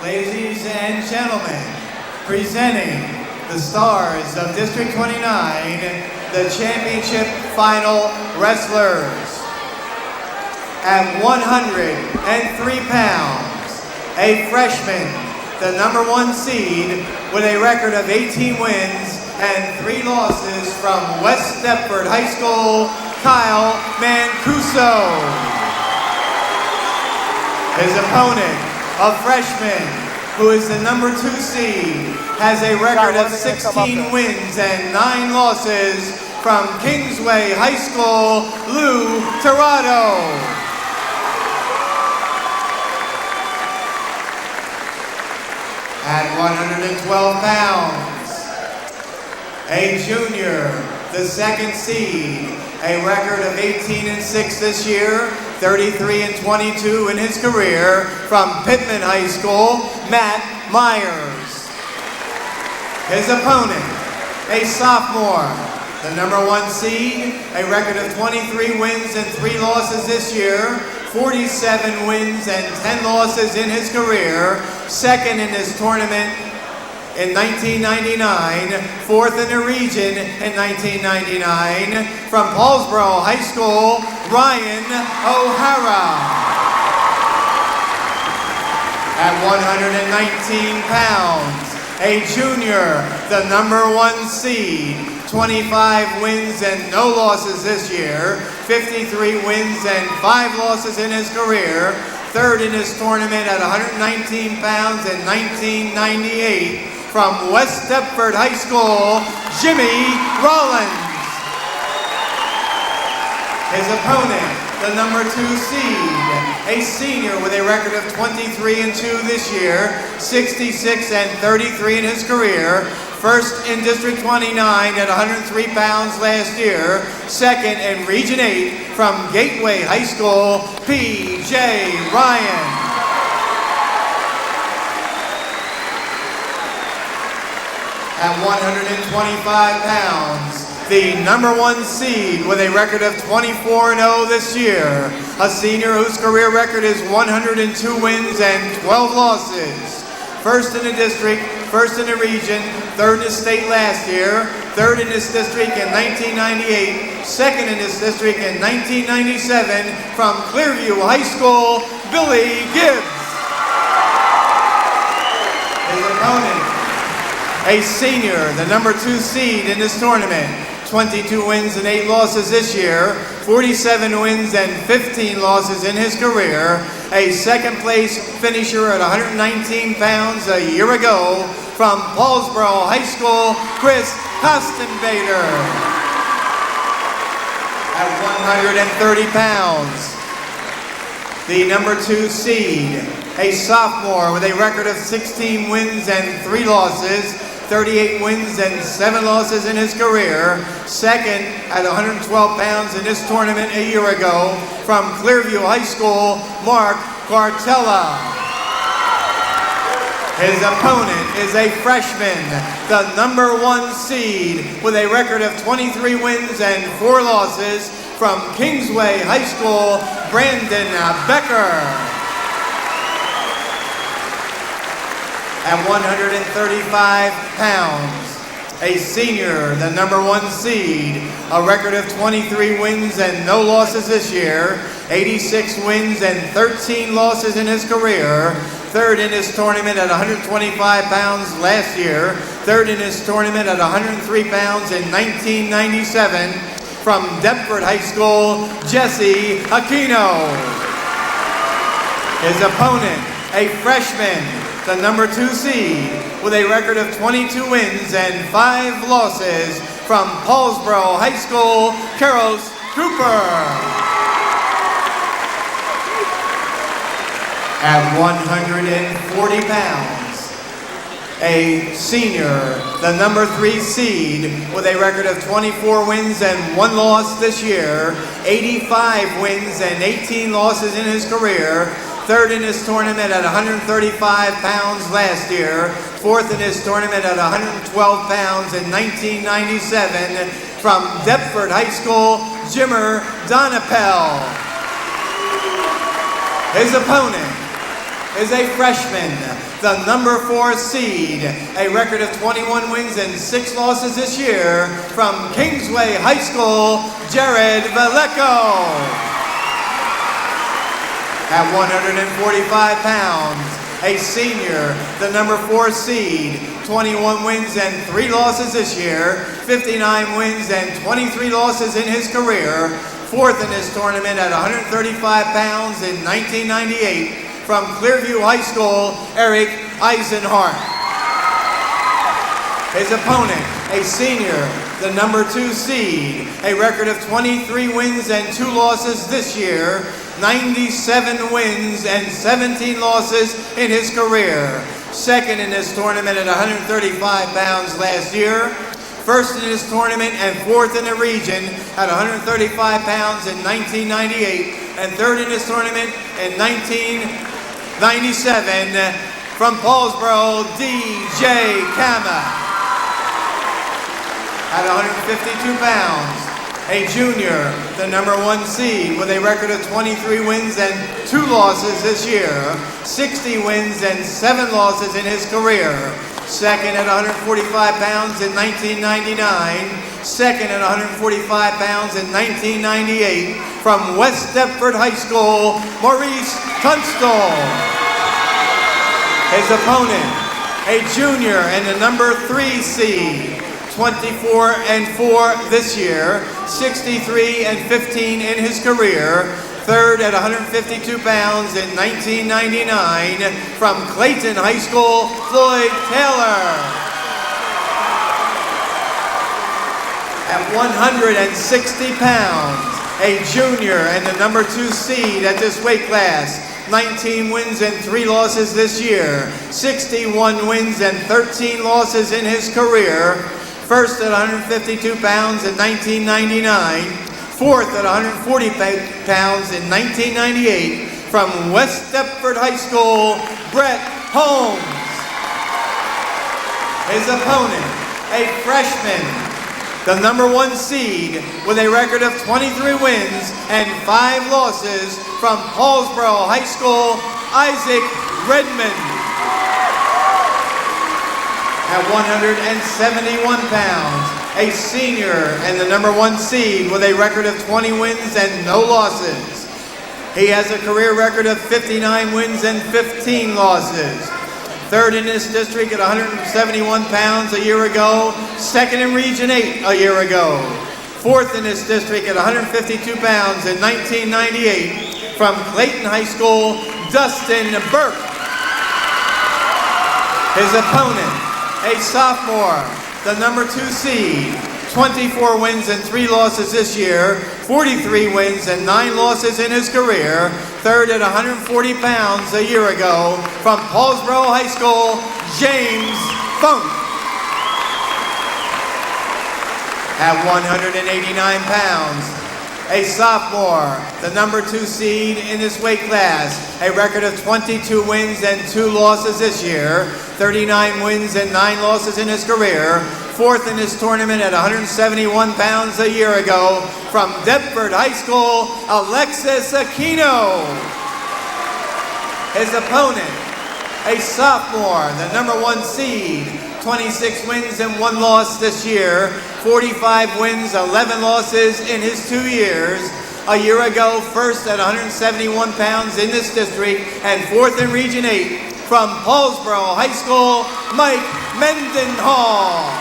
Ladies and gentlemen, presenting the stars of District 29, the championship final wrestlers. At 103 pounds, a freshman, the #1 seed with a record of 18 wins and 3 losses from West Deptford High School, Kyle Mancuso. His opponent, a freshman who is the #2 seed, has a record of 16 wins and 9 losses from Kingsway High School, Lou Tirado. At 112 pounds, a junior, the 2nd seed, a record of 18-6 this year, 33-22 in his career, from Pittman High School, Matt Myers. His opponent, a sophomore, the #1 seed, a record of 23 wins and 3 losses this year, 47 wins and 10 losses in his career, 2nd in this tournament in 1999, 4th in the region in 1999, from Paulsboro High School, Ryan O'Hara. At 119 pounds, a junior, the #1 seed, 25 wins and no losses this year, 53 wins and 5 losses in his career, 3rd in his tournament at 119 pounds in 1998, from West Deptford High School, Jimmy Rollins. His opponent, the #2 seed, a senior with a record of 23-2 this year, 66-33 in his career, 1st in District 29 at 103 pounds last year, 2nd in Region 8 from Gateway High School, P.J. Ryan. At 125 pounds, the #1 seed with a record of 24-0 this year, a senior whose career record is 102 wins and 12 losses. 1st in the district, 1st in the region, 3rd in the state last year, 3rd in this district in 1998, 2nd in this district in 1997, from Clearview High School, Billy Gibbs. His opponent, a senior, the #2 seed in this tournament, 22 wins and 8 losses this year, 47 wins and 15 losses in his career, a 2nd place finisher at 119 pounds a year ago, from Paulsboro High School, Chris Kostenbader. At 130 pounds, the #2 seed, a sophomore with a record of 16 wins and 3 losses, 38 wins and 7 losses in his career, 2nd at 112 pounds in this tournament a year ago, from Clearview High School, Mark Cartella. His opponent is a freshman, the #1 seed, with a record of 23 wins and 4 losses, from Kingsway High School, Brandon Becker. At 135 pounds, a senior, the #1 seed, a record of 23 wins and no losses this year, 86 wins and 13 losses in his career, 3rd in his tournament at 125 pounds last year, 3rd in his tournament at 103 pounds in 1997, from Deptford High School, Jesse Aquino. His opponent, a freshman, the #2 seed, with a record of 22 wins and 5 losses, from Paulsboro High School, Carlos Cooper. At 140 pounds, a senior, the #3 seed, with a record of 24 wins and 1 loss this year, 85 wins and 18 losses in his career, 3rd in his tournament at 135 pounds last year, 4th in his tournament at 112 pounds in 1997, from Deptford High School, Jimmer Donapel. His opponent is a freshman, the number 4 seed, a record of 21 wins and 6 losses this year, from Kingsway High School, Jared Vallejo. At 145 pounds, a senior, the number 4 seed, 21 wins and 3 losses this year, 59 wins and 23 losses in his career, 4th in this tournament at 135 pounds in 1998, from Clearview High School, Eric Eisenhart. His opponent, a senior, the number 2 seed, a record of 23 wins and 2 losses this year, 97 wins and 17 losses in his career. 2nd in this tournament at 135 pounds last year. 1st in this tournament and 4th in the region at 135 pounds in 1998. And 3rd in this tournament in 1997 from Paulsboro, DJ Kama. At 152 pounds. A junior, the number 1 seed, with a record of 23 wins and 2 losses this year, 60 wins and 7 losses in his career. 2nd at 145 pounds in 1999, 2nd at 145 pounds in 1998, from West Deptford High School, Maurice Tunstall. His opponent, a junior and the number 3 seed, 24 and 4 this year, 63 and 15 in his career, 3rd at 152 pounds in 1999, from Clayton High School, Floyd Taylor. At 160 pounds, a junior and the number 2 seed at this weight class, 19 wins and 3 losses this year, 61 wins and 13 losses in his career, 1st at 152 pounds in 1999, 4th at 140 pounds in 1998, from West Deptford High School, Brett Holmes. His opponent, a freshman, the number 1 seed, with a record of 23 wins and 5 losses, from Paulsboro High School, Isaac Redmond. At 171 pounds, a senior and the number 1 seed with a record of 20 wins and no losses. He has a career record of 59 wins and 15 losses. 3rd in this district at 171 pounds a year ago, 2nd in Region 8 a year ago. 4th in this district at 152 pounds in 1998, from Clayton High School, Dustin Burke. His opponent, a sophomore, the number 2 seed, 24 wins and 3 losses this year, 43 wins and 9 losses in his career, 3rd at 140 pounds a year ago, from Paulsboro High School, James Funk. At 189 pounds, a sophomore, the number 2 seed in this weight class, a record of 22 wins and 2 losses this year, 39 wins and 9 losses in his career, 4th in this tournament at 171 pounds a year ago, from Deptford High School, Alexis Aquino. His opponent, a sophomore, the number 1 seed, 26 wins and 1 loss this year, 45 wins, 11 losses in his 2 years. A year ago, 1st at 171 pounds in this district and 4th in Region 8, from Paulsboro High School, Mike Mendenhall.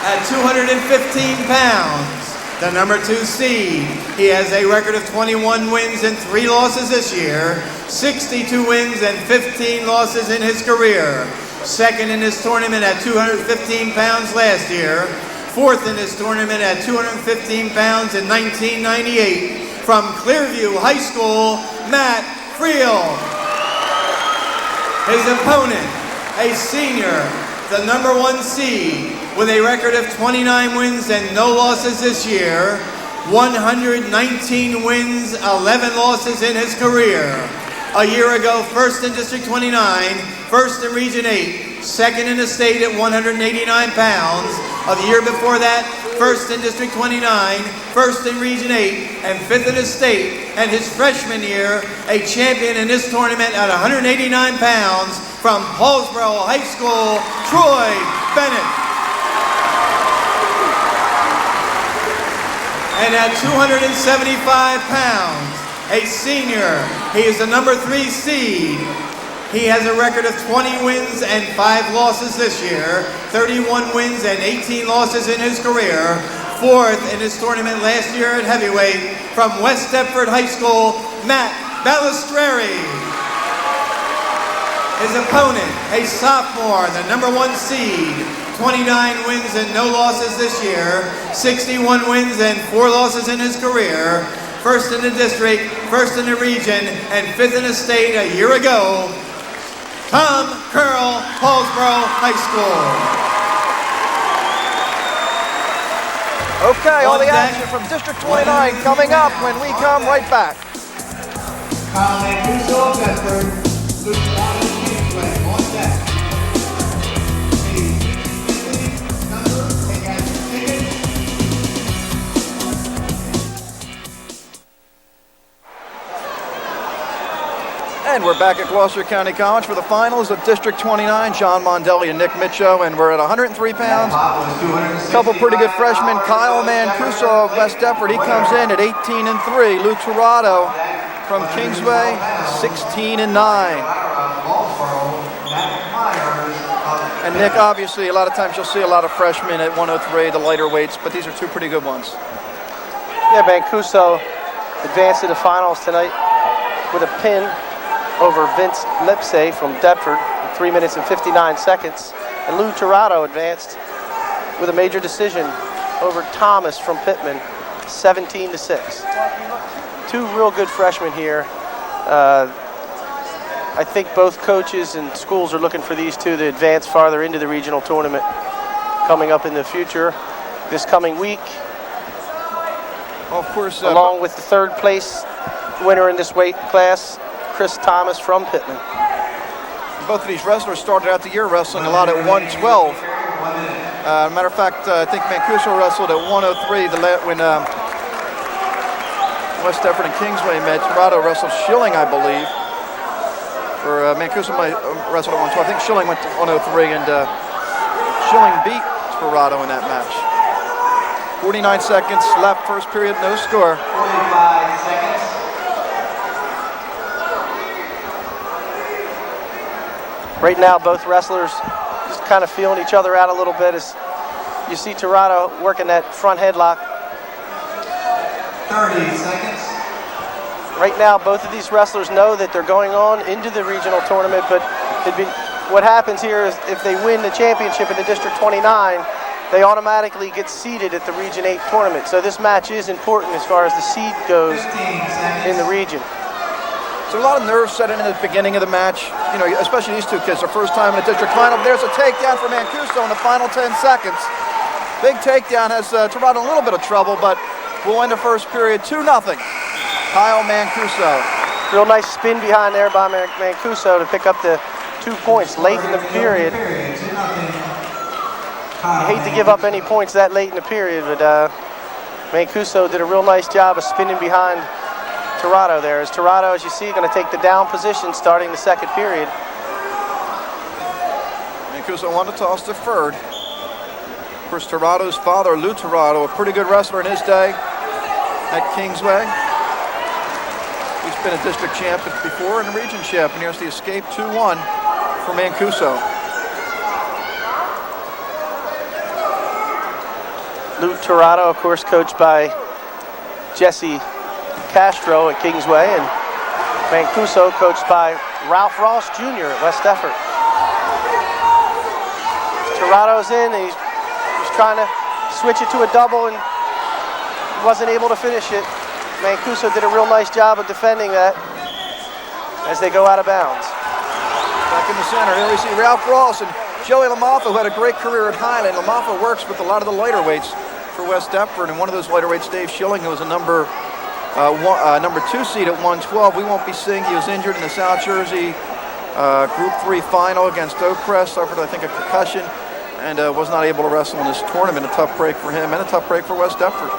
At 215 pounds, the number 2 seed, he has a record of 21 wins and 3 losses this year, 62 wins and 15 losses in his career. 2nd in this tournament at 215 pounds last year, 4th in this tournament at 215 pounds in 1998, from Clearview High School, Matt Friel. His opponent, a senior, the number 1 seed, with a record of 29 wins and no losses this year, 119 wins, 11 losses in his career. A year ago, 1st in District 29, 1st in Region 8, 2nd in the state at 189 pounds. A year before that, first in District 29, first in Region 8, and fifth in the state. And his freshman year, a champion in this tournament at 189 pounds from Hallsborough High School, Troy Bennett. And at 275 pounds, a senior, he is the number 3 seed. He has a record of 20 wins and 5 losses this year, 31 wins and 18 losses in his career, 4th in his tournament last year at heavyweight from West Deptford High School, Matt Balistreri. His opponent, a sophomore, the number 1 seed, 29 wins and no losses this year, 61 wins and 4 losses in his career, 1st in the district, 1st in the region, and 5th in the state a year ago, Tom Curl, Hallsborough High School. Okay, all the action from District 29 coming up when we come right back. And we're back at Gloucester County College for the finals of District 29, John Mondelli and Nick Mitcho, and we're at 103 pounds. A couple pretty good freshmen. Kyle Mancuso of West Deptford, he comes in at 18-3. Lou Torado from Kingsway, 16-9. And Nick, obviously, a lot of times you'll see a lot of freshmen at 103, the lighter weights, but these are 2 pretty good ones. Yeah, Mancuso advanced to the finals tonight with a pin over Vince Lipsey from Deptford in 3 minutes and 59 seconds. And Lou Torado advanced with a major decision over Thomas from Pittman, 17-6. 2 real good freshmen here. I think both coaches and schools are looking for these 2 to advance farther into the regional tournament coming up in the future this coming week. Well, of course, along with the 3rd place winner in this weight class, Chris Thomas from Pittman. Both of these wrestlers started out the year wrestling a lot at 112. Matter of fact, I think Mancuso wrestled at 103 when West Deptford and Kingsway met. Torado wrestled Schilling, I believe. Or Mancuso might wrestled at 112. I think Schilling went to 103, and Schilling beat Torado in that match. 49 seconds left, first period, no score. 45 seconds. Right now, both wrestlers just kind of feeling each other out a little bit as you see Torado working that front headlock. 30 seconds. Right now, both of these wrestlers know that they're going on into the regional tournament, but what happens here is if they win the championship in the District 29, they automatically get seeded at the Region 8 tournament. So this match is important as far as the seed goes in the region. So a lot of nerves set in the beginning of the match, you know, especially these 2 kids, their first time in a district final. There's a takedown for Mancuso in the final 10 seconds. Big takedown has Torado in a little bit of trouble, but we'll end the first period 2-0. Kyle Mancuso. Real nice spin behind there by Mancuso to pick up the 2 points late in the period. You hate to give up any points that late in the period, but Mancuso did a real nice job of spinning behind Torado there. As Torado, as you see, going to take the down position starting the 2nd period. Mancuso won the toss deferred. Of course, Torado's father, Lou Torado, a pretty good wrestler in his day at Kingsway. He's been a district champion before and a region champion. Here's the escape 2-1 for Mancuso. Lou Torado, of course, coached by Jesse Castro at Kingsway, and Mancuso coached by Ralph Ross Jr. at West Deptford. Torado's in, and he's trying to switch it to a double and wasn't able to finish it. Mancuso did a real nice job of defending that as they go out of bounds. Back in the center, here we see Ralph Ross and Joey Lamaffa, who had a great career at Highland. Lamaffa works with a lot of the lighter weights for West Deptford, and one of those lighter weights, Dave Schilling, who was a number 2 seed at 112. We won't be seeing. He was injured in the South Jersey Group 3 final against Oak Crest, suffered, I think, a concussion. and was not able to wrestle in this tournament. A tough break for him and a tough break for West Deptford.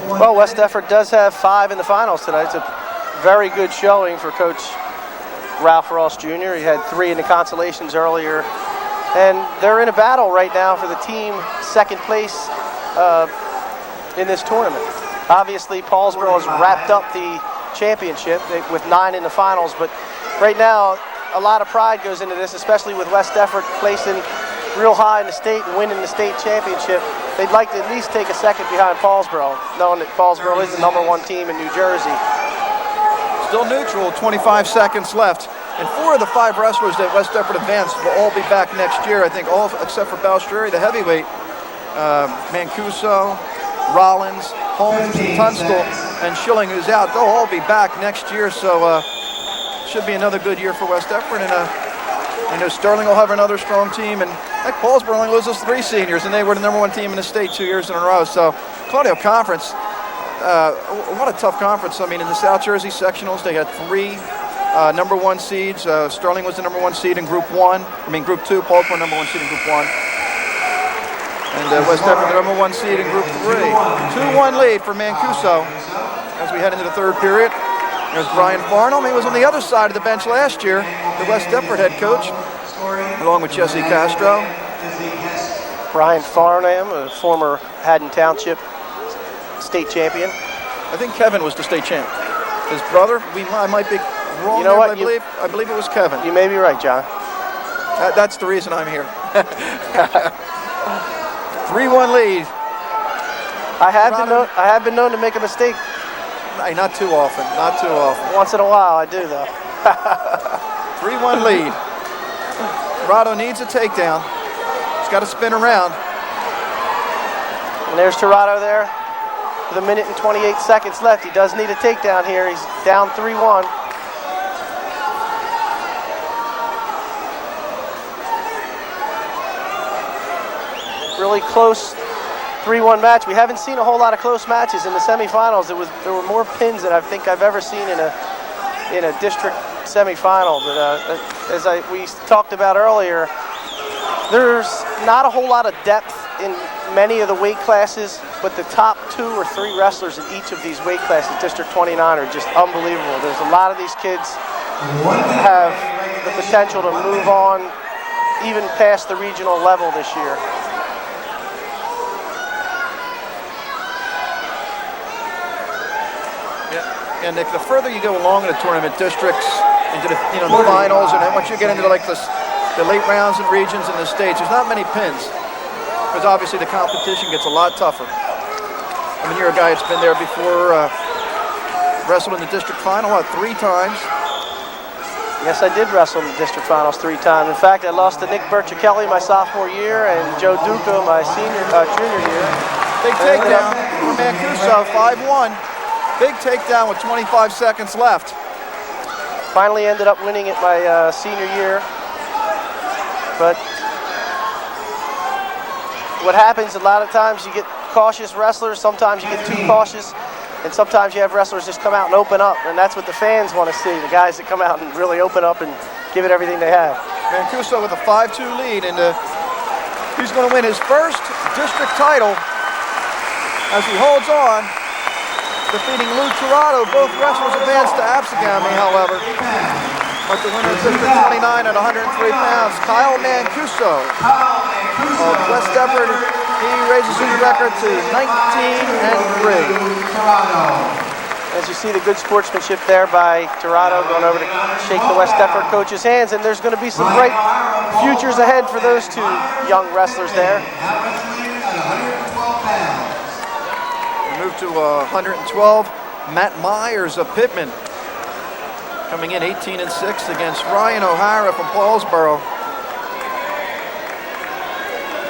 Well, West Deptford does have 5 in the finals tonight. It's a very good showing for Coach Ralph Ross Jr. He had 3 in the consolations earlier. And they're in a battle right now for the team second place in this tournament. Obviously, Paulsboro has wrapped up the championship with 9 in the finals, but right now, a lot of pride goes into this, especially with West Deptford placing real high in the state and winning the state championship. They'd like to at least take a second behind Paulsboro, knowing that Paulsboro is the #1 team in New Jersey. Still neutral, 25 seconds left. And 4 of the 5 wrestlers that West Deptford advanced will all be back next year. I think all except for Balstreri, the heavyweight, Mancuso, Rollins, Holmes, Tunstall, and Schilling, who's out. They'll all be back next year, so should be another good year for West Deptford. And I know Sterling will have another strong team. And like Paulsboro only loses 3 seniors, and they were the #1 team in the state 2 years in a row. So Claudio Conference, what a tough conference. I mean, in the South Jersey sectionals, they had 3 #1 seeds. Sterling was the #1 seed in Group 1. I mean, Group 2. Paulsboro #1 seed in Group 1. And West Deptford the #1 seed in Group 3. 2-1 lead for Mancuso as we head into the 3rd period. There's Brian Farnham. He was on the other side of the bench last year, the West Deptford head coach, along with Jesse Castro. Brian Farnham, a former Haddon Township state champion. I think Kevin was the state champ. His brother, I might be wrong. You know there, what? I believe it was Kevin. You may be right, John. That's the reason I'm here. 3-1 lead. I have been known to make a mistake. Hey, not too often. Not too often. Once in a while, I do though. 3-1 lead. Tirado needs a takedown. He's got to spin around. And there's Tirado there with 1 minute and 28 seconds left. He does need a takedown here. He's down 3-1. Really close 3-1 match. We haven't seen a whole lot of close matches in the semifinals. There were more pins than I think I've ever seen in a district semifinal. But as we talked about earlier, there's not a whole lot of depth in many of the weight classes, but the top 2 or 3 wrestlers in each of these weight classes, District 29, are just unbelievable. There's a lot of these kids have the potential to move on even past the regional level this year. Yeah, Nick, the further you go along in the tournament, districts, into the the finals, and then once you get into like the late rounds and regions in the states, there's not many pins. Because obviously the competition gets a lot tougher. I mean, you're a guy that's been there before, wrestled in the district final, 3 times? Yes, I did wrestle in the district finals 3 times. In fact, I lost to Nick Berchichelli my sophomore year and Joe Duca my junior year. Big takedown for Mancuso, 5-1. Big takedown with 25 seconds left. Finally ended up winning it my senior year. But what happens a lot of times, you get cautious wrestlers, sometimes you get too cautious, and sometimes you have wrestlers just come out and open up, and that's what the fans want to see, the guys that come out and really open up and give it everything they have. Mancuso with a 5-2 lead, and he's going to win his first district title as he holds on, defeating Lou Tirado. Both wrestlers advanced to Absegami, however. But the winner of District 29 at 103 pounds, Kyle Mancuso of West Deptford. He raises his record to 19-3. As you see the good sportsmanship there by Tirado, going over to shake the West Deptford coach's hands, and there's going to be some bright futures ahead for those 2 young wrestlers there. We move to 112. Matt Myers of Pittman coming in 18-6 against Ryan O'Hara from Paulsboro.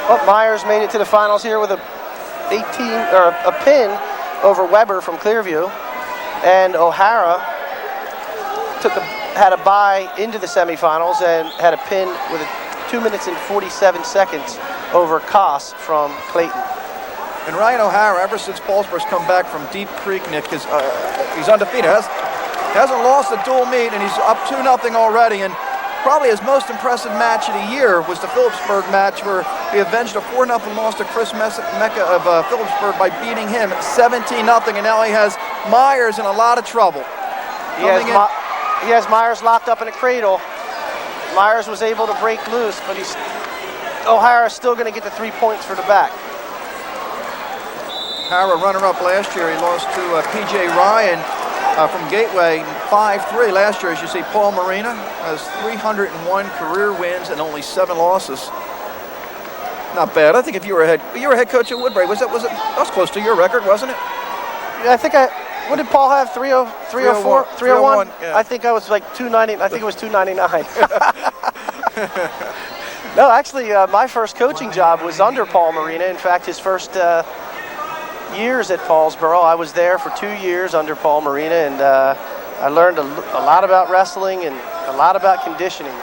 Well, Myers made it to the finals here with a pin over Weber from Clearview, and O'Hara had a bye into the semifinals and had a pin with 2 minutes and 47 seconds over Koss from Clayton. And Ryan O'Hara, ever since Paulsboro's come back from Deep Creek, Nick, he's undefeated. Hasn't lost a dual meet, and he's up 2-0 already. And probably his most impressive match of the year was the Phillipsburg match where he avenged a 4-0 loss to Chris Mecca of Phillipsburg by beating him 17-0, and now he has Myers in a lot of trouble. He has Myers locked up in a cradle. Myers was able to break loose, but O'Hara's still going to get the 3 points for the back. O'Hara, runner-up last year, he lost to P.J. Ryan from Gateway 5-3 last year. As you see, Paul Marina has 301 career wins and only 7 losses. Not bad. I think if you were head coach at Woodbury, that was close to your record, wasn't it? Yeah, I think what did Paul have? 304, 301? Yeah. I think I was like 290. I think it was 299. No, actually, my first coaching job was under Paul Marina. In fact, his first years at Paulsboro, I was there for 2 years under Paul Marina, and I learned a lot about wrestling and a lot about conditioning.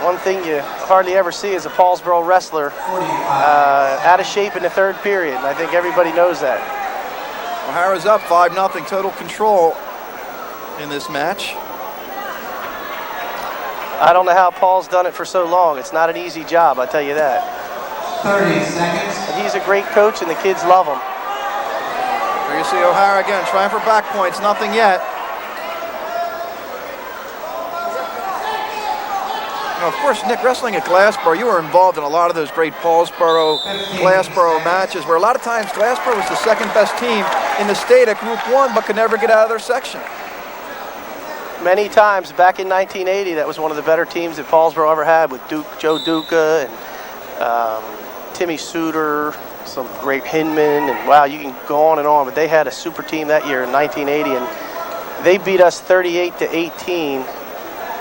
One thing you hardly ever see is a Paulsboro wrestler out of shape in the third period, and I think everybody knows that. O'Hara's up 5-0, total control in this match. I don't know how Paul's done it for so long. It's not an easy job, I tell you that. 30 seconds. And he's a great coach, and the kids love him. Here you see O'Hara again, trying for back points, nothing yet. Now, of course, Nick, wrestling at Glassboro, you were involved in a lot of those great Paulsboro, Glassboro matches where a lot of times Glassboro was the second best team in the state at Group 1 but could never get out of their section. Many times back in 1980, that was one of the better teams that Paulsboro ever had with Joe Duca and Timmy Suter, some great Hinman, and wow, you can go on and on, but they had a super team that year in 1980, and they beat us 38-18,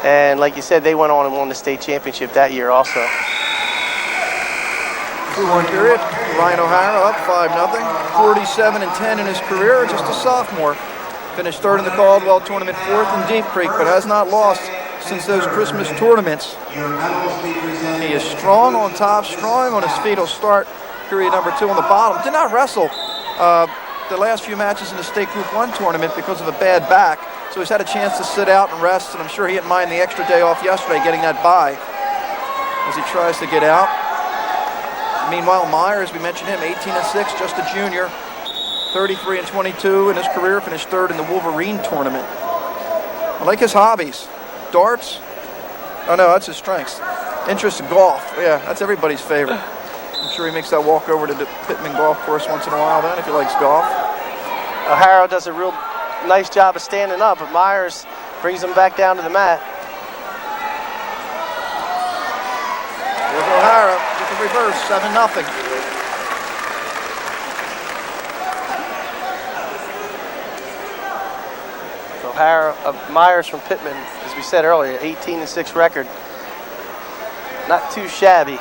and like you said, they went on and won the state championship that year also. 2-1 period, Ryan O'Hara up 5-0, 47-10 in his career, just a sophomore. Finished third in the Caldwell tournament, fourth in Deep Creek, but has not lost since those Christmas tournaments. He is strong on top, strong on his feet. He'll start period number 2 on the bottom. Did not wrestle the last few matches in the state Group 1 tournament because of a bad back, so he's had a chance to sit out and rest, and I'm sure he didn't mind the extra day off yesterday getting that bye as he tries to get out. Meanwhile, Myers, we mentioned him, 18-6, just a junior. 33-22 in his career, finished third in the Wolverine tournament. I like his hobbies. Darts. Oh no, that's his strengths. Interest in golf. Yeah, that's everybody's favorite. I'm sure he makes that walk over to the Pittman Golf Course once in a while then if he likes golf. O'Hara does a real nice job of standing up, but Myers brings him back down to the mat. There's O'Hara with the reverse, 7-0. Myers from Pittman, as we said earlier, 18-6 record. Not too shabby.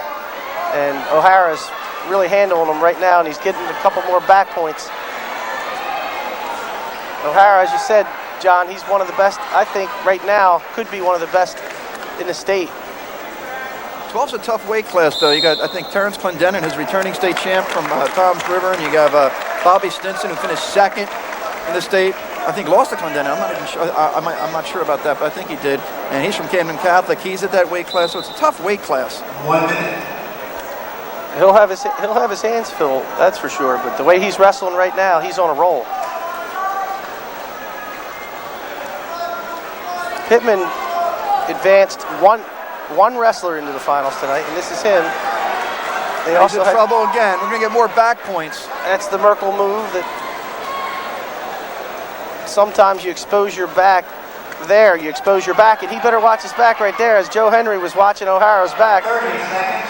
And O'Hara's really handling him right now, and he's getting a couple more back points. O'Hara, as you said, John, he's one of the best, I think, right now, could be one of the best in the state. 12's a tough weight class, though. You got, I think, Terrence Clendenin, who's returning state champ from Toms River, and you got Bobby Stinson, who finished second in the state. I think lost to Clendenin. I'm not even sure. I'm not sure about that, but I think he did. And he's from Camden Catholic. He's at that weight class, so it's a tough weight class. 1 minute. He'll have his hands full, that's for sure. But the way he's wrestling right now, he's on a roll. Pittman advanced one wrestler into the finals tonight, and this is him. They He's also in trouble again. We're going to get more back points. That's the Merkel move that sometimes you expose your back there. You expose your back, and he better watch his back right there as Joe Henry was watching O'Hara's back. 30 seconds.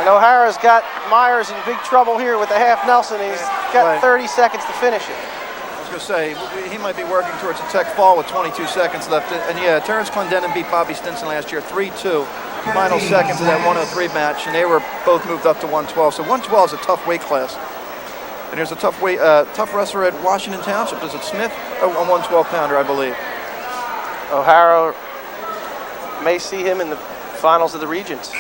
And O'Hara's got Myers in big trouble here with the half Nelson. He's got 30 seconds to finish it. I was going to say, he might be working towards a tech fall with 22 seconds left. And yeah, Terrence Clendenin beat Bobby Stinson last year, 3-2. Final seconds of that 103 match, and they were both moved up to 112. So 112 is a tough weight class. And there's a tough wrestler at Washington Township. Is it Smith? Oh, a 112-pounder, I believe. O'Hara may see him in the finals of the regions.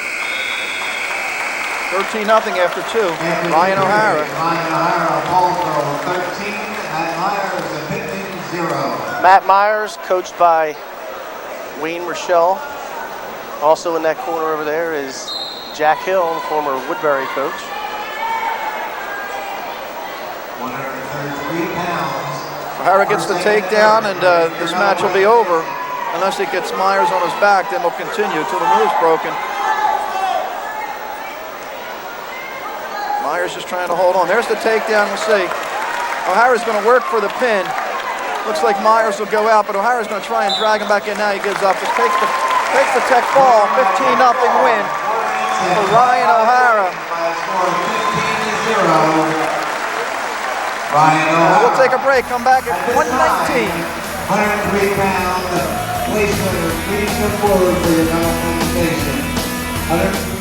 13-0 after 2. Ryan O'Hara. Ryan O'Hara, Paulsboro 13, Matt Myers of Pittman 0. Matt Myers, coached by Wayne Rochelle. Also in that corner over there is Jack Hill, former Woodbury coach. 133 pounds. O'Hara gets the takedown, and this match will be over. Unless he gets Myers on his back, then they'll continue until the move's broken. Myers just trying to hold on. There's the takedown, we'll see. O'Hara's going to work for the pin. Looks like Myers will go out, but O'Hara's going to try and drag him back in now. He gives up. Just takes the tech fall. 15-0 win for Ryan O'Hara. We'll take a break. Come back at 119. 103 pound place winner. Please come forward for your medal presentation. 103 pounds.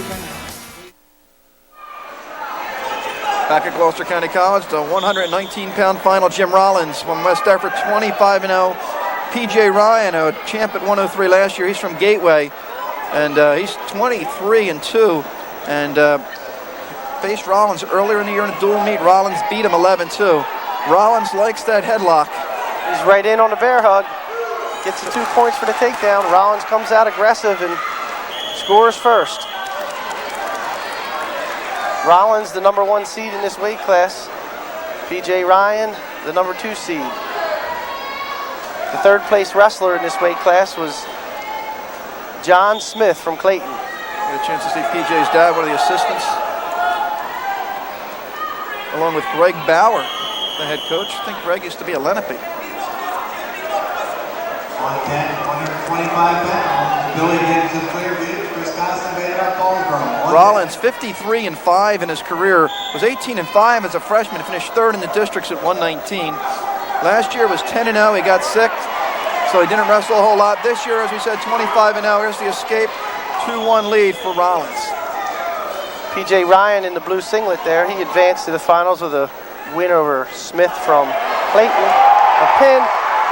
Back at Gloucester County College, the 119-pound final. Jim Rollins from West Deptford, 25-0. PJ Ryan, a champ at 103 last year. He's from Gateway, and he's 23-2. And faced Rollins earlier in the year in a dual meet. Rollins beat him 11-2. Rollins likes that headlock. He's right in on the bear hug. Gets the 2 points for the takedown. Rollins comes out aggressive and scores first. Rollins, the #1 seed in this weight class. PJ Ryan, the #2 seed. The third place wrestler in this weight class was John Smith from Clayton. Get a chance to see PJ's dad, one of the assistants, along with Greg Bauer, the head coach. I think Greg used to be a Lenape. 125 pounds. Billy Gibbs of Clearview, Wisconsin, Vader, Paulsboro. Rollins, 53-5 in his career, was 18-5 as a freshman, finished third in the districts at 119. Last year was 10-0, he got sick, so he didn't wrestle a whole lot. This year, as we said, 25-0. Here's the escape, 2-1 lead for Rollins. PJ Ryan in the blue singlet there, he advanced to the finals with a win over Smith from Clayton. A pin,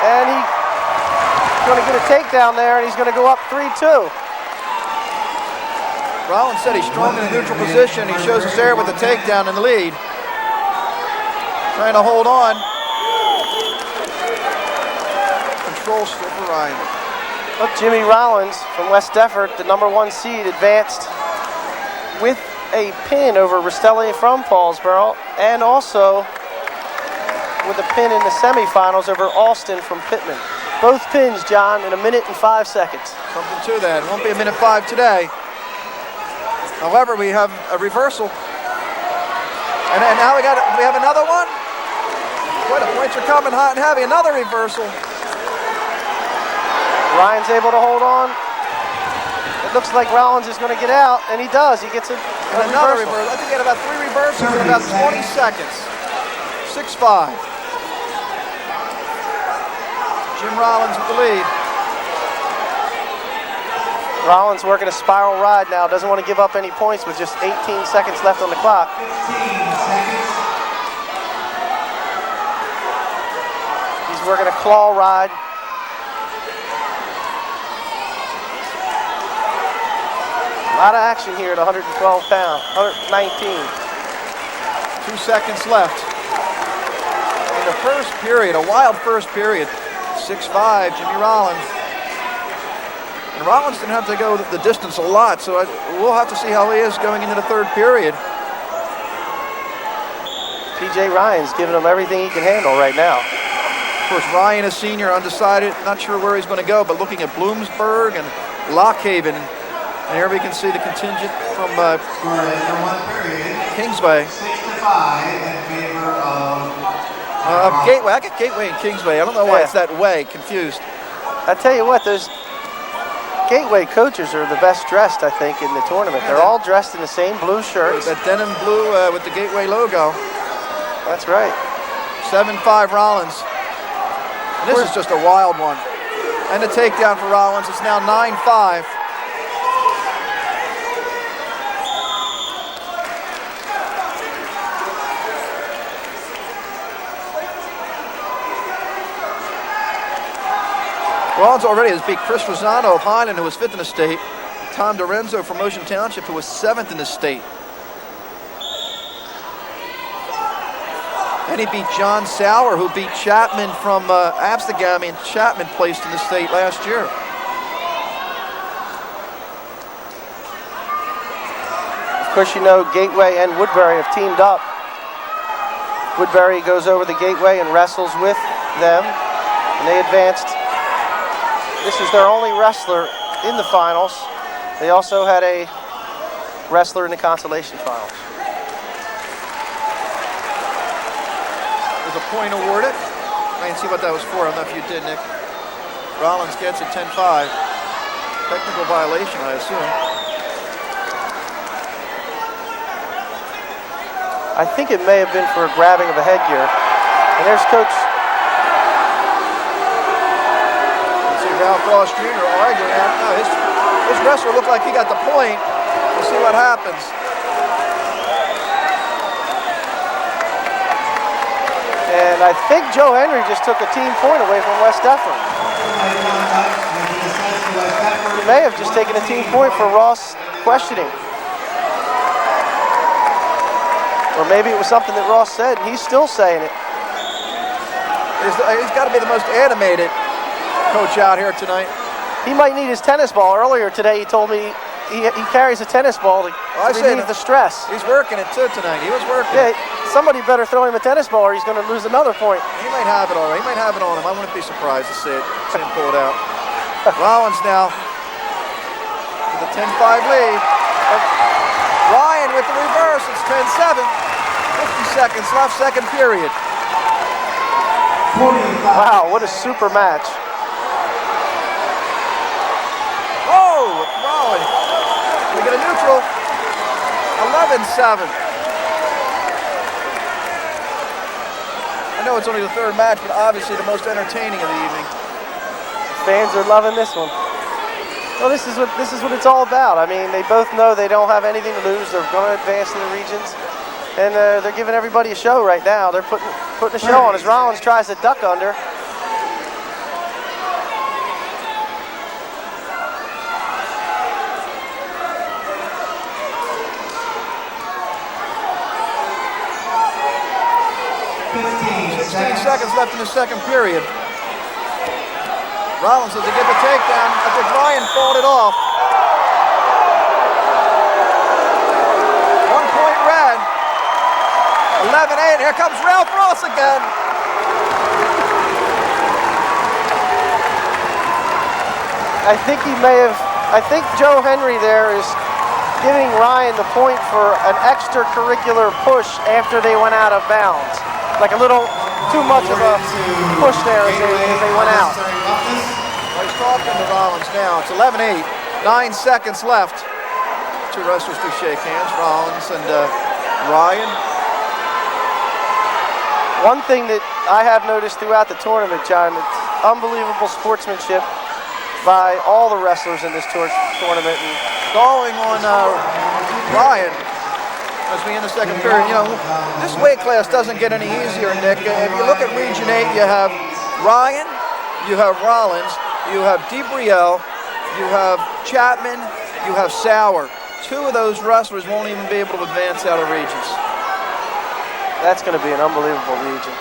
and he's going to get a takedown there, and he's going to go up 3-2. Rollins said he's strong in a neutral position. He shows us there with the takedown in the lead. Trying to hold on. Control still for Ryan. Look, Jimmy Rollins from West Deptford, the #1 seed, advanced with a pin over Rastelli from Paulsboro, and also with a pin in the semifinals over Alston from Pittman. Both pins, John, in 1 minute and 5 seconds. Something to that. It won't be 1:05 today. However, we have a reversal. And now we have another one. Boy, the points are coming hot and heavy. Another reversal. Ryan's able to hold on. It looks like Rollins is going to get out, and he does. He gets another reversal. I think he had about 3 reversals in about 20 seconds. 6-5. Jim Rollins with the lead. Rollins working a spiral ride now. Doesn't want to give up any points with just 18 seconds left on the clock. 15 seconds. He's working a claw ride. A lot of action here at 112 pounds, 119. 2 seconds left. In the first period, a wild first period. 6-5, Jimmy Rollins. And Rollins didn't have to go the distance a lot, so we'll have to see how he is going into the third period. PJ Ryan's giving him everything he can handle right now. Of course, Ryan is senior, undecided, not sure where he's going to go, but looking at Bloomsburg and Lockhaven. And here we can see the contingent from Kingsway. 6-5 in favor of Gateway. I get Gateway and Kingsway. I don't know why it's that way. Confused. I tell you what, those Gateway coaches are the best dressed, I think, in the tournament. They're all dressed in the same blue shirts. That denim blue with the Gateway logo. That's right. 7-5 Rollins. And this is just a wild one. And the takedown for Rollins. It's now 9-5. Rollins already has beat Chris Rosano of Highland, who was 5th in the state. Tom Dorenzo from Ocean Township, who was 7th in the state. And he beat John Sauer, who beat Chapman from Abstagami, and Chapman placed in the state last year. course, you know Gateway and Woodbury have teamed up. Woodbury goes over the Gateway and wrestles with them, and they advanced. This is their only wrestler in the finals. They also had a wrestler in the consolation finals. There's a point awarded. I didn't see what that was for. I don't know if you did, Nick. Rollins gets it 10-5. Technical violation, I assume. I think it may have been for a grabbing of a headgear. And there's Coach. You see Ralph Ross Jr. arguing out. No, his wrestler looked like he got the point. We'll see what happens. And I think Joe Henry just took a team point away from West Deptford. He may have just taken a team point for Ross questioning. Or maybe it was something that Ross said, and he's still saying it. He's got to be the most animated coach out here tonight. He might need his tennis ball. Earlier today, he told me he carries a tennis ball to relieve the stress. He's working it too tonight. He was working. Yeah, somebody better throw him a tennis ball, or he's going to lose another point. He might have it already. He might have it on him. I wouldn't be surprised to see him pull it out. Rollins now with a 10-5 lead. Ryan with the reverse. It's 10-7. 50 seconds left, second period. Wow, what a super match. Oh, Rollins. We get a neutral. 11-7. I know it's only the third match, but obviously the most entertaining of the evening. Fans are loving this one. Well, this is what it's all about. I mean, they both know they don't have anything to lose. They're going to advance to the regions, and they're giving everybody a show right now. They're putting a show on as Rollins tries to duck under. Seconds left in the second period. Rollins says to get the takedown. I think Ryan fought it off. 1 point red. 11-8. Here comes Ralph Ross again. I think Joe Henry there is giving Ryan the point for an extracurricular push after they went out of bounds. Like a little too much of a push there as they went out. Well, he's talking to Rollins now. It's 11-8. 9 seconds left. Two wrestlers do shake hands, Rollins and Ryan. One thing that I have noticed throughout the tournament, John, it's unbelievable sportsmanship by all the wrestlers in this tournament. And stalling on Ryan as we end the second period. You know, this weight class doesn't get any easier, Nick. If you look at Region 8, you have Ryan, you have Rollins, you have DeBrielle, you have Chapman, you have Sauer. Two of those wrestlers won't even be able to advance out of regions. That's going to be an unbelievable region.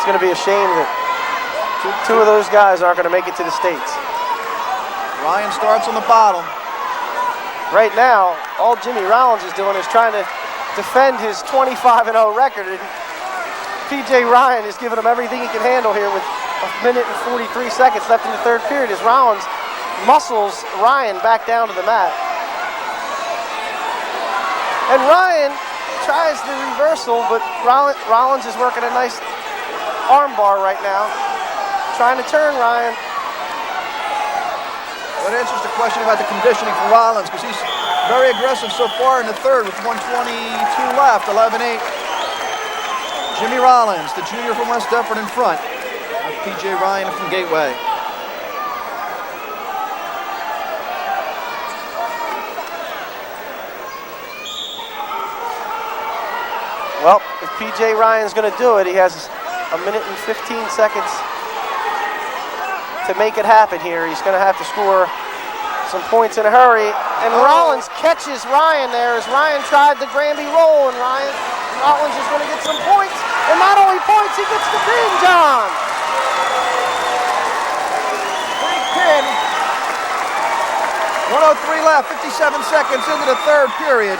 It's going to be a shame that two of those guys aren't going to make it to the States. Ryan starts on the bottom. Right now, all Jimmy Rollins is doing is trying to defend his 25-0 record, and PJ Ryan is giving him everything he can handle here with 1 minute and 43 seconds left in the third period as Rollins muscles Ryan back down to the mat. And Ryan tries the reversal, but Rollins is working a nice arm bar right now, trying to turn Ryan. That answers the question about the conditioning for Rollins, because he's very aggressive so far in the third with 1:22 left, 11-8. Jimmy Rollins, the junior from West Deptford, in front of PJ Ryan from Gateway. Well, if PJ Ryan's going to do it, he has 1 minute and 15 seconds to make it happen here. He's going to have to score some points in a hurry. And Rollins catches Ryan there as Ryan tried the Granby roll, and Rollins is going to get some points. And not only points, he gets the pin, John. Big pin. 1:03 left, 57 seconds into the third period.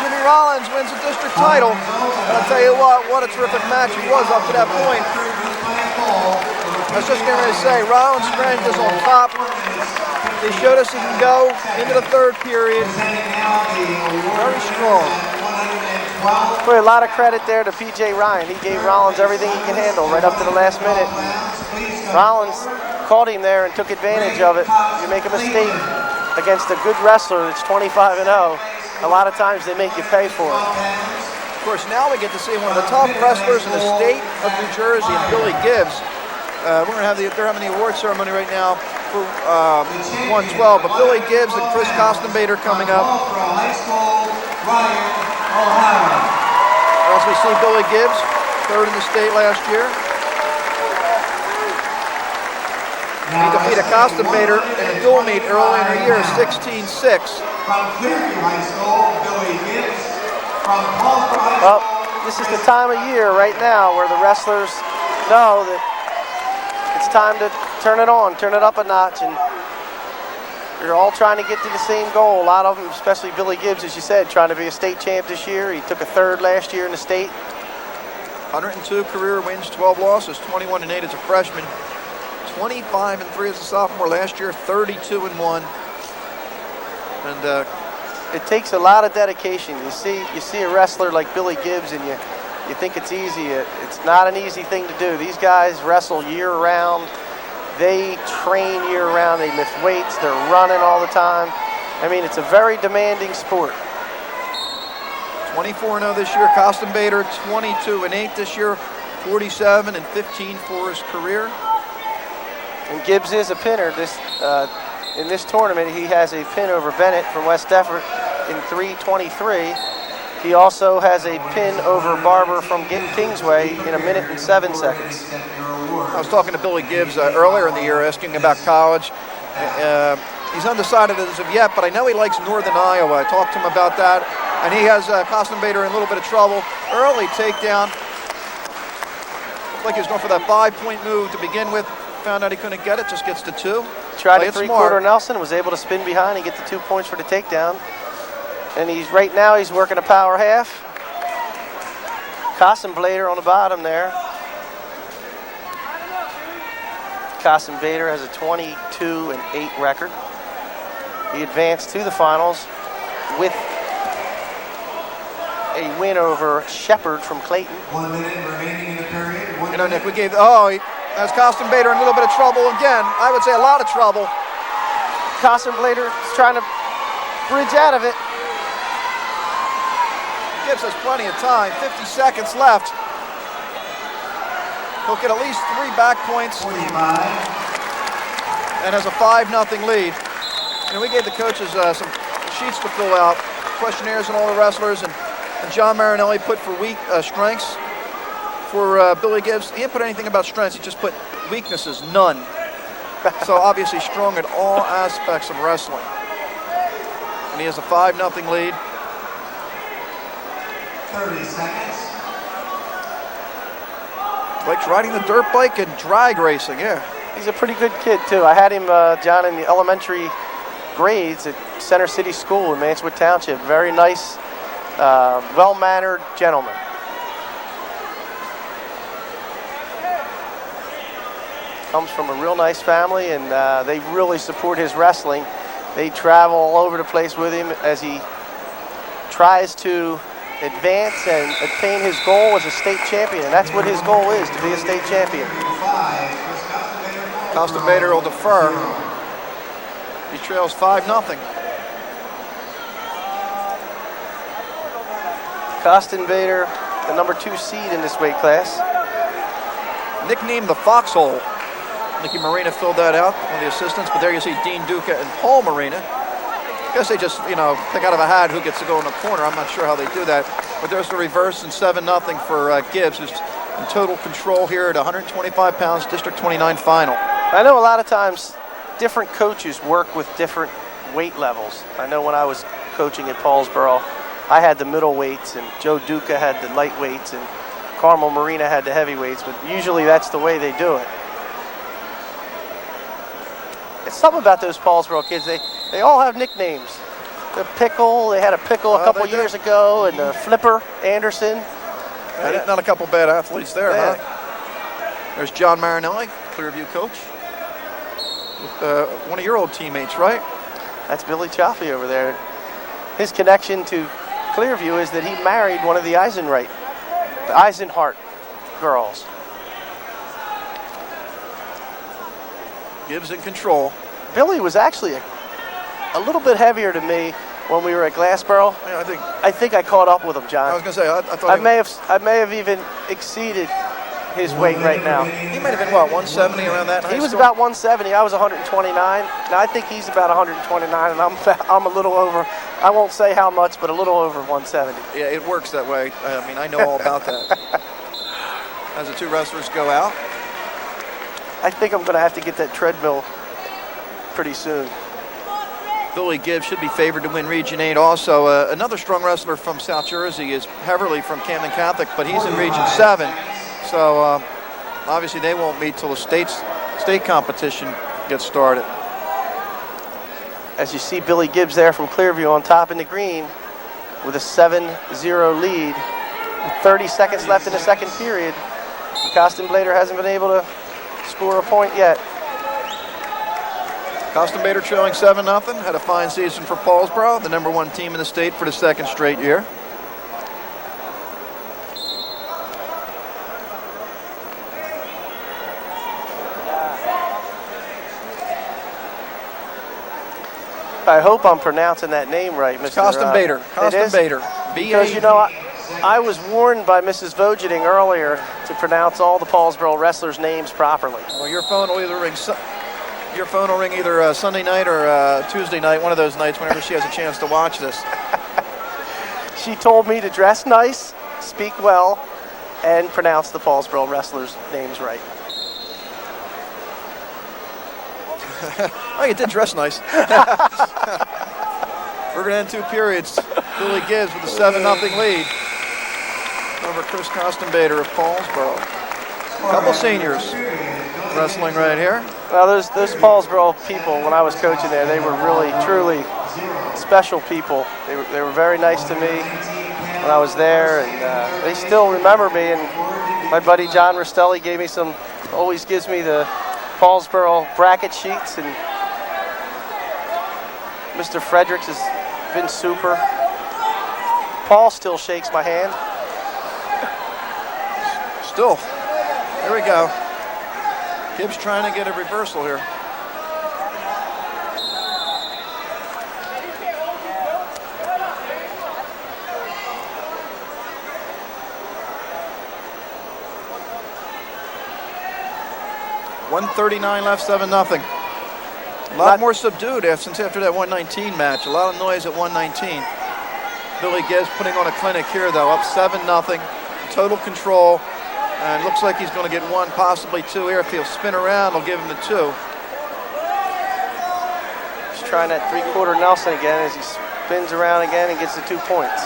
Jimmy Rollins wins the district title. And I'll tell you what a terrific match it was up to that point. I was just going to say, Rollins' strength is on top. They showed us he can go into the third period. Very strong. Boy, a lot of credit there to P.J. Ryan. He gave Rollins everything he can handle right up to the last minute. Rollins caught him there and took advantage of it. You make a mistake against a good wrestler that's 25-0, a lot of times they make you pay for it. Of course, now we get to see one of the top wrestlers in the state of New Jersey, and Billy Gibbs. We're going to have they're having the award ceremony right now for 112, but Billy Gibbs and Chris Costenbader coming up. As we see Billy Gibbs, third in the state last year. He defeated Costenbader in a dual meet early in the year, 16-6. Well, this is the time of year right now where the wrestlers know that it's time to turn it on, turn it up a notch, and they're all trying to get to the same goal. A lot of them, especially Billy Gibbs, as you said, trying to be a state champ this year. He took a third last year in the state. 102 career wins, 12 losses, 21-8 as a freshman, 25-3 as a sophomore. Last year, 32-1. And it takes a lot of dedication. You see a wrestler like Billy Gibbs, and you think it's easy. It's not an easy thing to do. These guys wrestle year-round. They train year-round. They lift weights. They're running all the time. I mean, it's a very demanding sport. 24-0 this year. Costenbader, 22-8 this year. 47-15 for his career. And Gibbs is a pinner. In this tournament, he has a pin over Bennett from West Defford in 3:23. He also has a pin over Barber from Kingsway in 1 minute and 7 seconds. I was talking to Billy Gibbs earlier in the year, asking about college. He's undecided as of yet, but I know he likes Northern Iowa. I talked to him about that, and he has Costenbader in a little bit of trouble. Early takedown. Looked like he was going for that 5-point move to begin with. Found out he couldn't get it, just gets to 2. Tried a 3/4 Nelson, was able to spin behind and get the 2 points for the takedown. And right now he's working a power half. Costenbader on the bottom there. Costenbader has a 22-8 record. He advanced to the finals with a win over Shepherd from Clayton. 1 minute remaining in the period. You know, Nick, that's Costenbader in a little bit of trouble again. I would say a lot of trouble. Costenbader is trying to bridge out of it. Gives us plenty of time. 50 seconds left. He'll get at least 3 back points. 45. And has a 5-0 lead. And we gave the coaches some sheets to fill out, questionnaires on all the wrestlers, and John Marinelli put for weak strengths. For Billy Gibbs, he didn't put anything about strengths, he just put weaknesses, none. So obviously strong in all aspects of wrestling. And he has a 5-0 lead. 30 seconds. Likes riding the dirt bike and drag racing, yeah. He's a pretty good kid too. I had him, John, in the elementary grades at Center City School in Manswood Township. Very nice, well-mannered gentleman. Comes from a real nice family, and they really support his wrestling. They travel all over the place with him as he tries to advance and attain his goal as a state champion. And that's what his goal is, to be a state champion. Costenbader will defer. He trails 5-0. Costenbader, the number 2 seed in this weight class. Nicknamed the Foxhole. Nicky Marina filled that out, one of the assistants, but there you see Dean Duca and Paul Marina. I guess they just, pick out of a hat who gets to go in the corner. I'm not sure how they do that. But there's the reverse and 7-0 for Gibbs, who's in total control here at 125 pounds, District 29 final. I know a lot of times different coaches work with different weight levels. I know when I was coaching at Paulsboro, I had the middleweights, and Joe Duca had the lightweights, and Carmel Marina had the heavyweights, but usually that's the way they do it. It's something about those Paulsboro kids. They all have nicknames. The Pickle, they had a Pickle a couple years ago, and the Flipper, Anderson. Not a couple bad athletes there, huh? There's John Marinelli, Clearview coach. With, one of your old teammates, right? That's Billy Chaffee over there. His connection to Clearview is that he married one of the Eisenhart girls. Gibbs in control. Billy was actually a little bit heavier than me when we were at Glassboro. Yeah, I think I caught up with him, John. I was going to say, I thought I may have even exceeded his weight right now. He might have been, what, 170 around that? He was about 170. I was 129. Now I think he's about 129, and I'm a little over. I won't say how much, but a little over 170. Yeah, it works that way. I mean, I know all about that. As the two wrestlers go out. I think I'm going to have to get that treadmill pretty soon. Billy Gibbs should be favored to win Region 8 also. Another strong wrestler from South Jersey is Heverly from Camden Catholic, but he's in Region 7. So obviously they won't meet till the state competition gets started. As you see Billy Gibbs there from Clearview on top in the green with a 7-0 lead. With 30 seconds left in the second period. Costin Blader hasn't been able to score a point yet. Costin Bader trailing 7-0. Had a fine season for Paulsboro, the #1 team in the state for the second straight year. I hope I'm pronouncing that name right, Mr. Costin Bader. Costin Bader. Because, you know, I was warned by Mrs. Vogeting earlier to pronounce all the Paulsboro wrestlers' names properly. Well, your phone will either ring. Your phone will ring either Sunday night or Tuesday night, one of those nights whenever she has a chance to watch this. She told me to dress nice, speak well, and pronounce the Paulsboro wrestlers' names right. Oh, you did dress nice. We're going to end 2 periods. Billy Gibbs with a 7-0 lead over Chris Costin Bader of Paulsboro. A couple seniors wrestling right here. Well, those Paulsboro people, when I was coaching there, they were really, truly special people. They were very nice to me when I was there, and they still remember me. And my buddy John Rostelli always gives me the Paulsboro bracket sheets, and Mr. Fredericks has been super. Paul still shakes my hand. Still. Here we go. Gibbs trying to get a reversal here. .139 left, 7-0. A lot more subdued since after that 119 match. A lot of noise at 119. Billy Gibbs putting on a clinic here, though, up 7-0. Total control. And looks like he's going to get 1, possibly 2 here. If he'll spin around, he'll give him the 2. He's trying that 3/4 Nelson again as he spins around again and gets the 2 points.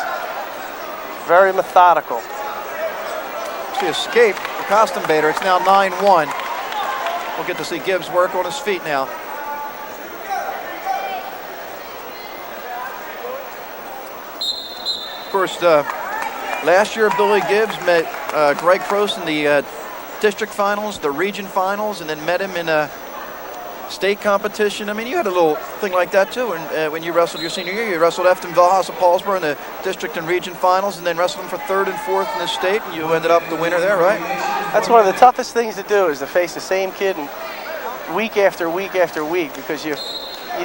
Very methodical. See, escape for Costin Bader. It's now 9-1. We'll get to see Gibbs work on his feet now. Of course, last year Billy Gibbs met Greg Prost in the district finals, the region finals, and then met him in a state competition. I mean, you had a little thing like that too. And when you wrestled your senior year, you wrestled Efton Valhas of Paulsboro in the district and region finals, and then wrestled him for 3rd and 4th in the state, and you ended up the winner there, right? That's one of the toughest things to do, is to face the same kid week after week after week, because you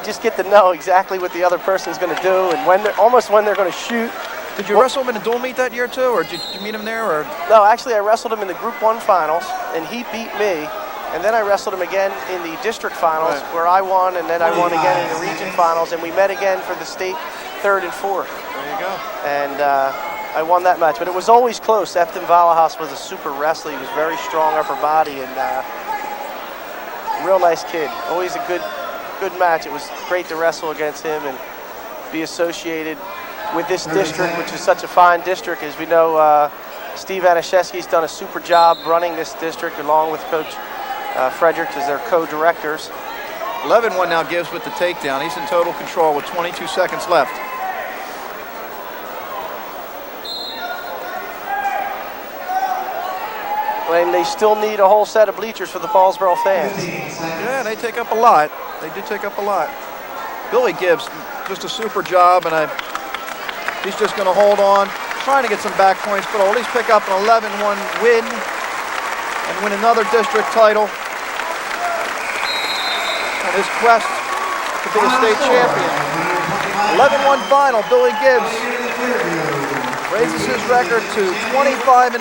just get to know exactly what the other person's going to do and when they're going to shoot. Did you wrestle him in a dual meet that year too, or did you meet him there? Or no, actually I wrestled him in the Group 1 finals, and he beat me. And then I wrestled him again in the district finals, where I won, and then I won again in the region finals, and we met again for the state 3rd and 4th. There you go. And I won that match, but it was always close. Efton Valhas was a super wrestler. He was very strong upper body, and real nice kid. Always a good match. It was great to wrestle against him and be associated with this district, which is such a fine district. As we know, Steve Anashevsky's done a super job running this district, along with Coach Fredericks as their co-directors. 11-1 now Gibbs with the takedown. He's in total control with 22 seconds left. And they still need a whole set of bleachers for the Paulsboro fans. Yeah, they take up a lot. They do take up a lot. Billy Gibbs, just a super job, and he's just going to hold on, trying to get some back points, but at least pick up an 11-1 win and win another district title. And his quest to be a state champion. 11-1 final, Billy Gibbs raises his record to 25-0,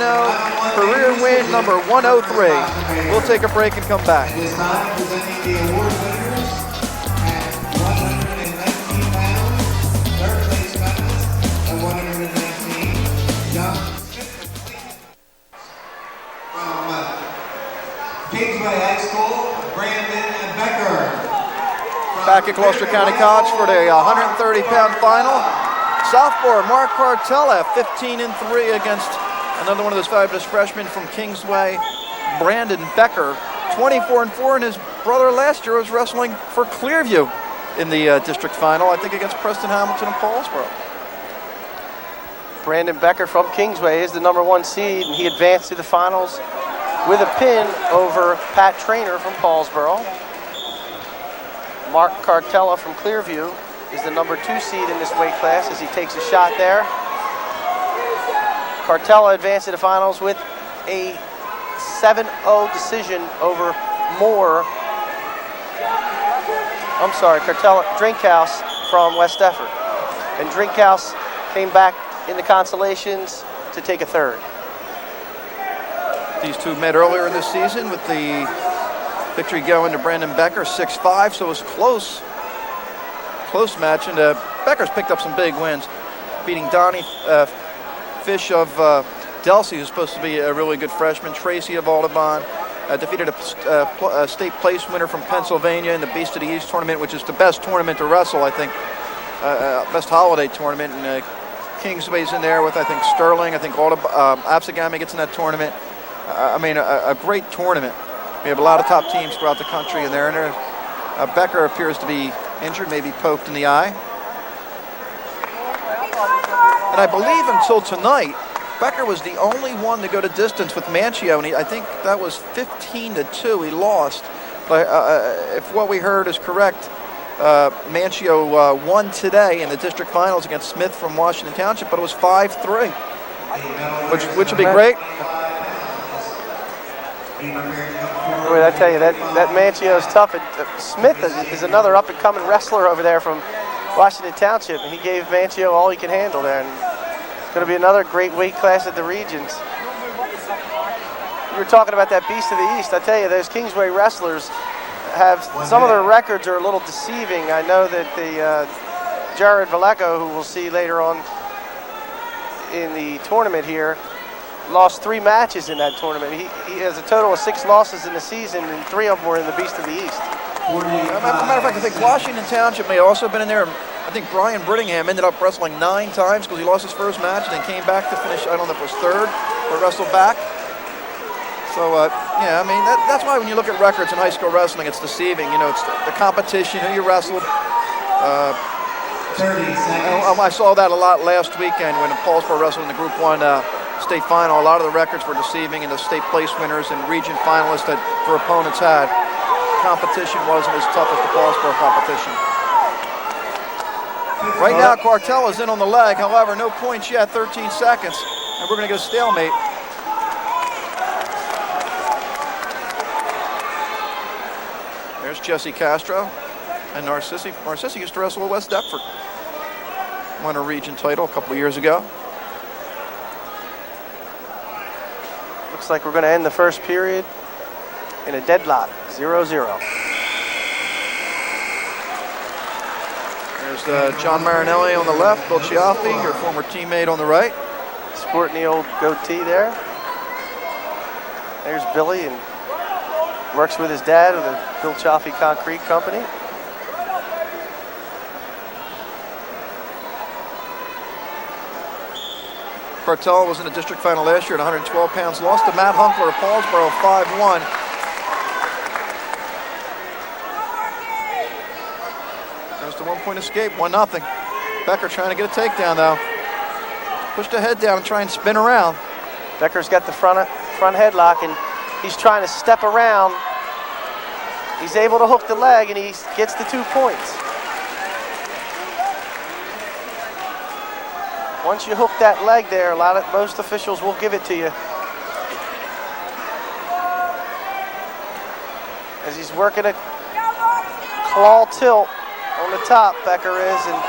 career win number 103. We'll take a break and come back. This time presenting the award winners at 119 pounds, third place finalist at 119, Young from Kingsway High School, Brandon Becker. Back at Gloucester County College for the 130-pound final. Sophomore Mark Cartella, 15-3 against another one of those fabulous freshmen from Kingsway, Brandon Becker, 24-4, and his brother last year was wrestling for Clearview in the district final, I think against Preston Hamilton and Paulsboro. Brandon Becker from Kingsway is the #1 seed, and he advanced to the finals with a pin over Pat Traynor from Paulsboro. Mark Cartella from Clearview is the #2 seed in this weight class as he takes a shot there. Cartella advanced to the finals with a 7-0 decision over Drinkhouse from West Effort. And Drinkhouse came back in the consolations to take a third. These two met earlier in this season with the victory going to Brandon Becker, 6-5, so it was close match, and Becker's picked up some big wins, beating Donnie Fish of Delsey, who's supposed to be a really good freshman, Tracy of Audubon, defeated a state place winner from Pennsylvania in the Beast of the East tournament, which is the best tournament to wrestle, I think, best holiday tournament, and Kingsway's in there with, I think, Sterling, I think Absegami gets in that tournament. I mean, a great tournament. We have a lot of top teams throughout the country in there, and Becker appears to be injured, maybe poked in the eye. And I believe until tonight, Becker was the only one to go to distance with Manchio, and I think that was 15-2. He lost. But if what we heard is correct, Manchio won today in the district finals against Smith from Washington Township, but it was 5-3, which would be great. Boy, I tell you, that Manchio is tough. Smith is another up-and-coming wrestler over there from Washington Township, and he gave Manchio all he can handle there. And it's going to be another great weight class at the regions. You were talking about that Beast of the East. I tell you, those Kingsway wrestlers have, some of their records are a little deceiving. I know that the Jared Vallejo, who we'll see later on in the tournament here, lost 3 matches in that tournament. He has a total of 6 losses in the season, and 3 of them were in the Beast of the East. As a matter of fact, I think Washington Township may have also been in there. I think Brian Brittingham ended up wrestling 9 times because he lost his first match and then came back to finish, I don't know if it was 3rd, but wrestled back. So, yeah, I mean, that's why when you look at records in high school wrestling, it's deceiving. You know, it's the competition, who you wrestled. 30 seconds. I saw that a lot last weekend when Paulsboro wrestled in the Group 1 state final. A lot of the records were deceiving, and the state place winners and region finalists that their opponents had. Competition wasn't as tough as the Paulsboro competition. Right now, Cartella's in on the leg. However, no points yet, 13 seconds, and we're going to get a stalemate. There's Jesse Castro and Narcissi. Narcissi used to wrestle with West Deptford. Won a region title a couple of years ago. Looks like we're going to end the first period in a deadlock, 0-0. There's John Marinelli on the left, Bill Chiaffi, your former teammate, on the right. Sporting the old goatee there. There's Billy, and works with his dad with the Bill Chiaffi Concrete Company. Cartella was in the district final last year at 112 pounds. Lost to Matt Hunkler of Paulsboro, 5-1. 3-point escape, 1-0. Becker trying to get a takedown though. Push the head down and try and spin around. Becker's got the front headlock, and he's trying to step around. He's able to hook the leg, and he gets the 2 points. Once you hook that leg there, most officials will give it to you. As he's working a claw tilt on the top, Becker is, and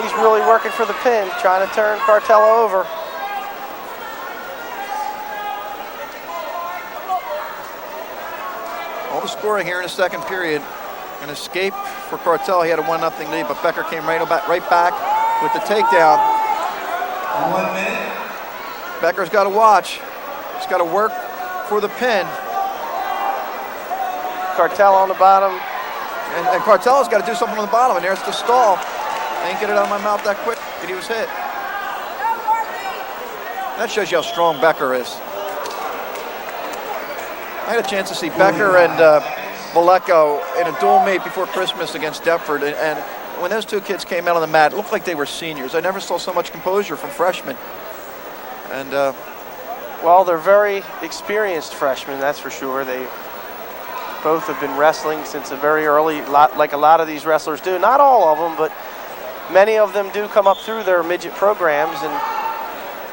he's really working for the pin, trying to turn Cartella over. All the scoring here in the second period. An escape for Cartella. He had a 1-0 lead, but Becker came right back with the takedown. 1 minute. Becker's got to watch. He's got to work for the pin. Cartella on the bottom. And Cartella's got to do something on the bottom, and there's the stall. I ain't get it out of my mouth that quick, and he was hit. That shows you how strong Becker is. I had a chance to see Becker and Vallejo in a dual meet before Christmas against Deptford, and when those two kids came out on the mat, it looked like they were seniors. I never saw so much composure from freshmen. And well, they're very experienced freshmen, that's for sure. They both have been wrestling since a very early, like a lot of these wrestlers do. Not all of them, but many of them do come up through their midget programs. And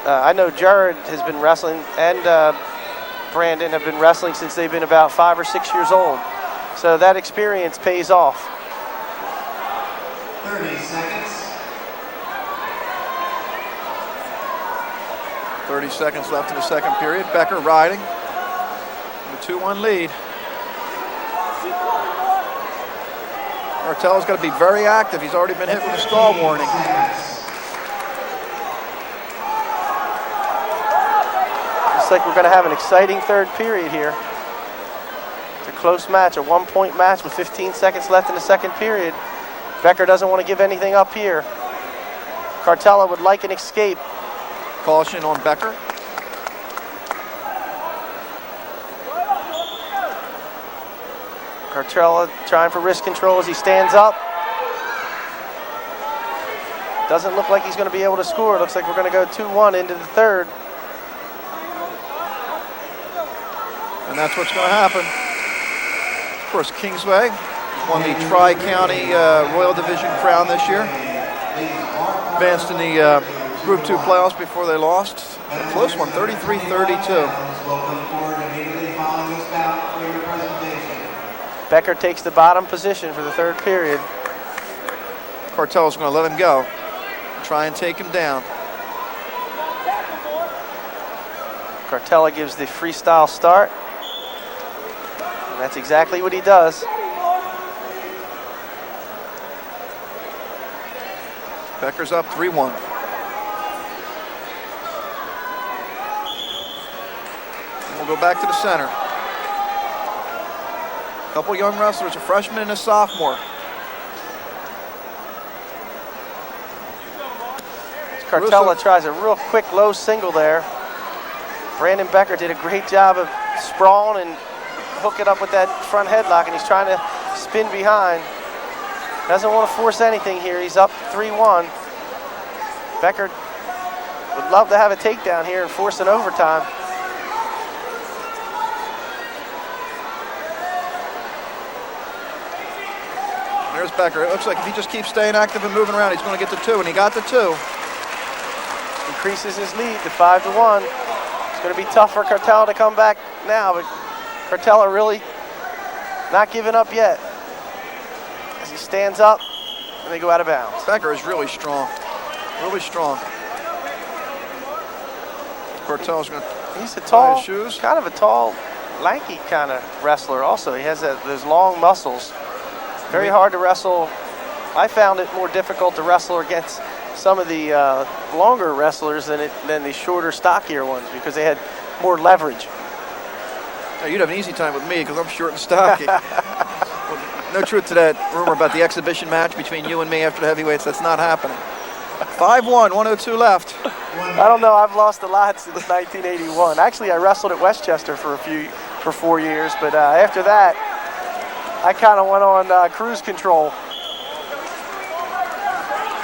I know Jared has been wrestling, and Brandon have been wrestling since they've been about 5 or 6 years old. So that experience pays off. 30 seconds. 30 seconds left in the second period. Becker riding with a 2-1 lead. Cartella's got to be very active. He's already been hit with a stall warning. Looks like we're going to have an exciting third period here. It's a close match, a 1-point match with 15 seconds left in the second period. Becker doesn't want to give anything up here. Cartella would like an escape. Caution on Becker. Cartella trying for wrist control as he stands up. Doesn't look like he's going to be able to score. Looks like we're going to go 2-1 into the third. And that's what's going to happen. Of course, Kingsway won the Tri-County Royal Division crown this year. Advanced in the Group 2 playoffs before they lost. A close one, 33-32. Becker takes the bottom position for the third period. Cartella's going to let him go. Try and take him down. Cartella gives the freestyle start. And that's exactly what he does. Becker's up 3-1. We'll go back to the center. A couple young wrestlers, a freshman and a sophomore. Cartella tries a real quick low single there. Brandon Becker did a great job of sprawling and hooking up with that front headlock, and he's trying to spin behind. Doesn't want to force anything here. He's up 3-1. Becker would love to have a takedown here and force an overtime. There's Becker. It looks like if he just keeps staying active and moving around, he's going to get the 2, and he got the 2. Increases his lead to 5-1. It's going to be tough for Cartella to come back now, but Cartella really not giving up yet. As he stands up, and they go out of bounds. Becker is really strong. Really strong. Cartella's going to He's a tall, his shoes. kind of a tall, lanky kind of wrestler also. He has those long muscles. Very hard to wrestle. I found it more difficult to wrestle against some of the longer wrestlers than the shorter, stockier ones because they had more leverage. Now, you'd have an easy time with me because I'm short and stocky. Well, no truth to that rumor about the exhibition match between you and me after the heavyweights. That's not happening. 5-1, 102 left. I don't know. I've lost a lot since 1981. Actually, I wrestled at Westchester for 4 years, but after that, I kind of went on cruise control.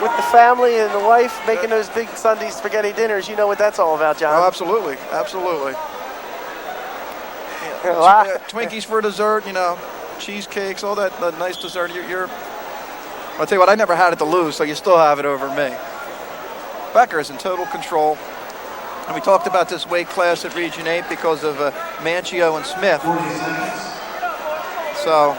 with the family and the wife making those big Sunday spaghetti dinners. You know what that's all about, John. Oh, absolutely, absolutely. Twinkies for dessert, you know, cheesecakes, all that nice dessert. I'll tell you what, I never had it to lose, so you still have it over me. Becker is in total control. And we talked about this weight class at Region 8 because of Mitcho and Smith. So,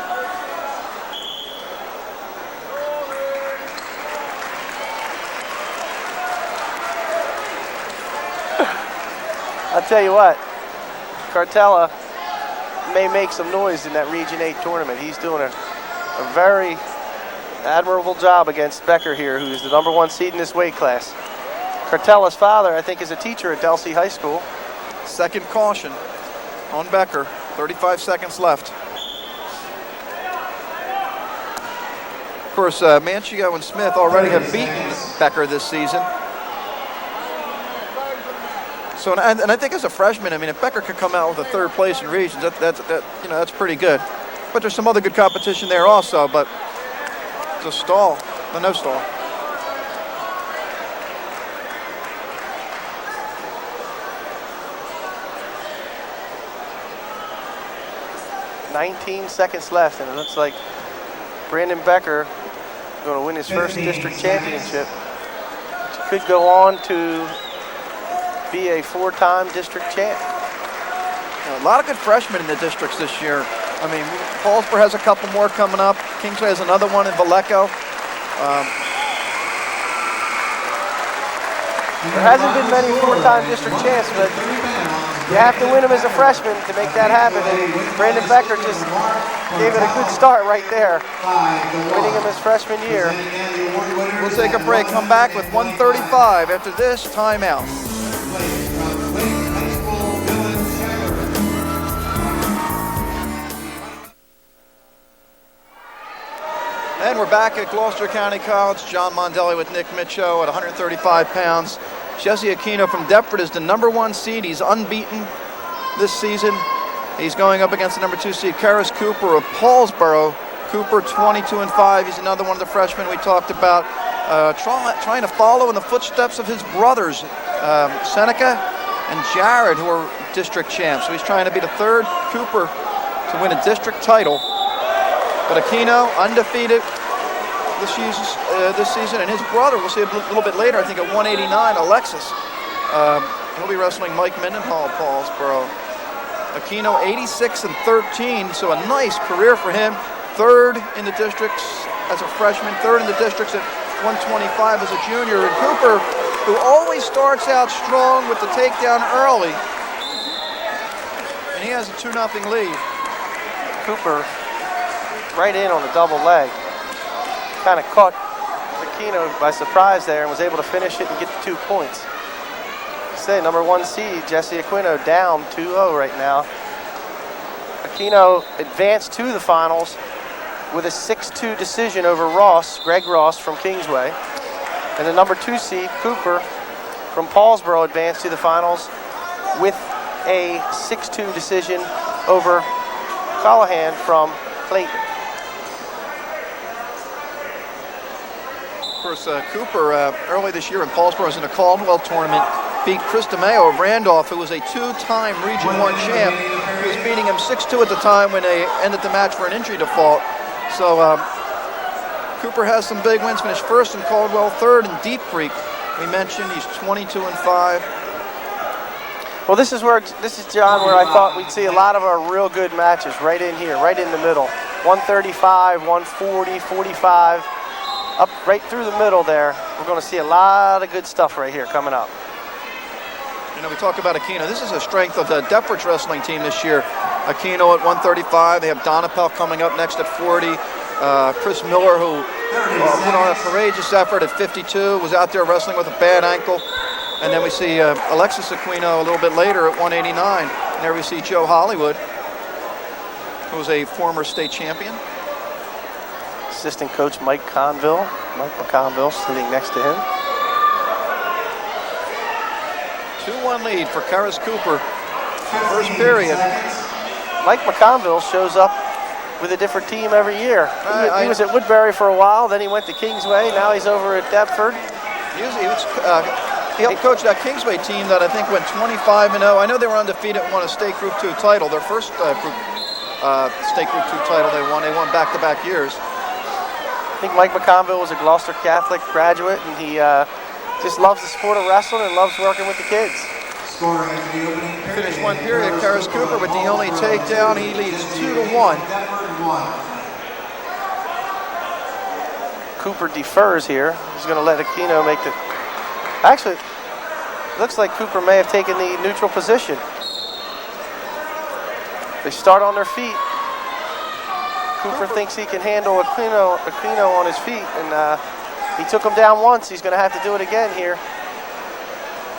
I'll tell you what, Cartella may make some noise in that Region 8 tournament. He's doing a very admirable job against Becker here, who's the #1 seed in this weight class. Cartella's father, I think, is a teacher at Delsea High School. second caution on Becker, 35 seconds left. Of course, Mitcho and Smith already have beaten Becker this season. So, and I think as a freshman, I mean, if Becker could come out with a third place in regions, that's pretty good. But there's some other good competition there also. But it's a stall, no stall. "19 seconds left, and it looks like Brandon Becker is going to win his first district championship. Which could go on to be a 4-time district champ. A lot of good freshmen in the districts this year. I mean, Paulsboro has a couple more coming up. Kingsway has another one in Vallejo. There hasn't been many 4-time district champs, but you have to win them as a freshman to make that happen. And Brandon Becker just gave it a good start right there, winning him his freshman year. We'll take a break, come back with 1:35 after this timeout. And we're back at Gloucester County College. John Mondelli with Nick Mitcho at 135 pounds. Jesse Aquino from Deptford is the #1 seed. He's unbeaten this season. He's going up against the #2 seed, Karis Cooper of Paulsboro. Cooper 22-5. He's another one of the freshmen we talked about. Trying to follow in the footsteps of his brothers, Seneca and Jared, who are district champs. So he's trying to be the third Cooper to win a district title. But Aquino, undefeated this season, and his brother, we'll see a little bit later, I think at 189, Alexis. He'll be wrestling Mike Mendenhall of Paulsboro. Aquino 86-13, so a nice career for him. Third in the districts as a freshman, third in the districts at 125 as a junior. And Cooper, who always starts out strong with the takedown early, and he has a 2-0 lead. Cooper right in on the double leg. Kind of caught Aquino by surprise there and was able to finish it and get the 2 points. Say, #1 seed, Jesse Aquino, down 2-0 right now. Aquino advanced to the finals with a 6-2 decision over Greg Ross from Kingsway. And the #2 seed, Cooper from Paulsboro, advanced to the finals with a 6-2 decision over Callahan from Clayton. Of course, Cooper early this year in Paulsboro was in a Caldwell tournament, beat Chris DeMeo of Randolph, who was a 2-time Region 1 champ. He was beating him 6-2 at the time when they ended the match for an injury default. So Cooper has some big wins, finished first in Caldwell, third in Deep Creek. We mentioned he's 22-5. Well, this is John, where I thought we'd see a lot of our real good matches right in here, right in the middle. 135, 140, 45. Up right through the middle there. We're going to see a lot of good stuff right here coming up. You know, we talk about Aquino. This is a strength of the Deptford's wrestling team this year. Aquino at 135. They have Donapel coming up next at 40. Chris Miller, who put on a courageous effort at 52, was out there wrestling with a bad ankle. And then we see Alexis Aquino a little bit later at 189. And there we see Joe Hollywood, who was a former state champion. Assistant coach Mike McConville sitting next to him. 2-1 lead for Karis Cooper. First period. Mike McConville shows up with a different team every year. He was at Woodbury for a while, then he went to Kingsway, now he's over at Deptford. He helped coach that Kingsway team that I think went 25-0. I know they were undefeated and won a state Group 2 title. Their first state Group 2 title they won. They won back-to-back years. I think Mike McConville was a Gloucester Catholic graduate, and he just loves the sport of wrestling and loves working with the kids. Finished one period, Karis Cooper with the only takedown. He leads 2-1. Cooper defers here. He's going to let Aquino make the... Actually, looks like Cooper may have taken the neutral position. They start on their feet. Cooper thinks he can handle Aquino on his feet, and he took him down once. He's going to have to do it again here.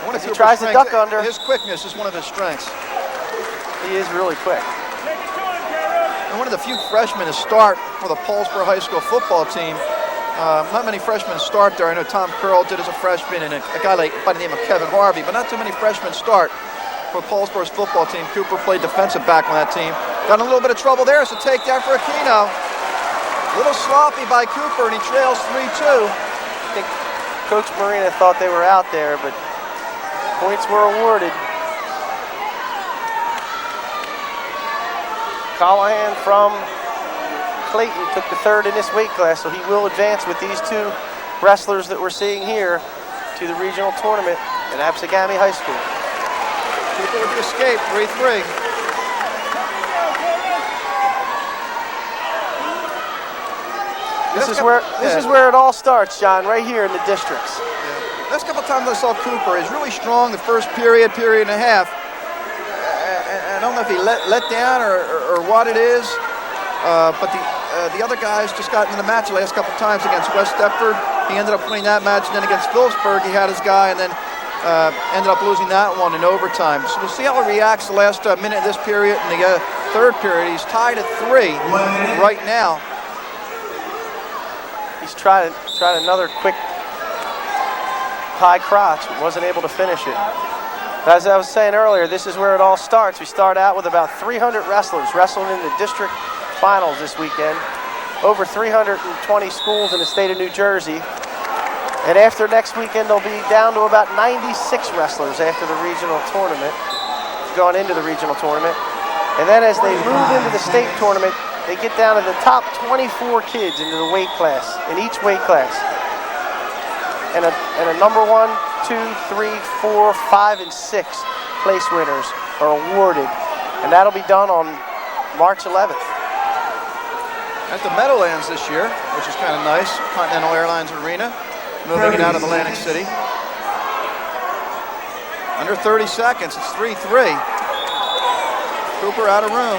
As he tries to duck under. His quickness is one of his strengths. He is really quick. And one of the few freshmen to start for the Paulsboro High School football team. Not many freshmen start there. I know Tom Curl did as a freshman, and a guy by the name of Kevin Harvey, but not too many freshmen start for Paulsboro's football team. Cooper played defensive back on that team. Got in a little bit of trouble there. It's a takedown for Aquino. A little sloppy by Cooper, and he trails 3-2. I think Coach Marina thought they were out there, but points were awarded. Callahan from Clayton took the third in this weight class, so he will advance with these two wrestlers that we're seeing here to the regional tournament at Absegami High School. Cooper with the escape, 3-3. This is where it all starts, John, right here in the districts. Yeah. Last couple times I saw Cooper, he's really strong the first period and a half. I don't know if he let down or what it is, but the other guys just got into the match the last couple times against West Deptford. He ended up winning that match, and then against Phillipsburg, he had his guy, and then ended up losing that one in overtime. So we'll see how he reacts the last minute of this period and the third period. He's tied at 3 right now. He's tried another quick high crotch, but wasn't able to finish it. As I was saying earlier, this is where it all starts. We start out with about 300 wrestlers wrestling in the district finals this weekend. Over 320 schools in the state of New Jersey. And after next weekend, they'll be down to about 96 wrestlers after the regional tournament, going into the regional tournament. And then as they move into the state tournament, they get down to the top 24 kids into the weight class, in each weight class. And a number 1, 2, 3, 4, 5, and 6 place winners are awarded. And that'll be done on March 11th. At the Meadowlands this year, which is kind of nice, Continental Airlines Arena, moving it out of Atlantic City. Under 30 seconds, it's 3-3. Cooper out of room.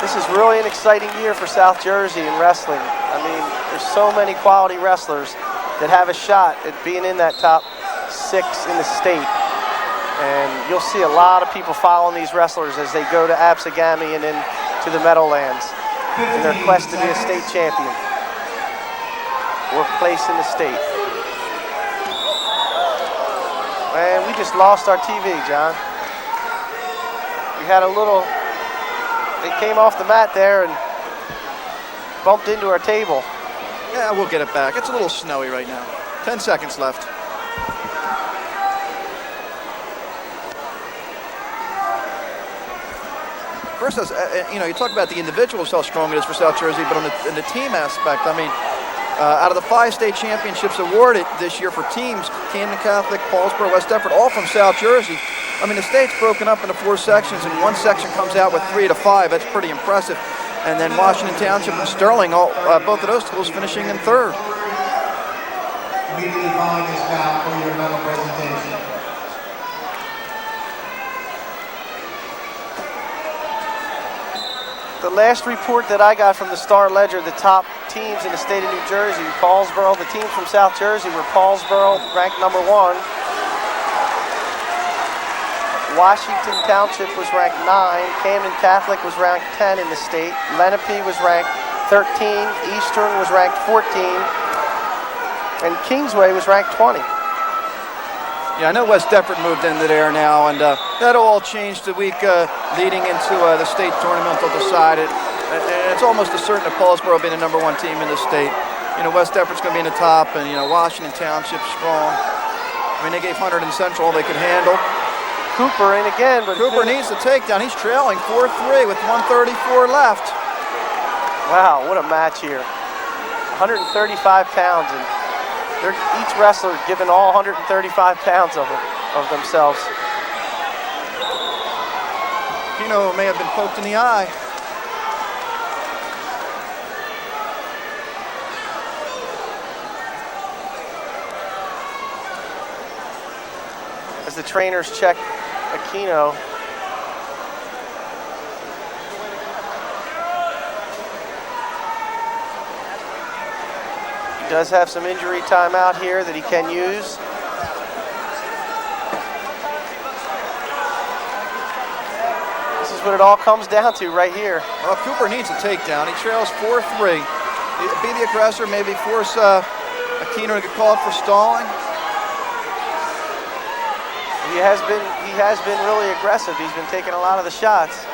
This is really an exciting year for South Jersey in wrestling. I mean, there's so many quality wrestlers that have a shot at being in that top 6 in the state. And you'll see a lot of people following these wrestlers as they go to Absegami and then to the Meadowlands in their quest to be a state champion or place in the state. And we just lost our TV, John. We had a little, it came off the mat there and bumped into our table. Yeah, we'll get it back. It's a little snowy right now. 10 seconds left. First, you talk about the individuals, how strong it is for South Jersey, but in the team aspect, I mean, out of the 5 state championships awarded this year for teams, Camden Catholic, Paulsboro, West Deptford, all from South Jersey. I mean, the state's broken up into 4 sections, and one section comes out with 3 to 5. That's pretty impressive. And then Washington Township and Sterling, both of those schools finishing in 3rd. Immediately following this bout for your medal presentation. The last report that I got from the Star Ledger, the top teams in the state of New Jersey, Paulsboro, the teams from South Jersey were Paulsboro, ranked number 1. Washington Township was ranked 9. Camden Catholic was ranked 10 in the state. Lenape was ranked 13. Eastern was ranked 14. And Kingsway was ranked 20. Yeah, I know West Deptford moved into there now, and that'll all change the week leading into the state tournament. They'll decide it. And it's almost a certain that Paulsboro being the #1 team in the state. You know, West Deptford's going to be in the top, and, you know, Washington Township's strong. I mean, they gave Hunter and Central all they could handle. Cooper in again, but Cooper needs the takedown. He's trailing 4-3 with 134 left. Wow, what a match here. 135 pounds, and each wrestler giving all 135 pounds of themselves. Aquino may have been poked in the eye. As the trainers check Aquino. He does have some injury time out here that he can use. This is what it all comes down to right here. Well, Cooper needs a takedown. He trails 4-3. Be the aggressor, maybe force Aquino to get called for stalling. He has been really aggressive. He's been taking a lot of the shots.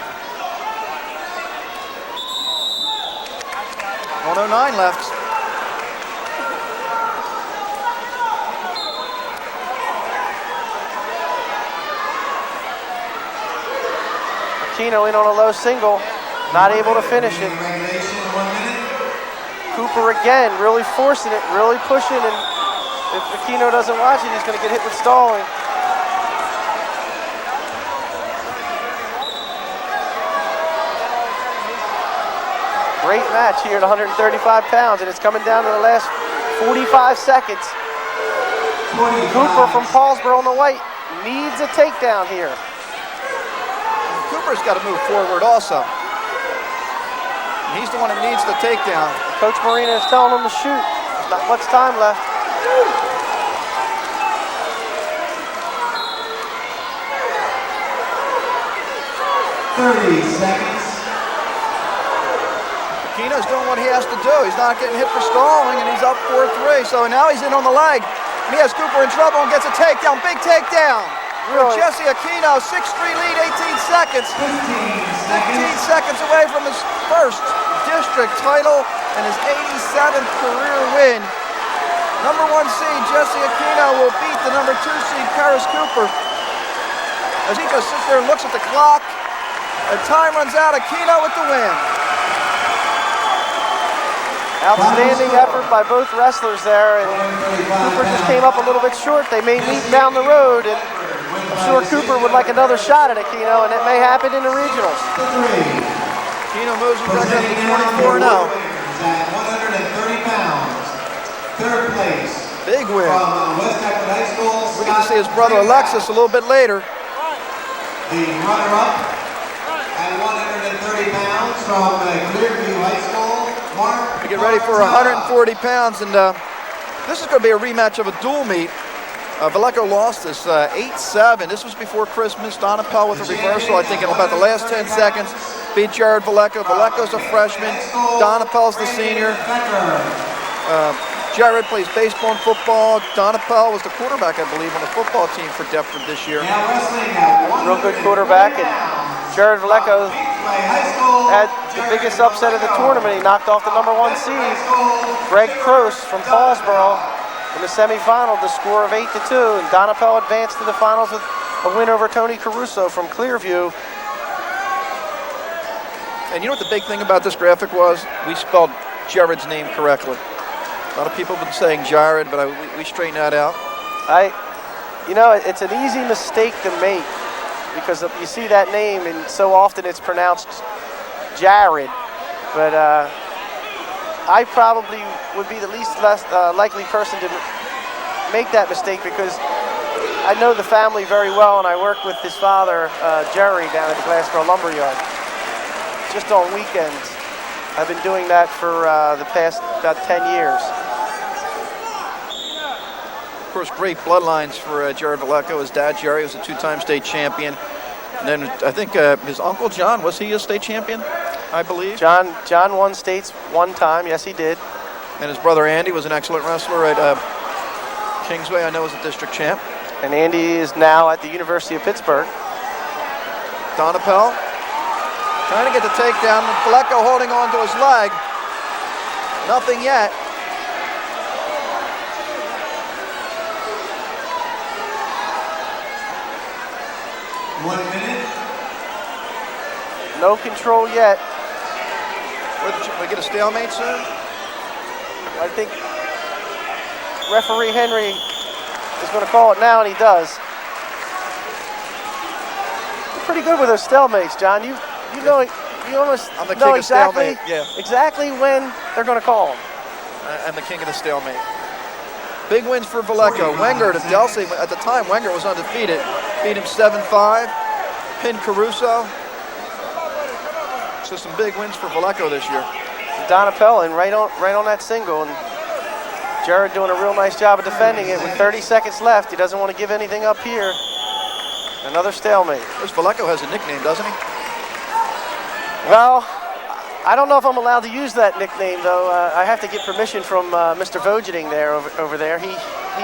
109 left. Aquino in on a low single, not able to finish it. Cooper again, really forcing it, really pushing, and if Aquino doesn't watch it, he's going to get hit with stalling. Great match here at 135 pounds, and it's coming down to the last 45 seconds. Cooper from Paulsboro on the white needs a takedown here. Cooper's got to move forward also. He's the one that needs the takedown. Coach Marina is telling him to shoot. There's not much time left. Aquino's doing what he has to do. He's not getting hit for stalling, and he's up 4-3. So now he's in on the leg. And he has Cooper in trouble and gets a takedown. Big takedown. Really? Jesse Aquino, 6-3 lead, 18 seconds. 15 seconds away from his first district title and his 87th career win. #1 seed Jesse Aquino will beat the #2 seed Paris Cooper. As he just sits there and looks at the clock, and time runs out. Aquino with the win. Outstanding effort by both wrestlers there, and Cooper just came up a little bit short. They may meet down the road, and I'm sure Cooper would like another shot at Aquino, and it may happen in the regionals. Aquino moves his record up to 24-0. At 130 pounds, third place. Big win. From West Deptford High School. We get to see his brother Alexis a little bit later. The runner-up at 130 pounds from Clearview High School, Mark. We get ready for 140 pounds, and this is going to be a rematch of a dual meet. Vallejo lost this 8-7. This was before Christmas. Donapel with a reversal, I think, in about the last 10 seconds. Beat Jared Vallejo. Vallejo's a freshman. Donapel's the senior. Jared plays baseball and football. Donapel was the quarterback, I believe, on the football team for Deptford this year. Real good quarterback, and Jared Vallejo had the biggest upset of the tournament. He knocked off the #1 seed, Greg Croce from Paulsboro, in the semifinal, the score of 8-2, and Donapel advanced to the finals with a win over Tony Caruso from Clearview. And you know what the big thing about this graphic was? We spelled Jared's name correctly. A lot of people have been saying Jared, but we straightened that out. You know, it's an easy mistake to make because you see that name and so often it's pronounced Jared. But I probably would be the least likely person to make that mistake because I know the family very well, and I work with his father, Jerry, down at the Gloucester Lumberyard. Just on weekends. I've been doing that for the past about 10 years. Of course, great bloodlines for Jared Vallejo. His dad, Jerry, was a 2-time state champion. And then I think his uncle, John, was he a state champion, I believe? John won states one time. Yes, he did. And his brother, Andy, was an excellent wrestler at Kingsway, I know, was a district champ. And Andy is now at the University of Pittsburgh. Donapel Trying to get the takedown. Flecko holding on to his leg. Nothing yet. No control yet. We get a stalemate soon? I think referee Henry is going to call it now, and he does. You're pretty good with those stalemates, John. You almost I'm the know king of stalemate, exactly when they're going to call them. I'm the king of the stalemate. Big wins for Flecko. Wenger to Delsey. At the time, Wenger was undefeated. Beat him 7-5. Pinned Caruso. So some big wins for Flecko this year. Donapel right on that single, and Jared doing a real nice job of defending it with 30 seconds left. He doesn't want to give anything up here. Another stalemate. This Flecko has a nickname, doesn't he? Well, I don't know if I'm allowed to use that nickname, though. I have to get permission from Mr. Vogeting there over there. He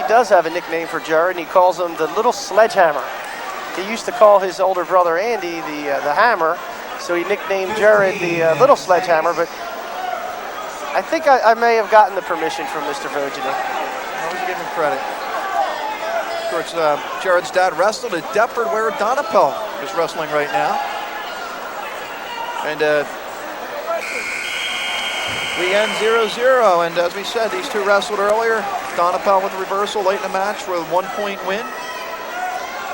does have a nickname for Jared, and he calls him the Little Sledgehammer. He used to call his older brother Andy the Hammer, so he nicknamed Jared the Little Sledgehammer. But I think I may have gotten the permission from Mr. Vogeting. I always give him credit. Of course, Jared's dad wrestled at Deptford, where Donapel is wrestling right now. And we end 0-0, and as we said, these two wrestled earlier. Donapel with a reversal late in the match for a 1-point win.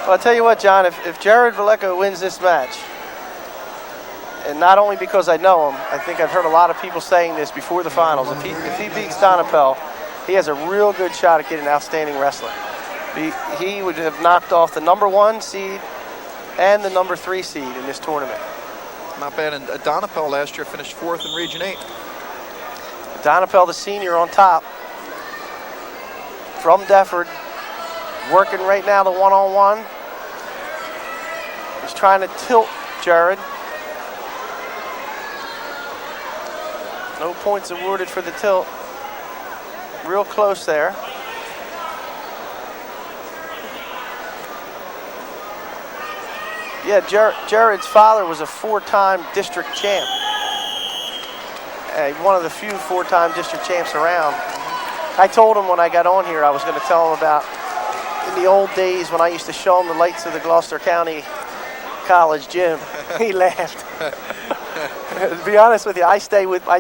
Well, I'll tell you what, John, if Jared Flecko wins this match, and not only because I know him, I think I've heard a lot of people saying this before the finals, if he beats Donapel, he has a real good shot at getting outstanding wrestling. He would have knocked off the #1 seed and the #3 seed in this tournament. Not bad, and Donapel last year finished 4th in Region 8. Donapel, the senior, on top from Deptford, working right now the one-on-one. He's trying to tilt Jared. No points awarded for the tilt. Real close there. Yeah, Jared's father was a 4-time district champ. One of the few 4-time district champs around. I told him when I got on here I was going to tell him about in the old days when I used to show him the lights of the Gloucester County College gym. He laughed. To be honest with you, I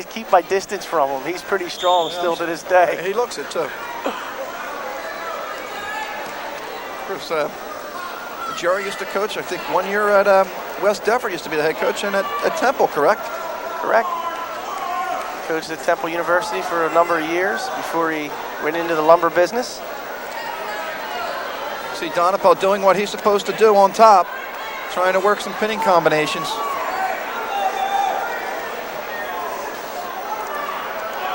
keep my distance from him. He's pretty strong still to this day. He looks it too. Of course, Jerry used to coach, I think, 1 year at West Deptford, used to be the head coach, and at Temple, correct? Correct. He coached at Temple University for a number of years before he went into the lumber business. See Donapel doing what he's supposed to do on top, trying to work some pinning combinations.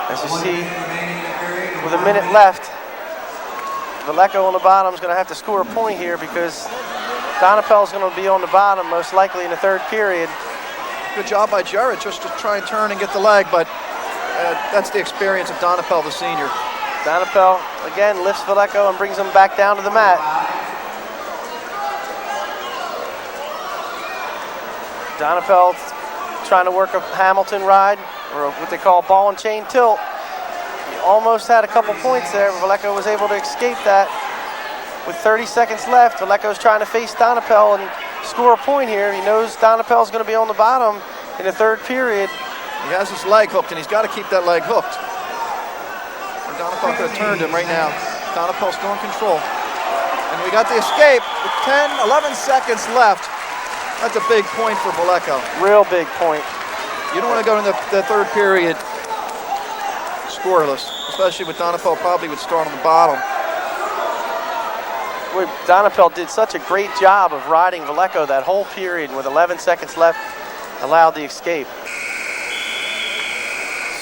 As you see, with a minute left, Flecko on the bottom is going to have to score a point here because Donapel is going to be on the bottom most likely in the 3rd period. Good job by Jared just to try and turn and get the leg, but that's the experience of Donapel, the senior. Donapel, again, lifts Flecko and brings him back down to the mat. Donapel trying to work a Hamilton ride, or what they call ball and chain tilt. He almost had a couple points there, but Flecko was able to escape that. With 30 seconds left, Flecko's trying to face Donapel and score a point here. He knows Donapel's going to be on the bottom in the 3rd period. He has his leg hooked, and he's got to keep that leg hooked. And Donapel could have turned him right now. Donapel still in control. And we got the escape with 10, 11 seconds left. That's a big point for Flecko. Real big point. You don't want to go in the 3rd period scoreless, especially with Donapel probably would start on the bottom. Donapel did such a great job of riding Flecko that whole period, and with 11 seconds left, allowed the escape.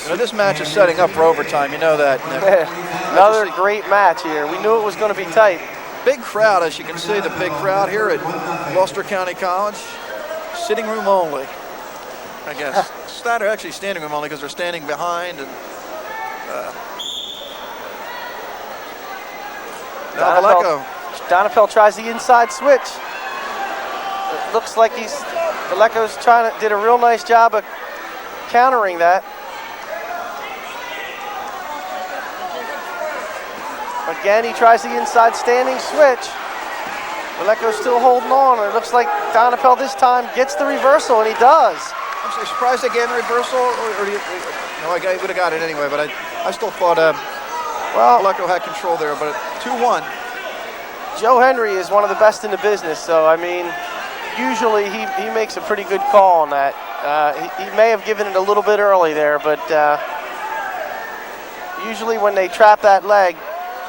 You know, this match is setting up for overtime. You know that, Nick. Another great match here. We knew it was going to be tight. Big crowd, as you can see, the big crowd here at Gloucester County College. Sitting room only, I guess. Actually standing room only because they're standing behind. And now Flecko. Donapel tries the inside switch. It looks like he's Valleco's did a real nice job of countering that. Again, he tries the inside standing switch. Valleco's still holding on, and it looks like Donapel this time gets the reversal, and he does. I'm surprised they gave him the reversal, no, I would have got it anyway, but I still thought Valleco had control there, but 2-1. Joe Henry is one of the best in the business, so I mean, usually he makes a pretty good call on that. He may have given it a little bit early there, but usually when they trap that leg,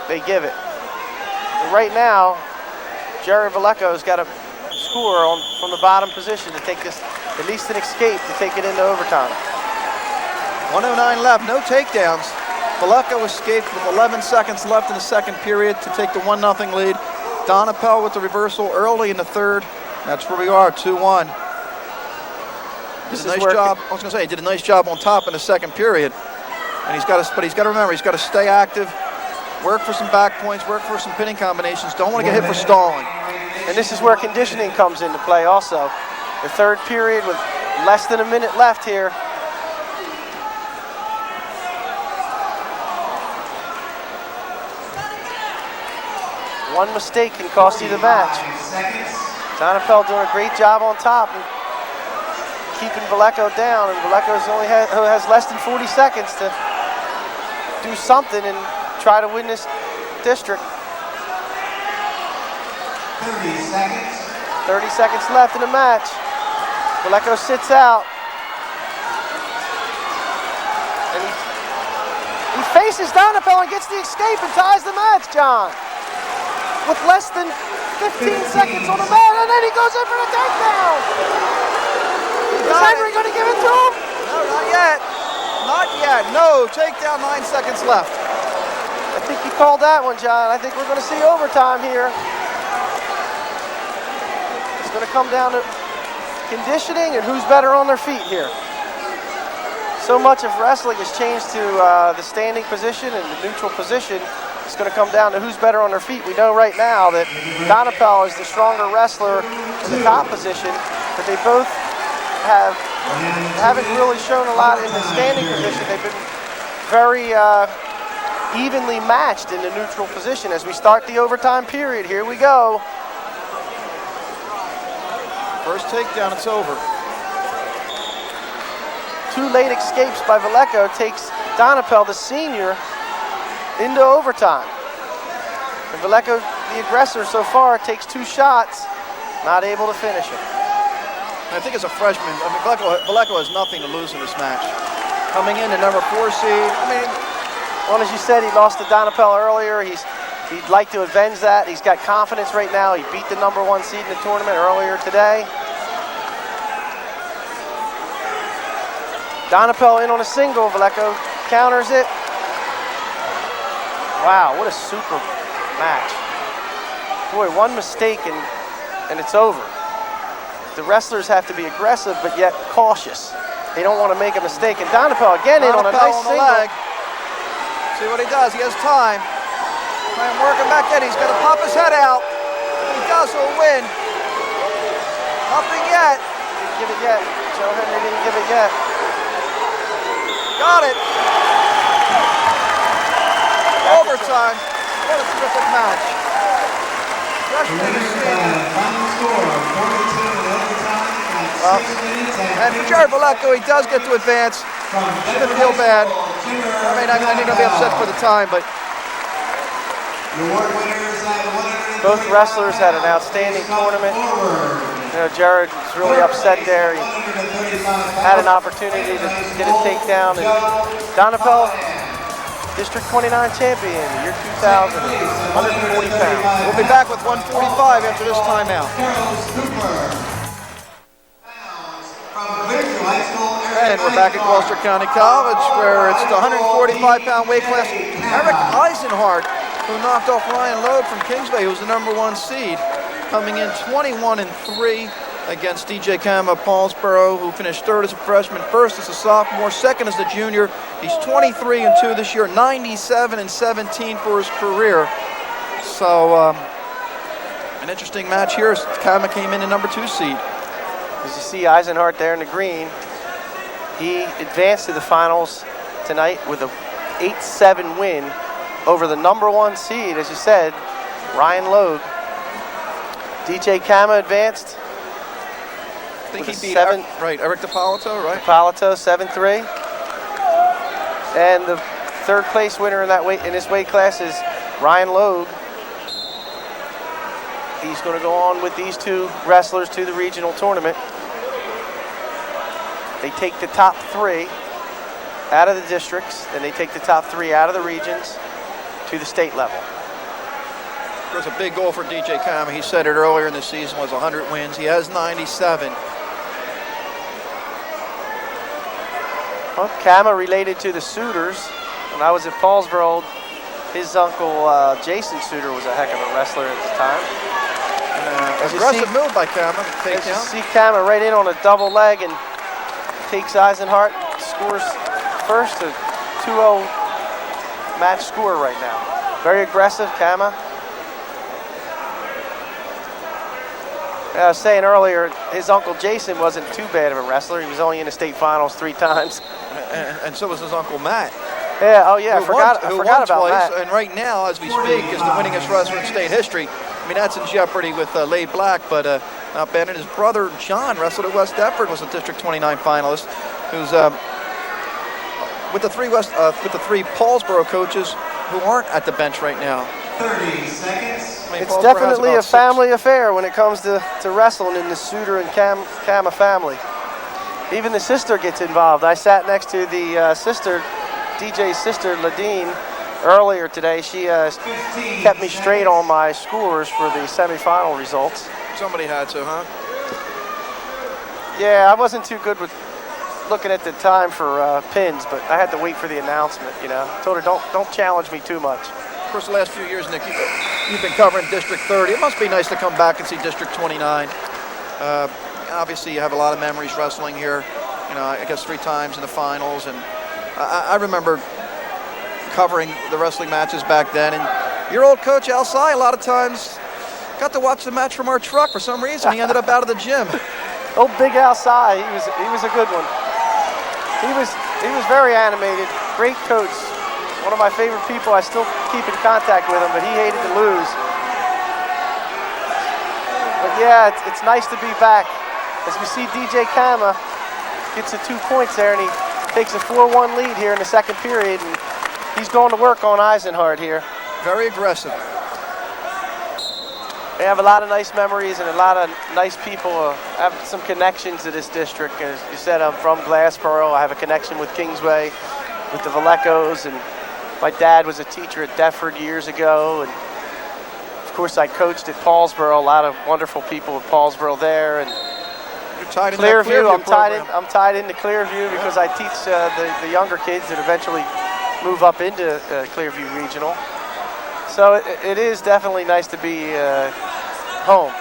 they give it. And right now, Jerry Valleco's got to score from the bottom position to take this, at least an escape, to take it into overtime. 1:09 left, no takedowns. Valleco escaped with 11 seconds left in the second period to take the 1-0 lead. Donapel with the reversal early in the third. That's where we are, 2-1. Did a nice job. I was going to say, he did a nice job on top in the second period. And he's got to remember, he's got to stay active, work for some back points, work for some pinning combinations. Don't want to get hit for stalling. And this is where conditioning comes into play also. The third period with less than a minute left here. One mistake can cost you the match. Donapel doing a great job on top and keeping Valleco down, and Valleco has less than 40 seconds to do something and try to win this district. 30 seconds left in the match. Valleco sits out. And he faces Donapel and gets the escape and ties the match, John. With less than 15 seconds on the mat, and then he goes in for the takedown. Is Henry going to give it to him? No, not yet. Not yet. No, takedown, 9 seconds left. I think you called that one, John. I think we're going to see overtime here. It's going to come down to conditioning and who's better on their feet here. So much of wrestling has changed to the standing position and the neutral position. It's going to come down to who's better on their feet. We know right now that Donapel is the stronger wrestler in the top position, but they both haven't really shown a lot in the standing position. They've been very evenly matched in the neutral position. As we start the overtime period, here we go. First takedown, it's over. Two late escapes by Valleco takes Donapel, the senior, into overtime. And Valleco, the aggressor so far, takes 2 shots, not able to finish it. I think as a freshman, I mean, Valleco has nothing to lose in this match. Coming in at number 4 seed, I mean, well, as you said, he lost to Donapel earlier. He'd like to avenge that. He's got confidence right now. He beat the number 1 seed in the tournament earlier today. Donapel in on a single. Valleco counters it. Wow, what a super match. Boy, one mistake and it's over. The wrestlers have to be aggressive, but yet cautious. They don't want to make a mistake. And Donapel again in on a nice single. Leg. See what he does. He has time. Try and work him back in. He's going to pop his head out. If he does, he'll win. Nothing yet. Didn't give it yet. Joe Henry didn't give it yet. Got it. Overtime. What a terrific match. Final score, 42 in overtime at 6 minutes and for Jared Valleco, he does get to advance. Shouldn't feel bad. I mean, I think he'll be upset for the time, but both wrestlers had an outstanding tournament. You know, Jared was really upset there. He had an opportunity to get a takedown, and Donapel, District 29 champion, year 2000, 140 pounds. We'll be back with 145 after this timeout. And we're back at Gloucester County College, where it's the 145-pound weight class. Eric Eisenhart, who knocked off Ryan Loeb from Kingsway, who was the number 1 seed, coming in 21-3 against DJ Kama Paulsboro, who finished 3rd as a freshman, 1st as a sophomore, 2nd as a junior. He's 23-2 this year, 97-17 for his career. So an interesting match here. Kama came in at number 2 seed. As you see Eisenhart there in the green, he advanced to the finals tonight with a 8-7 win over the #1 seed, as you said, Ryan Logue. DJ Kama advanced. I think he beat Eric DiPaolito, right? DiPaolito 7-3. And the third place winner in this weight class is Ryan Logue. He's going to go on with these two wrestlers to the regional tournament. They take the top 3 out of the districts, and they take the top 3 out of the regions to the state level. There's a big goal for DJ Kama. He said it earlier in the season was 100 wins. He has 97. Well, Kama related to the Suitors. When I was at Paulsboro, his uncle Jason Suter was a heck of a wrestler at the time. Aggressive move by Kama. As you see Kama right in on a double leg and takes Eisenhart, scores first, a 2-0 match score right now. Very aggressive, Kama. I was saying earlier, his uncle Jason wasn't too bad of a wrestler. He was only in the state finals 3 times. And so was his uncle Matt. Yeah, oh yeah, I forgot about twice, Matt. And right now, as we speak, is the winningest wrestler in state history. I mean, that's in jeopardy with Laid Black, but not bad. And his brother John wrestled at West Deptford, was a District 29 finalist, who's with the 3 Paulsboro coaches who aren't at the bench right now. 30 seconds. I mean, It's Paulsboro definitely a has about family affair when it comes to wrestling in the Suter and Kama family. Even the sister gets involved. I sat next to the sister, DJ's sister, Ladine, earlier today. She kept me straight on my scores for the semifinal results. Somebody had to, huh? Yeah, I wasn't too good with looking at the time for pins, but I had to wait for the announcement, you know. I told her, don't challenge me too much. Of course, the last few years, Nick, you've been covering District 30. It must be nice to come back and see District 29. Obviously, you have a lot of memories wrestling here. You know, I guess 3 times in the finals, and I remember covering the wrestling matches back then. And your old coach Al Sy, a lot of times got to watch the match from our truck. For some reason, he ended up out of the gym. Old Big Al Sy, he was a good one. He was very animated, great coach. One of my favorite people. I still keep in contact with him, but he hated to lose. But yeah, it's nice to be back. As we see DJ Kama gets the 2 points there, and he takes a 4-1 lead here in the second period, and he's going to work on Eisenhart here. Very aggressive. They have a lot of nice memories and a lot of nice people. I have some connections to this district. As you said, I'm from Glassboro. I have a connection with Kingsway, with the Vallecos, and my dad was a teacher at Deptford years ago, and of course I coached at Paulsboro. A lot of wonderful people at Paulsboro there, and You're tied in Clearview. Clearview I'm tied into Clearview because I teach the younger kids that eventually move up into Clearview Regional. So it is definitely nice to be home.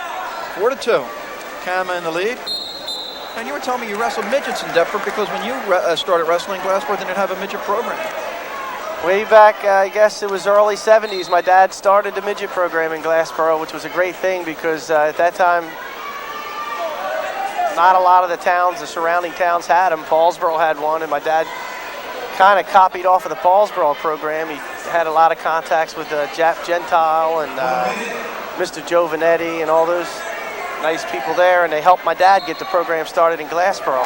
4-2. Kama in the lead. And you were telling me you wrestled midgets in Deptford because when you started wrestling, Glassboro didn't have a midget program. Way back, I guess it was early 70s, my dad started the midget program in Glassboro, which was a great thing because at that time, not a lot of the towns, the surrounding towns had them. Paulsboro had one, and my dad kind of copied off of the Paulsboro program. He had a lot of contacts with Jap Gentile and Mr. Giovanetti and all those nice people there, and they helped my dad get the program started in Glassboro.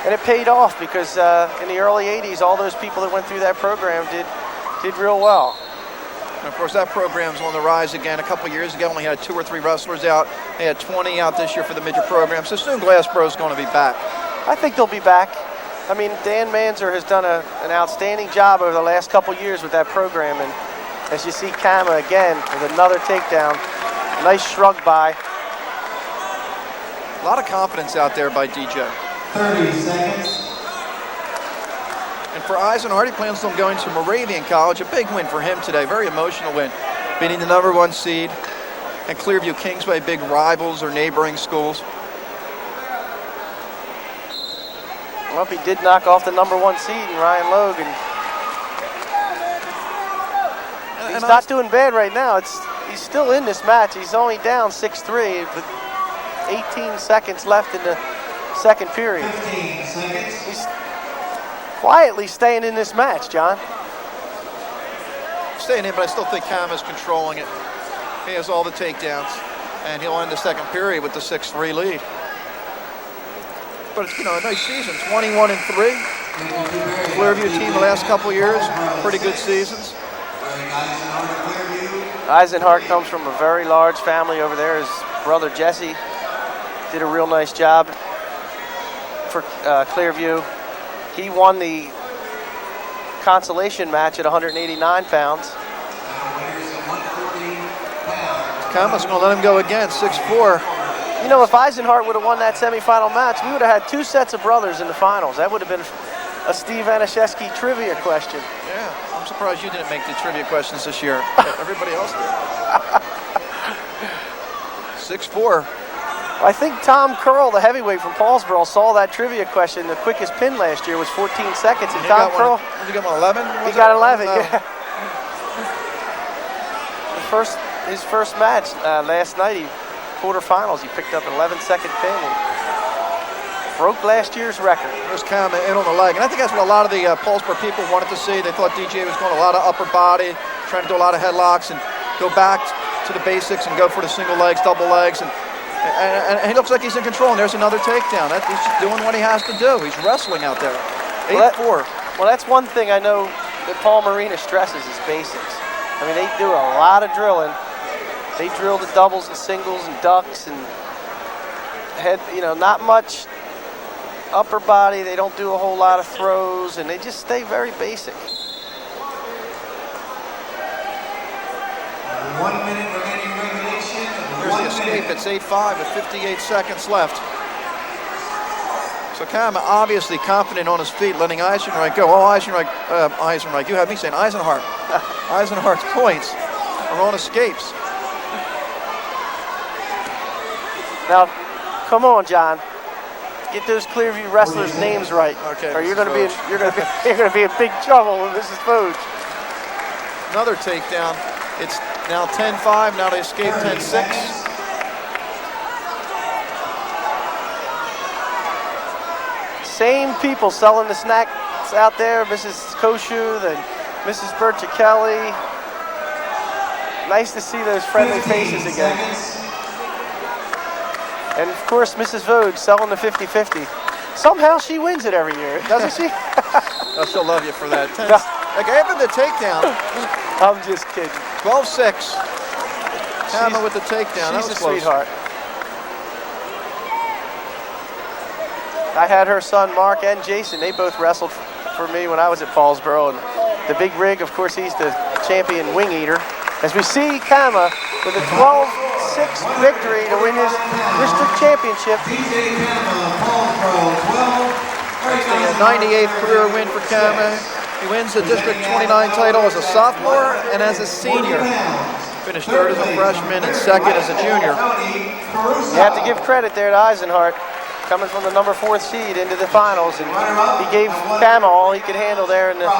And it paid off because in the early 80s, all those people that went through that program did real well. And of course, that program's on the rise again. A couple years ago, only had 2 or 3 wrestlers out. They had 20 out this year for the midget program. So soon, Glassboro's going to be back. I think they'll be back. I mean, Dan Manzer has done an outstanding job over the last couple years with that program. And as you see Kama again with another takedown, nice shrug by. A lot of confidence out there by DJ. 30 seconds. And for Eisenhart, he plans on going to Moravian College. A big win for him today. Very emotional win. Beating the #1 seed. And Clearview Kingsway, big rivals or neighboring schools. Well, he did knock off the #1 seed in Ryan Logan. He's not doing bad right now. He's still in this match. He's only down 6-3 with 18 seconds left in the second period. 15 seconds. He's quietly staying in this match, John. Staying in, but I still think Kama's controlling it. He has all the takedowns, and he'll end the second period with the 6-3 lead. But it's, you know, a nice season, 21-3. Clearview team the last couple years, pretty good seasons. Eisenhart comes from a very large family over there. His brother Jesse did a real nice job for Clearview. He won the consolation match at 189 pounds. Kama's going to let him go again, 6'4". You know, if Eisenhart would have won that semifinal match, we would have had 2 sets of brothers in the finals. That would have been a Steve Anashevsky trivia question. Yeah, I'm surprised you didn't make the trivia questions this year. Everybody else did. 6'4". I think Tom Curl, the heavyweight from Paulsboro, saw that trivia question. The quickest pin last year was 14 seconds, and Tom Curl... Did you get 11? He got 11, yeah. His first match last night, quarterfinals, he picked up an 11-second pin and broke last year's record. There's Kama in on the leg, and I think that's what a lot of the Paulsboro people wanted to see. They thought DJ was going a lot of upper body, trying to do a lot of headlocks and go back to the basics and go for the single legs, double legs, and he looks like he's in control. And there's another takedown. He's just doing what he has to do. He's wrestling out there. 8-4. Well, that's one thing I know that Paul Marina stresses is basics. I mean, they do a lot of drilling. They drill the doubles and singles and ducks and head, you know, not much upper body. They don't do a whole lot of throws, and they just stay very basic. 1 minute remaining regulation. There's the escape. It's 8-5 with 58 seconds left. So Kama obviously confident on his feet, letting Eisenreich go. Oh, Eisenreich. You have me saying Eisenhart. Eisenhart's points are on escapes. Now, come on, John. Get those Clearview wrestlers' names right, okay, or you're going to be in big trouble with Mrs. Food. Another takedown. It's now 10-5. Now they escape 10-6. Same people selling the snacks out there, Mrs. Koshu, and Mrs. Bertichelli. Nice to see those friendly faces again. And of course, Mrs. Vogue selling the 50-50. Somehow she wins it every year, doesn't she? I still love you for that. I gave him the takedown. I'm just kidding. 12-6. Kama with the takedown. She's That was a close. sweetheart. I had her son Mark and Jason. They both wrestled for me when I was at Paulsboro. And the big rig, of course, he's the champion wing eater. As we see Kama with a 12-6 victory to win his district championship. A 98th career win for Kama. He wins the District 29 title as a sophomore and as a senior. Finished third as a freshman and second as a junior. You have to give credit there to Eisenhart, coming from the number 4th seed into the finals, and he gave Kama all he could handle there in the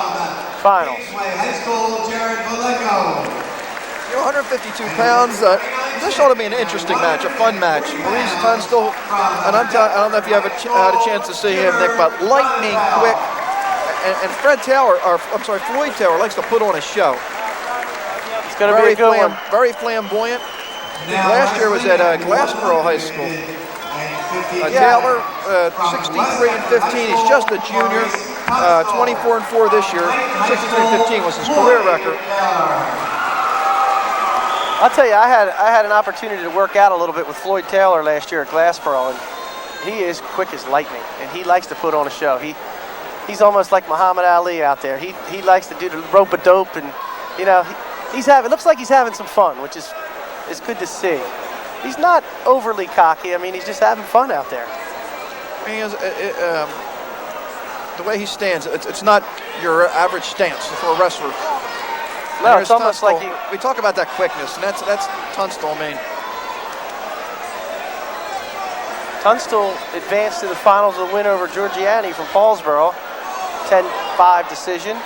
finals. High school, Jared Vallejo. 152 pounds. This ought to be an interesting match, a fun match. Maurice Tunstall, and I don't know if you have had a chance to see him, Nick, but lightning quick. And Floyd Taylor likes to put on a show. It's going to be a good one. Very flamboyant. Last year was at Gloucester High School. Taylor, 63 and 15. He's just a junior. 24 and 4 this year. 63 and 15 was his career record. I'll tell you, I had an opportunity to work out a little bit with Floyd Taylor last year at Glassboro, and he is quick as lightning, and he likes to put on a show. He's almost like Muhammad Ali out there. He likes to do the rope-a-dope, and you know, it looks like he's having some fun, which is good to see. He's not overly cocky. I mean, he's just having fun out there. He is, the way he stands, it's not your average stance for a wrestler. No, it's almost like we talk about that quickness, and that's Tunstall, I mean. Tunstall advanced to the finals with a win over Giorgiani from Paulsboro, 10-5 decision.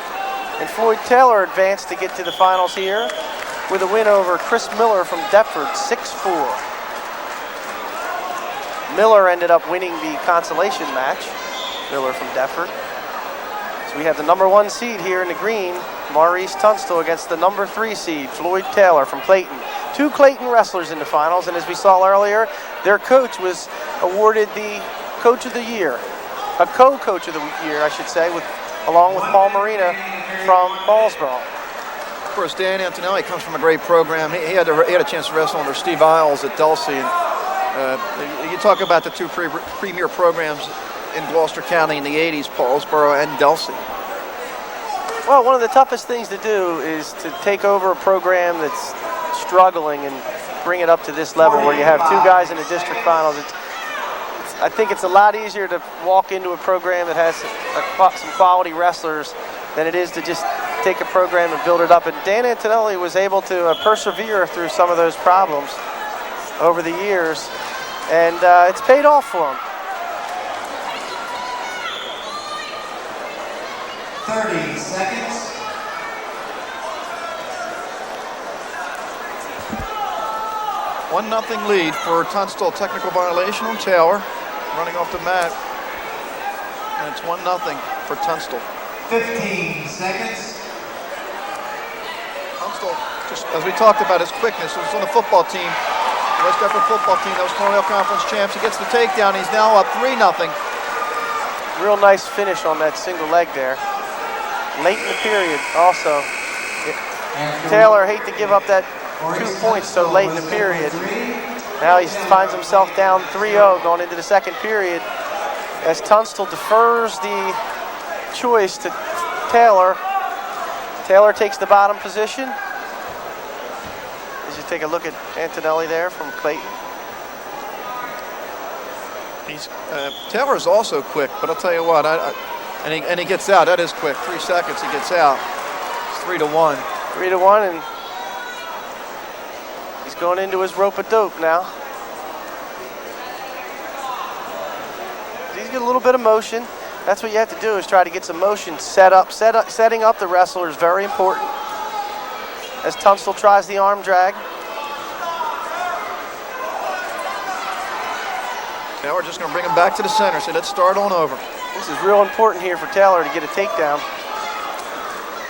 And Floyd Taylor advanced to get to the finals here with a win over Chris Miller from Deptford, 6-4. Miller ended up winning the consolation match. Miller from Deptford. So we have the #1 seed here in the green, Maurice Tunstall, against the #3 seed, Floyd Taylor from Clayton. 2 Clayton wrestlers in the finals, and as we saw earlier, their coach was awarded the Coach of the Year, a co-coach of the year, I should say, along with Paul Marina from Ballsboro. Of course, Dan Antonelli comes from a great program. He had a chance to wrestle under Steve Isles at Delsey. And, you talk about the 2 premier programs in Gloucester County in the 80s, Paulsboro and Delsey. Well, one of the toughest things to do is to take over a program that's struggling and bring it up to this level where you have 2 guys in the district finals. I think it's a lot easier to walk into a program that has some quality wrestlers than it is to just take a program and build it up. And Dan Antonelli was able to persevere through some of those problems over the years, and it's paid off for him. 30 seconds. One 0 lead for Tunstall. Technical violation on Taylor, running off the mat. And it's 1-0 for Tunstall. 15 seconds. Tunstall, just as we talked about, his quickness. He was on the football team, West Deptford football team that was Colonial Conference champs. He gets the takedown. He's now up 3-0. Real nice finish on that single leg there. Late in the period also. Taylor, hate to give up that 2 points so late in the period. Now he finds himself down 3-0 going into the second period as Tunstall defers the choice to Taylor. Taylor takes the bottom position. As you take a look at Antonelli there from Clayton. Taylor is also quick, but I'll tell you what, and he gets out. That is quick. 3 seconds, he gets out. It's 3-1. 3-1, and he's going into his rope-a-dope now. He's got a little bit of motion. That's what you have to do, is try to get some motion set up. Setting up the wrestler is very important. As Tunstall tries the arm drag. Taylor just going to bring him back to the center. So let's start on over. This is real important here for Taylor to get a takedown.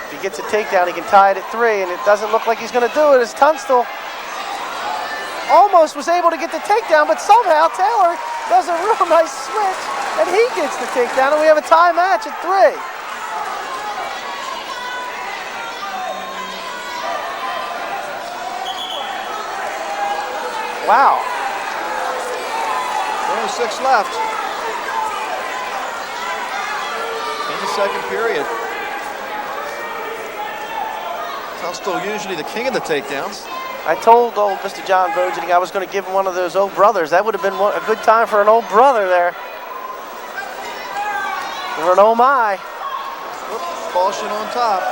If he gets a takedown, he can tie it at 3, and it doesn't look like he's going to do it as Tunstall almost was able to get the takedown, but somehow Taylor does a real nice switch, and he gets the takedown, and we have a tie match at 3. Wow. Only 6 left in the second period. Tunstall usually the king of the takedowns. I told old Mr. John Vogening I was going to give him one of those old brothers. That would have been a good time for an old brother there. Or an oh my. Caution on top.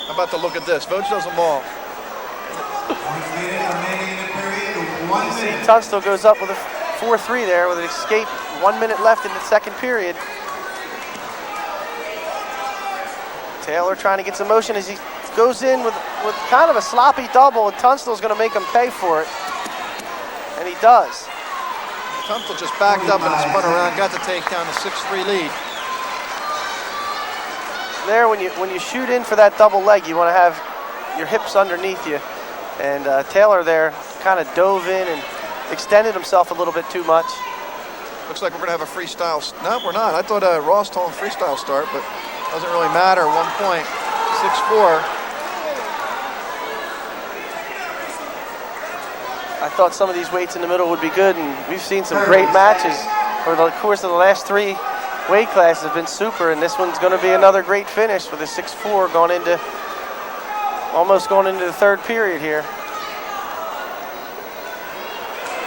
How about the look at this? Voge does them all. 1 minute remaining in the period. 1 See, minute. Tunstall goes up with a 4-3 there with an escape. 1 minute left in the second period. Taylor trying to get some motion as he goes in with kind of a sloppy double, and Tunstall's going to make him pay for it. And he does. Tunstall just backed up and spun around, got the takedown, a 6-3 lead. There, when you shoot in for that double leg, you want to have your hips underneath you. And Taylor there kind of dove in and extended himself a little bit too much. Looks like we're going to have a freestyle. No, we're not. I thought Ross told him freestyle start, but doesn't really matter. 1 point, 6-4. I thought some of these weights in the middle would be good, and we've seen some great matches over the course of the last 3 weight classes have been super, and this one's going to be another great finish with a 6-4 almost going into the third period here.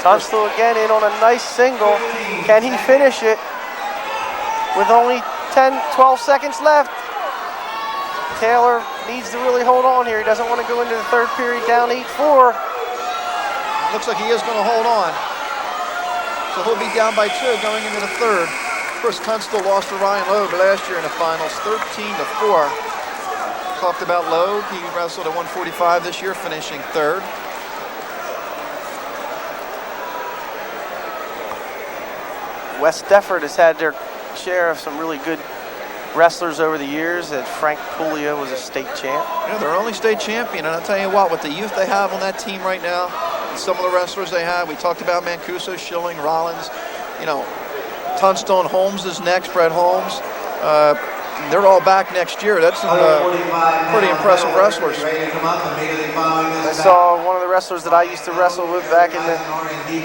Tunstall again in on a nice single. Can he finish it with only 10-12 seconds left? Taylor needs to really hold on here. He doesn't want to go into the third period down 8-4. Looks like he is going to hold on. So he'll be down by 2 going into the third. Of course, Tunstall lost to Ryan Loeb last year in the finals, 13-4. Talked about Loeb. He wrestled at 145 this year, finishing 3rd. West Deptford has had their share of some really good wrestlers over the years. And Frank Puglia was a state champ. Yeah, they're only state champion, and I'll tell you what, with the youth they have on that team right now, and some of the wrestlers they have, we talked about Mancuso, Schilling, Rollins, you know, Tunstall, Holmes is next, Brett Holmes. They're all back next year. That's some pretty impressive wrestlers. I saw one of the wrestlers that I used to wrestle with back in the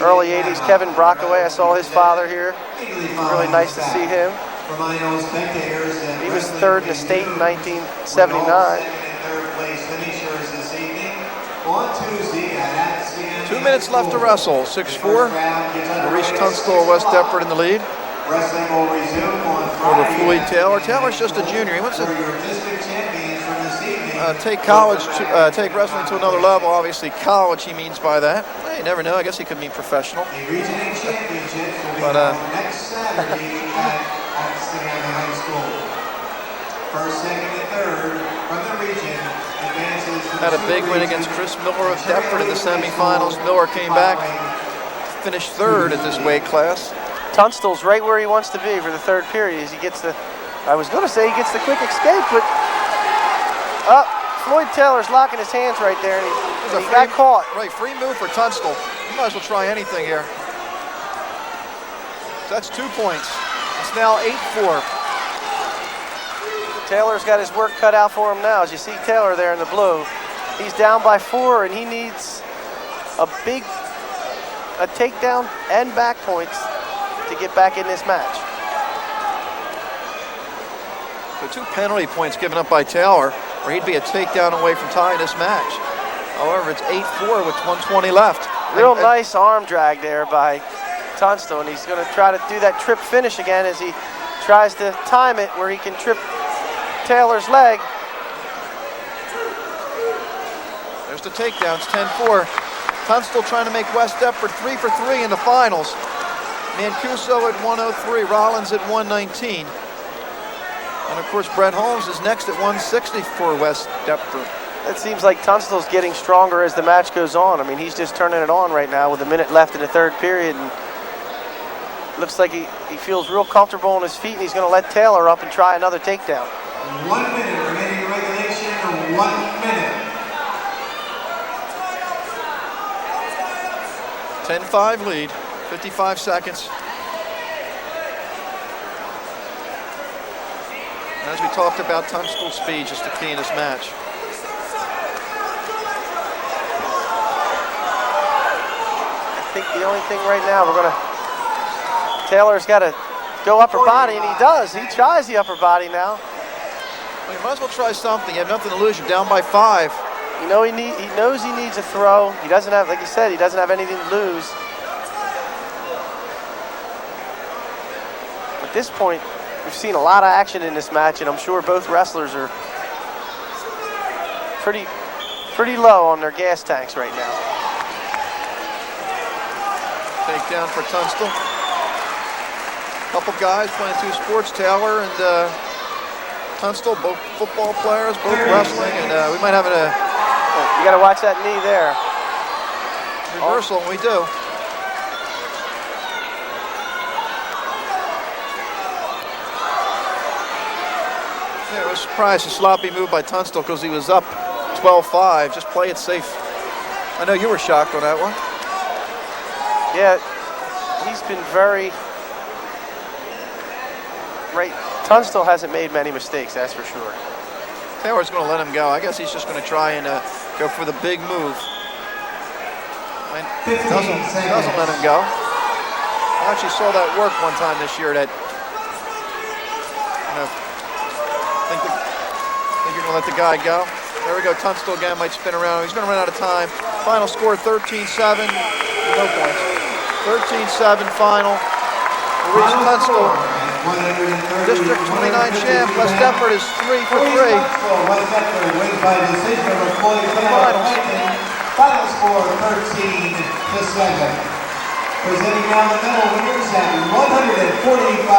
early 80s, Kevin Brockaway. I saw his father here. Really nice to see him. He was third in the state in 1979. 2 minutes left to wrestle. 6-4. Maurice Tunstall, West Deptford in the lead. Wrestling will resume on Over Floyd Taylor. Taylor's just a junior. He wants to take college, take wrestling to another level. Obviously, college he means by that. Well, you never know. I guess he could mean professional. The regional championships will be But, held next Saturday at Savannah High School. First, second, and third from the region advances. Had a big win against Chris Miller of Deptford in the semifinals. Miller came back, finished third at this weight class. Tunstall's right where he wants to be for the third period. He gets the, I was going to say he gets the quick escape, but Floyd Taylor's locking his hands right there, and he got caught. Right, free move for Tunstall. You might as well try anything here. So that's 2 points. It's now 8-4. Taylor's got his work cut out for him now. As you see Taylor there in the blue, he's down by 4, and he needs a takedown and back points to get back in this match. So 2 penalty points given up by Taylor, or he'd be a takedown away from tying this match. However, it's 8-4 with 120 left. Real nice arm drag there by Tunstall, and he's going to try to do that trip finish again as he tries to time it where he can trip Taylor's leg. There's the takedowns, 10-4. Tunstall trying to make West Deptford 3 for 3 in the finals. Mancuso at 103, Rollins at 119. And of course, Brett Holmes is next at 160 for West Deptford. It seems like Tunstall's getting stronger as the match goes on. I mean, he's just turning it on right now with a minute left in the third period. And looks like he feels real comfortable on his feet, and he's going to let Taylor up and try another takedown. 1 minute remaining in regulation, 1 minute. 10-5 lead, 55 seconds. As we talked about, Tunstall's speed just the key in this match. I think the only thing right now Taylor's got to go upper body, and he does. He tries the upper body now. Well, you might as well try something. You have nothing to lose. You're down by 5. You know, he knows he needs a throw. He doesn't have, like you said, he doesn't have anything to lose. At this point, we've seen a lot of action in this match, and I'm sure both wrestlers are pretty low on their gas tanks right now. Takedown for Tunstall. Couple guys playing 2 sports, Taylor and Tunstall, both football players, both wrestling, and we might have a you got to watch that knee there. Reversal, and we do. Yeah, I was surprised, a sloppy move by Tunstall because he was up 12-5. Just play it safe. I know you were shocked on that one. Yeah, he's been very... Right, Tunstall hasn't made many mistakes, that's for sure. Taylor's going to let him go. I guess he's just going to try and go for the big move. And doesn't let him go. I actually saw that work one time this year. That think you're going to let the guy go. There we go. Tunstall again might spin around. He's going to run out of time. Final score 13-7. No points. 13-7 final. Maurice Tunstall, District 29 champ. West Deptford is 3 for 3. West Deptford wins by decision over Floyd Taylor. Final score 13-7. Presenting down the middle winners at 145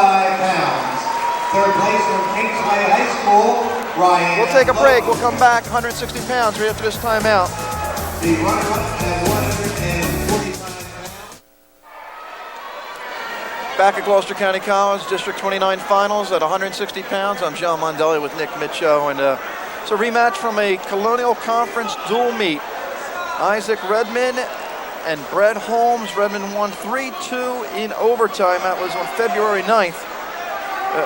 pounds. Third place from Kingsway High School, Ryan. We'll take a break. We'll come back 160 pounds right after this timeout. The runner-up at 145 pounds. Back at Gloucester County College, District 29 Finals at 160 pounds. I'm John Mondelli with Nick Mitcho, and it's a rematch from a Colonial Conference dual meet. Isaac Redmond and Brett Holmes. Redmond won 3-2 in overtime. That was on February 9th.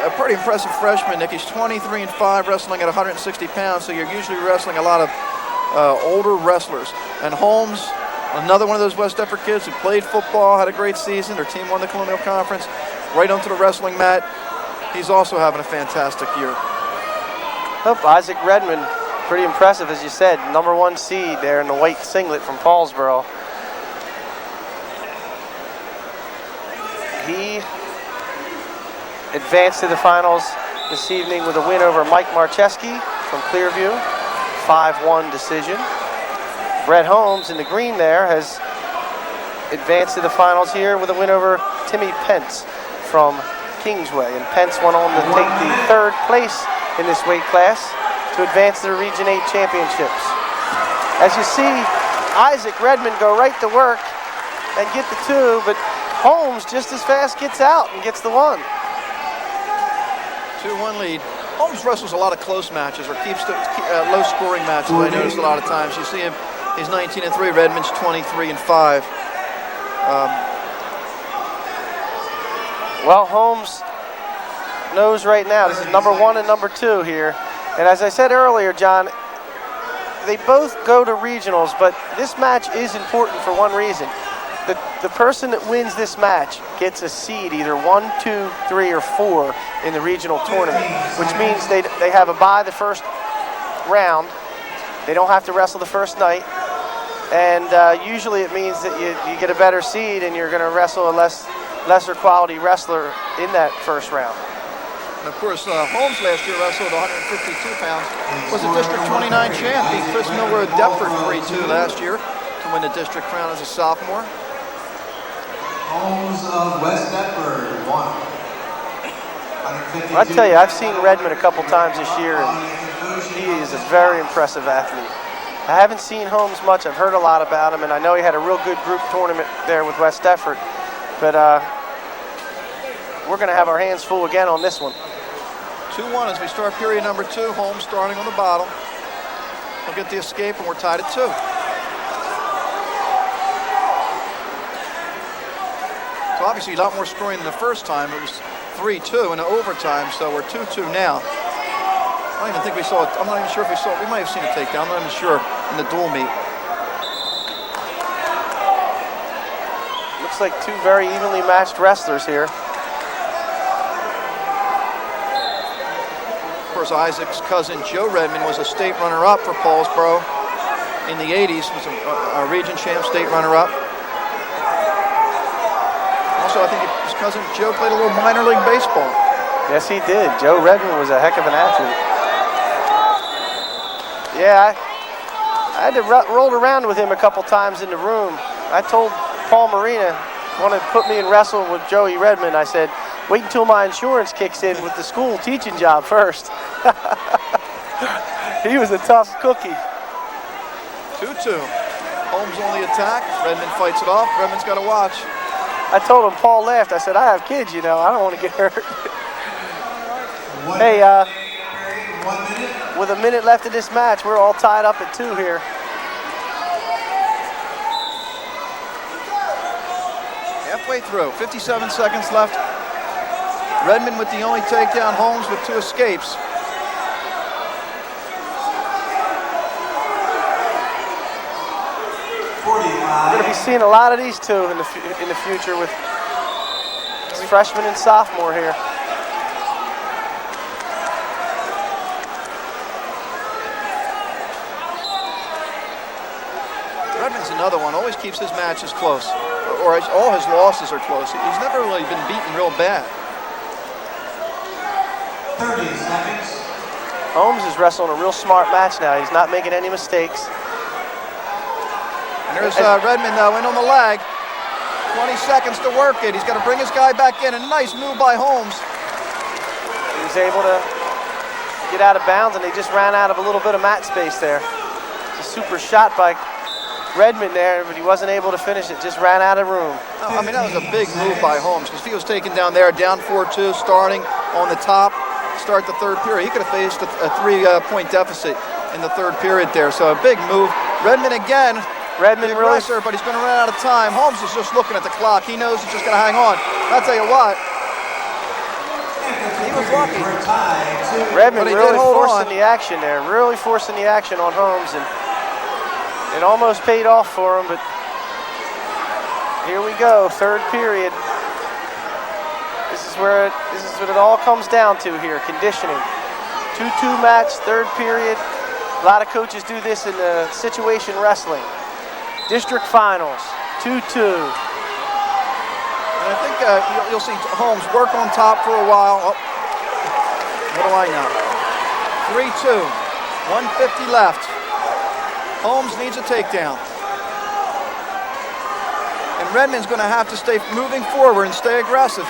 A pretty impressive freshman, Nick. He's 23-5, wrestling at 160 pounds, so you're usually wrestling a lot of older wrestlers. And Holmes, another one of those West Deptford kids who played football, had a great season. Their team won the Colonial Conference, right onto the wrestling mat. He's also having a fantastic year. Isaac Redmond, pretty impressive, as you said. #1 seed there in the white singlet from Paulsboro. He advanced to the finals this evening with a win over Mike Marcheski from Clearview, 5-1 decision. Brett Holmes in the green there has advanced to the finals here with a win over Timmy Pence from Kingsway. And Pence went on to take the 3rd place in this weight class to advance to the Region 8 championships. As you see, Isaac Redmond go right to work and get the 2, but Holmes just as fast gets out and gets the 1. 2-1 lead. Holmes wrestles a lot of close matches or keeps the low-scoring matches. I noticed a lot of times. You see him, he's 19-3. Redmond's 23-5. Well, Holmes knows right now this is #1 and #2 here. And as I said earlier, John, they both go to regionals, but this match is important for one reason. The person that wins this match gets a seed, either 1, 2, 3, or 4 in the regional tournament, which means they have a bye the first round. They don't have to wrestle the first night. And usually it means that you get a better seed and you're going to wrestle a lesser quality wrestler in that first round. And of course, Holmes last year wrestled 152 pounds, was a District 29 champ. Beat Chris Miller of Deptford 3-2 last year to win the district crown as a sophomore. Holmes of West Deptford won. I tell you, I've seen Redmond a couple times this year, and he is a very impressive athlete. I haven't seen Holmes much. I've heard a lot about him, and I know he had a real good group tournament there with West Deptford. But we're going to have our hands full again on this one. 2-1 as we start period #2. Holmes starting on the bottom. We'll get the escape, and we're tied at 2. So obviously a lot more scoring than the first time. It was 3-2 in overtime, so we're 2-2 now. I don't even think we saw it. I'm not even sure if we saw it. We might have seen a takedown. I'm not even sure in the dual meet. Looks like 2 very evenly matched wrestlers here. Of course, Isaac's cousin Joe Redmond was a state runner-up for Paulsboro in the 80s. Was a region champ, state runner-up. Also, I think his cousin Joe played a little minor league baseball. Yes, he did. Joe Redmond was a heck of an athlete. Yeah, I had to roll around with him a couple times in the room. I told Paul Marina, wanted to put me in wrestle with Joey Redmond. I said, wait until my insurance kicks in with the school teaching job first. He was a tough cookie. 2-2. Holmes on the attack. Redmond fights it off. Redmond's got to watch. I told him, Paul laughed. I said, I have kids, you know. I don't want to get hurt. Hey, with a minute left in this match, we're all tied up at 2 here. Halfway through, 57 seconds left. Redmond with the only takedown, Holmes with 2 escapes. We're going to be seeing a lot of these 2 in the future with freshman and sophomore here. Redmond's another one, always keeps his matches close, or all his losses are close. He's never really been beaten real bad. 30 seconds. Holmes is wrestling a real smart match now. He's not making any mistakes. And there's Redmond though, in on the leg. 20 seconds to work it. He's got to bring his guy back in. A nice move by Holmes. He was able to get out of bounds, and they just ran out of a little bit of mat space there. It's a super shot by Redmond there, but he wasn't able to finish it, just ran out of room. I mean, that was a big move by Holmes because if he was taken down there, down 4-2, starting on the top, start the third period. He could have faced a 3-point deficit in the third period there. So a big move. Redmond again. Redmond really, but he's going to run out of time. Holmes is just looking at the clock. He knows he's just going to hang on. I'll tell you what. He was lucky. Redmond really forcing the action there. Really forcing the action on Holmes, and it almost paid off for him. But here we go, third period. This is what it all comes down to here, conditioning. 2-2 match, third period. A lot of coaches do this in the situation wrestling. District finals, 2-2. And I think you'll see Holmes work on top for a while. Oh, what do I know? 3-2, 150 left. Holmes needs a takedown. And Redmond's going to have to stay moving forward and stay aggressive.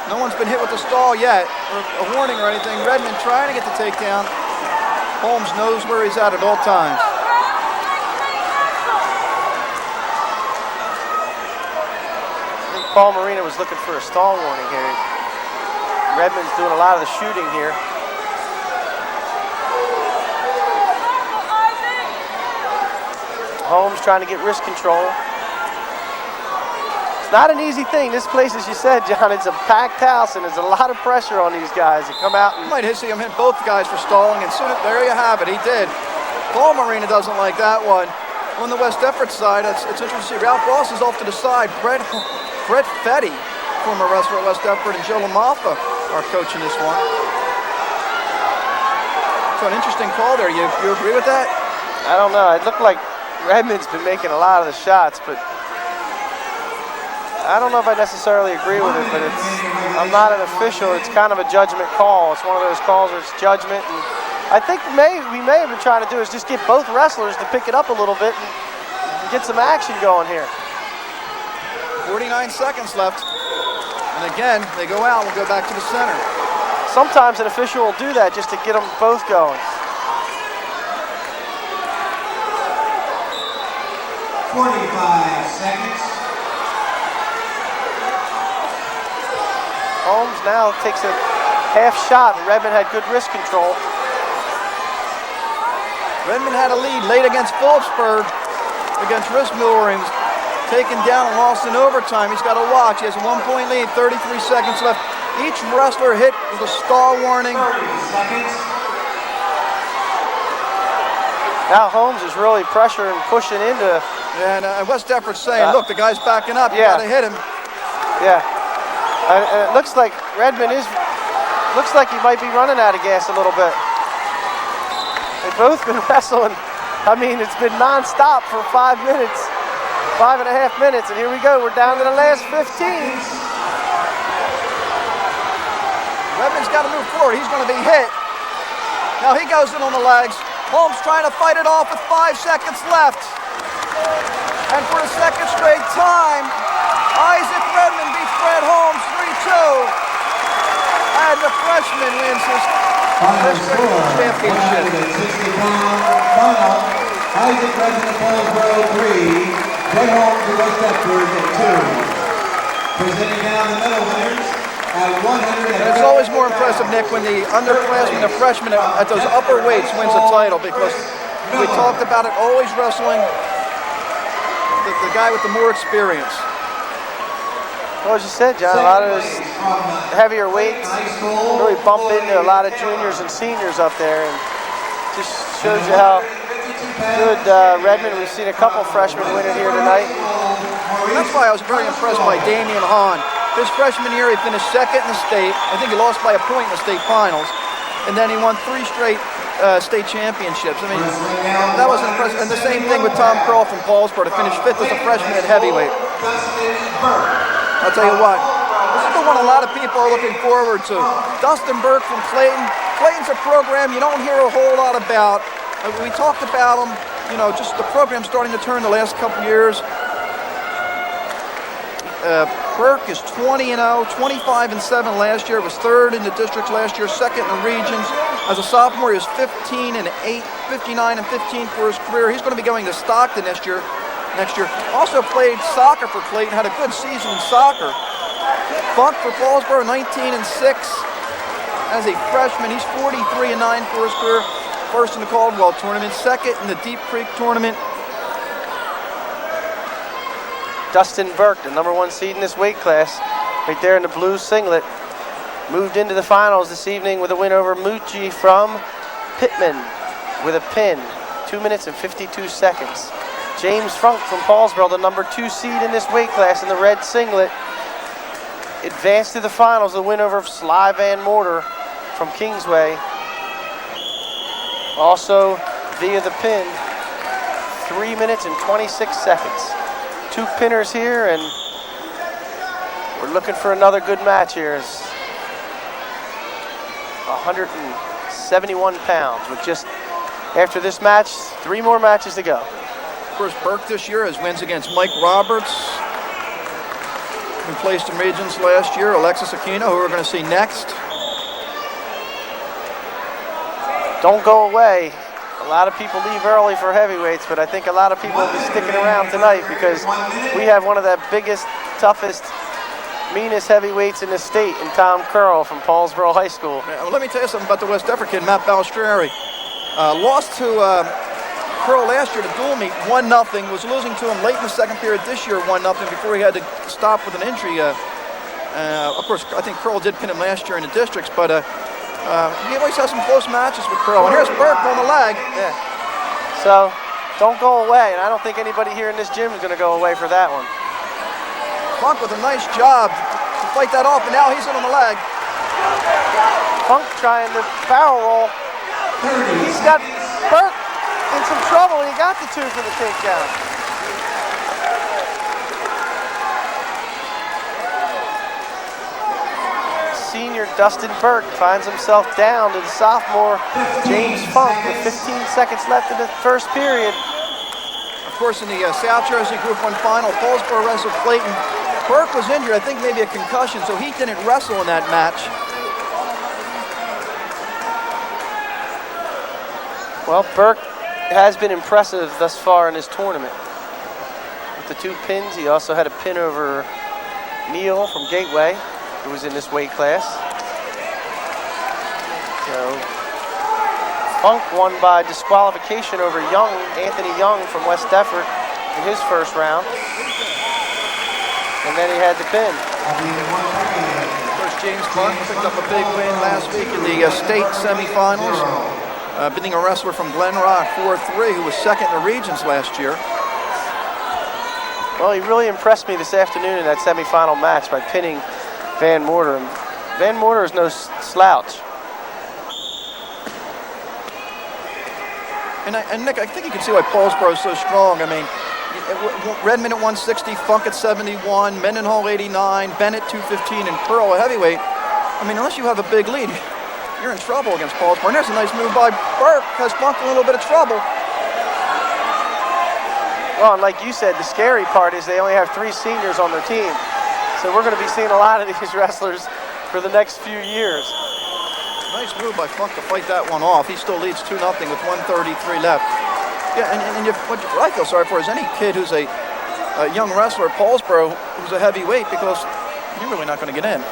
No one's been hit with a stall yet, or a warning or anything. Redmond trying to get the takedown. Holmes knows where he's at all times. I think Paul Marina was looking for a stall warning here. Redmond's doing a lot of the shooting here. Holmes trying to get wrist control. It's not an easy thing. This place, as you said, John, it's a packed house, and there's a lot of pressure on these guys to come out. And you might see him hit both guys for stalling, and soon there you have it. He did. Paul Marina doesn't like that one. On the West Effort side, it's interesting to see. Ralph Ross is off to the side. Brett Fetty, former wrestler at West Effort, and Joe LaMaffa are coaching this one. So an interesting call there. You agree with that? I don't know. It looked like Redmond's been making a lot of the shots, but I don't know if I necessarily agree with it, but I'm not an official. It's kind of a judgment call. It's one of those calls where it's judgment. And I think we may have been trying to do is just get both wrestlers to pick it up a little bit and get some action going here. 49 seconds left. And again, they go out. We'll go back to the center. Sometimes an official will do that just to get them both going. 45 seconds. Holmes now takes a half shot, and Redmond had good wrist control. Redmond had a lead late against Phillipsburg, against Rissmiller, and was taken down and lost in overtime. He's got to watch. He has a 1-point lead, 33 seconds left. Each wrestler hit with a stall warning. 30 seconds. Now Holmes is really pressuring, pushing into. And West Effort's saying, look, the guy's backing up. You got to hit him. Yeah. It looks like Redmond looks like he might be running out of gas a little bit. They've both been wrestling. I mean, it's been non-stop for 5 minutes, 5.5 minutes, and here we go. We're down to the last 15. Redmond's got to move forward. He's going to be hit. Now he goes in on the legs. Holmes trying to fight it off with 5 seconds left. And for the second straight time, Isaac Redmond beats Fred Holmes 3-2. And the freshman wins his championship. 160-pound final. Isaac Redmond of Paulsboro 3. Fred Holmes of West Effort at 2. Presenting down the medal winners at 100. And it's always more impressive, Nick, when the underclassmen, the freshmen at those upper weights wins a title, because we talked about it, always wrestling the guy with the more experience. Well, as you said, John, a lot of those heavier weights really bump into a lot of juniors and seniors up there, and just shows you how good Redmond. We've seen a couple freshmen win it here tonight. And that's why I was very impressed by Damian Hahn. His freshman year, he finished second in the state. I think he lost by a point in the state finals. And then he won 3 straight state championships. I mean, that was impressive. And the same thing with Tom Kroll from Paulsboro to finish 5th as a freshman at heavyweight. I'll tell you what, this is the one a lot of people are looking forward to. Dustin Burke from Clayton. Clayton's a program you don't hear a whole lot about. We talked about him, you know, just the program starting to turn the last couple years. Burke is 20-0, 25-7 last year. Was 3rd in the districts last year, 2nd in the regions. As a sophomore, he was 15 and 8, 59 and 15 for his career. He's going to be going to Stockton next year. Also played soccer for Clayton, had a good season in soccer. Funk for Paulsboro, 19 and 6 as a freshman. He's 43 and 9 for his career. First in the Caldwell tournament, second in the Deep Creek tournament. Dustin Burke, the #1 seed in this weight class, right there in the blue singlet, moved into the finals this evening with a win over Mitcho from Pittman with a pin, 2 minutes and 52 seconds. James Funk from Paulsboro, the #2 seed in this weight class in the red singlet, advanced to the finals, the win over Sly Van Morter from Kingsway. Also via the pin, 3 minutes and 26 seconds. 2 pinners here, and we're looking for another good match here. It's 171 pounds with just, after this match, 3 more matches to go. Of course, Burke this year has wins against Mike Roberts, who placed in regions last year, Alexis Aquino, who we're going to see next. Don't go away. A lot of people leave early for heavyweights, but I think a lot of people will be sticking around tonight because we have one of the biggest, toughest, meanest heavyweights in the state in Tom Curl from Paulsboro High School. Well, let me tell you something about the West Deptford kid, Matt Balistreri. Lost to Curl last year to dual meet, 1-0. Was losing to him late in the second period this year, 1-0, before he had to stop with an injury. Of course, I think Curl did pin him last year in the districts, but he always has some close matches with Curl. And here's Burke on the leg. Yeah. So don't go away, and I don't think anybody here in this gym is going to go away for that one. Funk with a nice job to fight that off, and now he's in on the leg. Funk trying to barrel roll. He's got Burke in some trouble, and he got the 2 for the takedown. Senior Dustin Burke finds himself down to the sophomore James Funk with 15 seconds left in the first period. Of course, in the South Jersey Group 1 final, Paulsboro wrestled Clayton. Burke was injured, I think maybe a concussion, so he didn't wrestle in that match. Well, Burke has been impressive thus far in this tournament. With the 2 pins, he also had a pin over Neal from Gateway, who was in this weight class. So, Funk won by disqualification over Anthony Young from West Deptford in his first round. And then he had the pin. Of course, James Funk picked up a big win last week in the state semifinals, beating a wrestler from Glen Rock, 4-3, who was second in the regions last year. Well, he really impressed me this afternoon in that semifinal match by pinning Van Morter. Van Morter is no slouch. And Nick, I think you can see why Paulsboro is so strong. I mean, Redmond at 160, Funk at 71, Mendenhall 89, Bennett 215, and Pearl a heavyweight. I mean, unless you have a big lead, you're in trouble against Paulsboro. And there's a nice move by Burke, has Funk in a little bit of trouble. Well, and like you said, the scary part is they only have 3 seniors on their team. So we're going to be seeing a lot of these wrestlers for the next few years. Nice move by Funk to fight that one off. He still leads 2-0 with 1:33 left. Yeah, and what I feel sorry for is any kid who's a young wrestler at Paulsboro who's a heavyweight, because you're really not going to get in.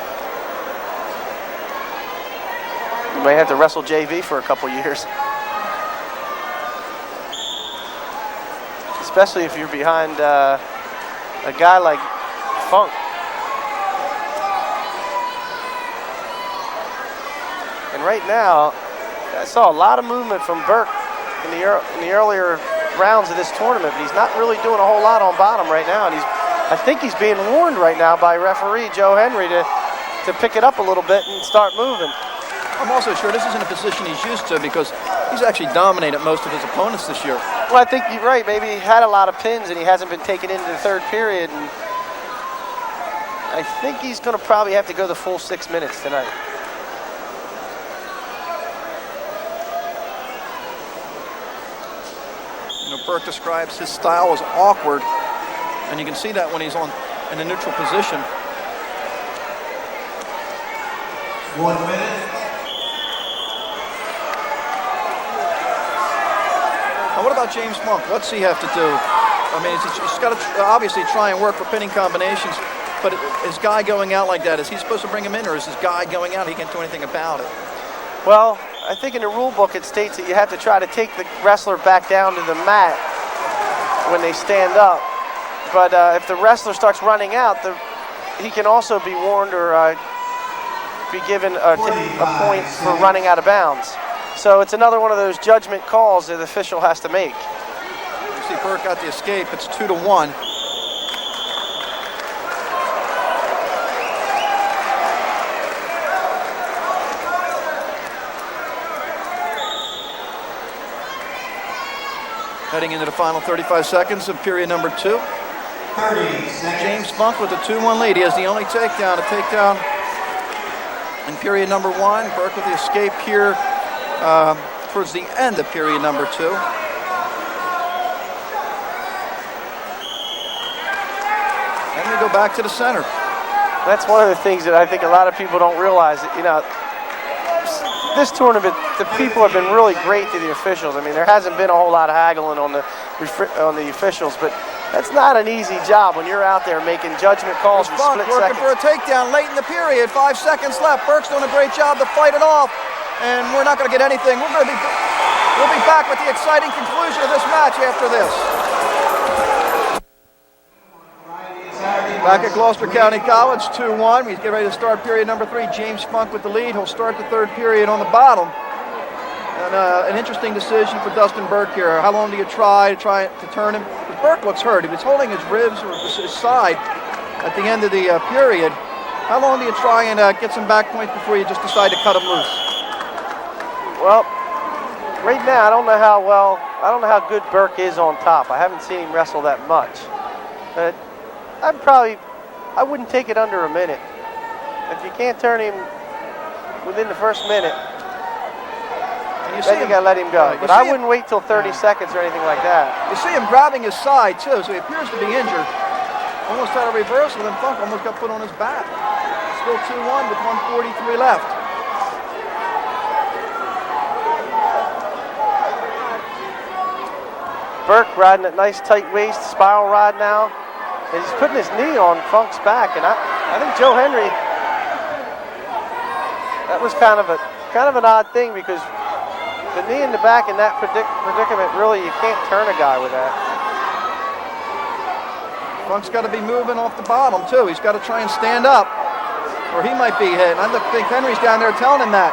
You may have to wrestle JV for a couple years. Especially if you're behind a guy like Funk. And right now, I saw a lot of movement from Burke in the earlier rounds of this tournament, but he's not really doing a whole lot on bottom right now. And I think he's being warned right now by referee Joe Henry to pick it up a little bit and start moving. I'm also sure this isn't a position he's used to, because he's actually dominated most of his opponents this year. Well, I think you're right. Maybe he had a lot of pins and he hasn't been taken into the third period. And I think he's going to probably have to go the full 6 minutes tonight. You know, Burke describes his style as awkward, and you can see that when he's in a neutral position. 1 minute. Now, what about James Funk? What's he have to do? I mean, he's got to obviously try and work for pinning combinations, but is Guy going out like that, is he supposed to bring him in, or is this Guy going out? He can't do anything about it. Well, I think in the rule book it states that you have to try to take the wrestler back down to the mat when they stand up. But if the wrestler starts running out, he can also be warned or be given a point for running out of bounds. So it's another one of those judgment calls that the official has to make. You see Burke got the escape. It's 2-1. Heading into the final 35 seconds of period number 2. 30 seconds. James Funk with a 2-1 lead. He has the only takedown, a takedown in period number 1. Burke with the escape here towards the end of period number 2. And we go back to the center. That's one of the things that I think a lot of people don't realize. You know, this tournament, the people have been really great to the officials. I mean, there hasn't been a whole lot of haggling on the officials, but that's not an easy job when you're out there making judgment calls for split working seconds. for a takedown late in the period. 5 seconds left. Burke's doing a great job to fight it off, and we're not going to get anything. We'll be back with the exciting conclusion of this match after this. Back at Gloucester County College, 2-1. We get ready to start period number 3. James Funk with the lead. He'll start the third period on the bottom. And an interesting decision for Dustin Burke here. How long do you try to turn him? Because Burke looks hurt. He was holding his ribs or his side at the end of the period. How long do you try and get some back points before you just decide to cut him loose? Well, right now I don't know how good Burke is on top. I haven't seen him wrestle that much. But I wouldn't take it under a minute. If you can't turn him within the first minute, then you gotta let him go. But I wouldn't wait till 30 seconds or anything like that. You see him grabbing his side too, so he appears to be injured. Almost had a reversal, then Funk almost got put on his back. Still 2-1 with 1:43 left. Burke riding that nice tight waist spiral rod now. And he's putting his knee on Funk's back, and I think Joe Henry, that was kind of an odd thing, because the knee in the back in that predicament, really, you can't turn a guy with that. Funk's got to be moving off the bottom too. He's got to try and stand up, or he might be hit. And I think Henry's down there telling him that.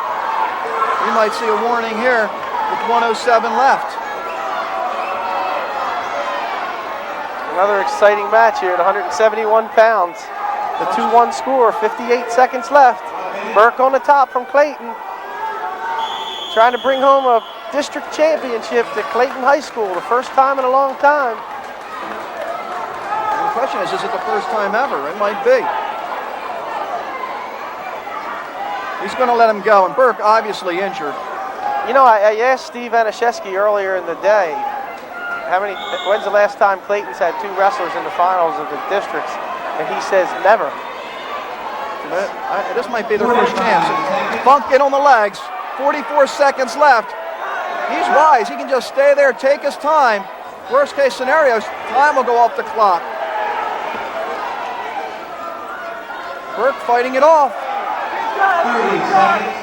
We might see a warning here with 1:07 left. Another exciting match here at 171 pounds. The 2-1 score, 58 seconds left. Burke on the top from Clayton. Trying to bring home a district championship to Clayton High School, the first time in a long time. The question is it the first time ever? It might be. He's going to let him go, and Burke obviously injured. You know, I asked Steve Anashevsky earlier in the day, when's the last time Clayton's had 2 wrestlers in the finals of the districts? And he says never. This might be their first chance. Funk in on the legs. 44 seconds left. He's wise. He can just stay there, take his time. Worst case scenarios, time will go off the clock. Burke fighting it off. 30 seconds.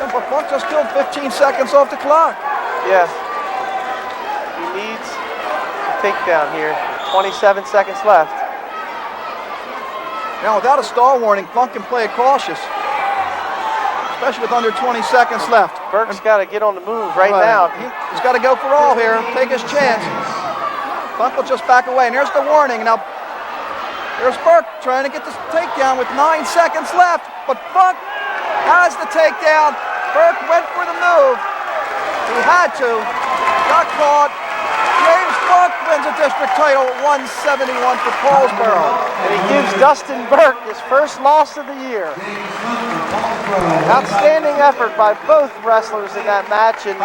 But Funk just killed 15 seconds off the clock. Yeah. He needs a takedown here. 27 seconds left. Now, without a stall warning, Funk can play it cautious, especially with under 20 seconds left. Burke's got to get on the move right now. He's got to go for all here, take his chance. Funk will just back away, and there's the warning. Now, there's Burke trying to get this takedown with 9 seconds left, but Funk has the takedown. Burke went for the move. He had to. Got caught. James Funk wins a district title at 171 for Paulsboro. And he gives Dustin Burke his first loss of the year. Outstanding effort by both wrestlers in that match. And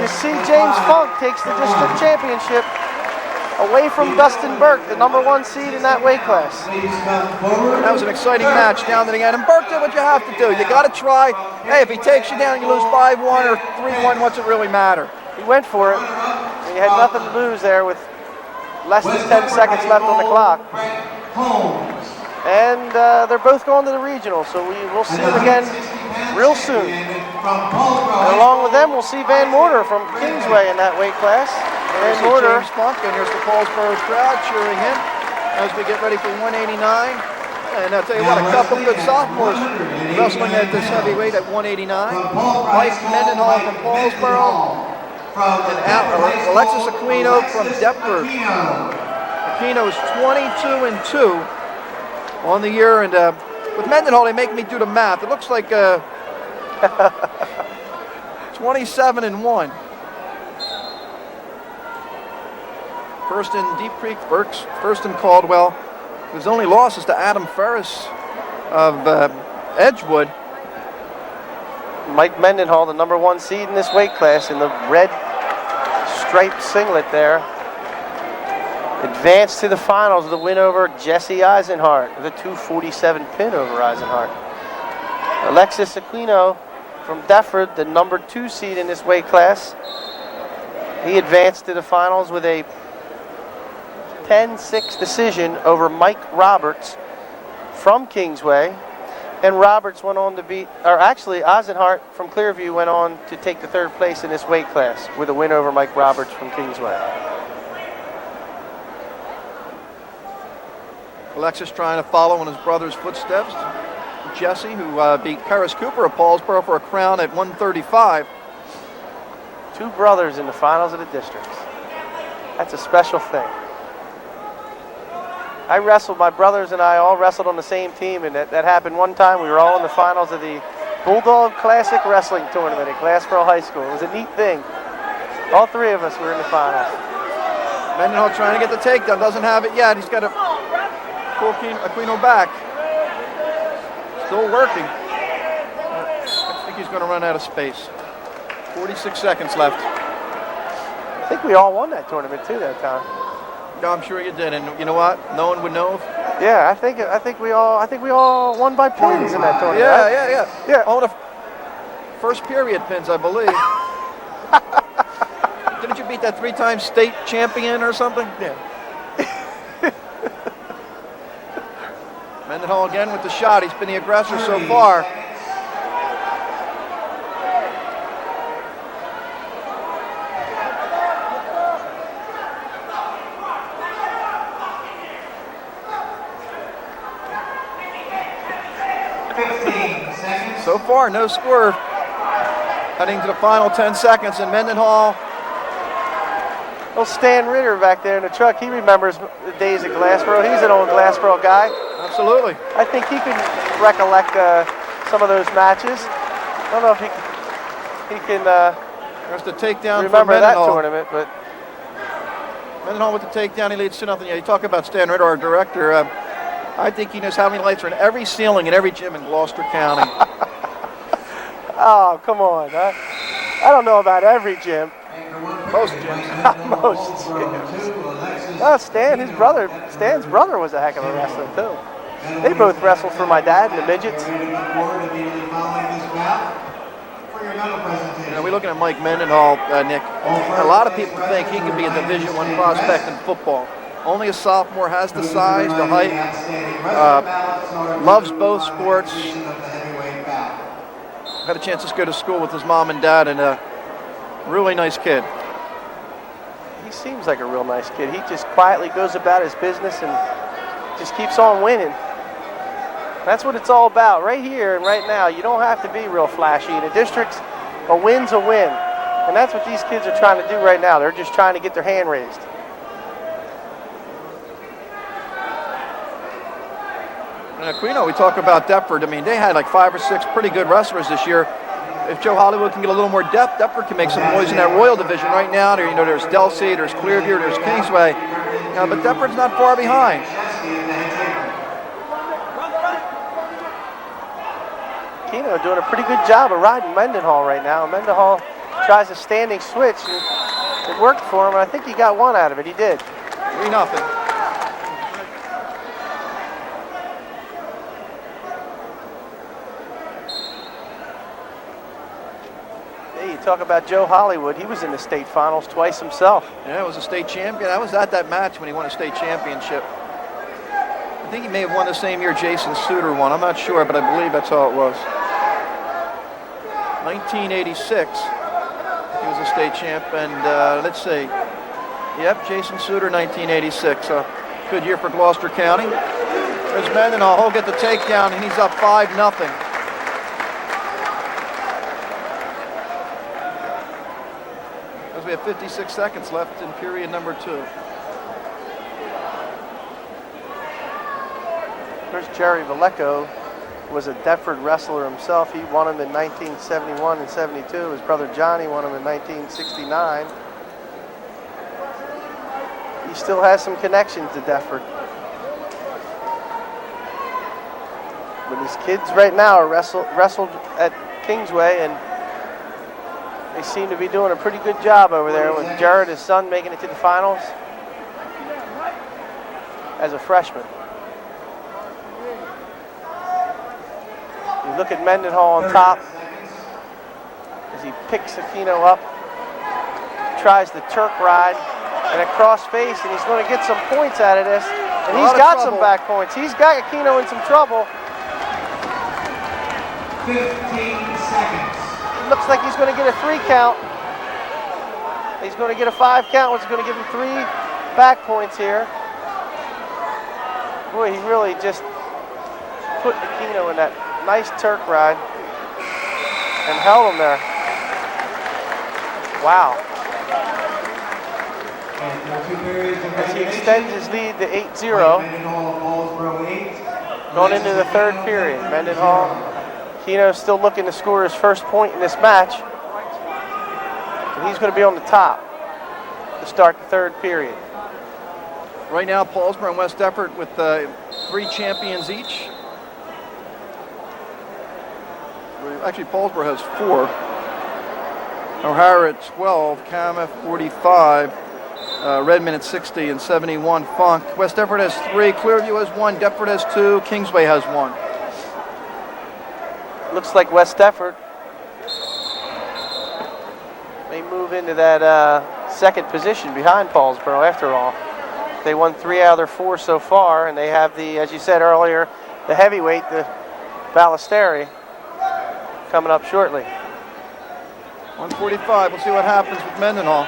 you see James Funk takes the district championship away from Dustin Burke, the #1 seed in that weight class. That was an exciting match down to the end. And Burke did what you have to do. You got to try. Hey, if he takes you down and you lose 5-1 or 3-1, what's it really matter? He went for it. And he had nothing to lose there with less than 10 seconds left on the clock. And they're both going to the regional, so we will see them again real soon. And along with them, we'll see Van Morter from Kingsway in that weight class. Van Morter. James Funk, and here's the Paulsboro crowd cheering him as we get ready for 189. And I'll tell you what, a couple good sophomores wrestling at this heavyweight at 189. Mike Mendenhall from Paulsboro. And Alexis Aquino from Deptford. Aquino's 22-2 on the year, and with Mendenhall, they make me do the math. It looks like 27-1. First in Deep Creek, Burks, first in Caldwell. His only loss is to Adam Ferris of Edgewood. Mike Mendenhall, the #1 seed in this weight class, in the red striped singlet there, advanced to the finals with a win over Jesse Eisenhart with a 247 pin over Eisenhart. Alexis Aquino from Deptford, the #2 seed in this weight class, he advanced to the finals with a 10-6 decision over Mike Roberts from Kingsway. And Roberts went on to beat, or actually Eisenhart from Clearview went on to take the 3rd place in this weight class with a win over Mike Roberts from Kingsway. Alexis trying to follow in his brother's footsteps. Jesse, who beat Paris Cooper of Paulsboro for a crown at 135. 2 brothers in the finals of the districts. That's a special thing. I wrestled, my brothers and I all wrestled on the same team, and that happened one time. We were all in the finals of the Bulldog Classic Wrestling Tournament at Gloucester High School. It was a neat thing. All 3 of us were in the finals. Mendenhall trying to get the takedown, doesn't have it yet. He's got to pull Aquino back. Still working. I think he's going to run out of space. 46 seconds left. I think we all won that tournament too that time. No, I'm sure you did, and you know what? No one would know. Yeah, I think we all won by pins in that tournament. Yeah, right? yeah. All the first period pins, I believe. Didn't you beat that 3-time state champion or something? Yeah. Mendenhall again with the shot. He's been the aggressor so far. So far, no score. Heading to the final 10 seconds, and Mendenhall. Well, Stan Ritter back there in the truck, he remembers the days at Glassboro. He's an old Glassboro guy. Absolutely. I think he can recollect some of those matches. I don't know if he can There's the takedown remember for that Mendenhall. tournament, but Mendenhall with the takedown, he leads 2-0. You talk about Stan Ritter, our director. I think he knows how many lights are in every ceiling in every gym in Gloucester County. Oh, come on. I don't know about every gym. Most gyms. Most gyms. Oh, Stan's brother was a heck of a wrestler, too. They both wrestled for my dad in the midgets. You know, we're looking at Mike Mendenhall, Nick. A lot of people think he could be a Division I prospect in football. Only a sophomore, has the size, the height, loves both sports. Had a chance to go to school with his mom and dad, and a really nice kid. He seems like a real nice kid. He just quietly goes about his business and just keeps on winning. That's what it's all about right here and right now. You don't have to be real flashy. In the districts, a win's a win. And that's what these kids are trying to do right now. They're just trying to get their hand raised. And Aquino, we talk about Deptford. I mean, they had like 5 or 6 pretty good wrestlers this year. If Joe Hollywood can get a little more depth, Deptford can make some noise in that Royal Division right now. There, there's Delsea, there's Clearview, there's Kingsway. But Deptford's not far behind. Aquino doing a pretty good job of riding Mendenhall right now. Mendenhall tries a standing switch, and it worked for him. I think he got one out of it. He did. 3-0. Hey, you talk about Joe Hollywood. He was in the state finals twice himself. Yeah, was a state champion. I was at that match when he won a state championship. I think he may have won the same year Jason Suter won. I'm not sure, but I believe that's how it was. 1986, he was a state champ, and let's see. Yep, Jason Suter, 1986. Good year for Gloucester County. There's Mendenhall. He'll get the takedown, and he's up 5-0. As we have 56 seconds left in period number 2. There's Jerry Valleco, was a Deptford wrestler himself. He won him in 1971 and 72. His brother Johnny won him in 1969. He still has some connections to Deptford. But his kids right now are wrestled at Kingsway, and they seem to be doing a pretty good job over there with Jared, his son, making it to the finals as a freshman. You look at Mendenhall on top as he picks Aquino up, tries the Turk ride and a cross face, and he's going to get some points out of this. And he's got some back points. He's got Aquino in some trouble. 15 seconds. It looks like he's going to get a 3 count. He's going to get a 5 count, which is going to give him 3 back points here. Boy, he really just put Aquino in that nice Turk ride and held him there. Wow. As he extends his lead to 8-0. Going into the 3rd period. Mendenhall, Aquino still looking to score his first point in this match. And he's going to be on the top to start the 3rd period. Right now, Paulsboro and West Deptford with 3 champions each. Actually, Paulsboro has 4. O'Hara at 12, Cam at 45, Redmond at 60 and 71. Funk. West Deptford has 3, Clearview has 1, Deptford has 2, Kingsway has 1. Looks like West Deptford may move into that 2nd position behind Paulsboro after all. They won 3 out of their 4 so far, and they have the, as you said earlier, the heavyweight, the Ballesteri, coming up shortly. 145. We'll see what happens with Mendenhall.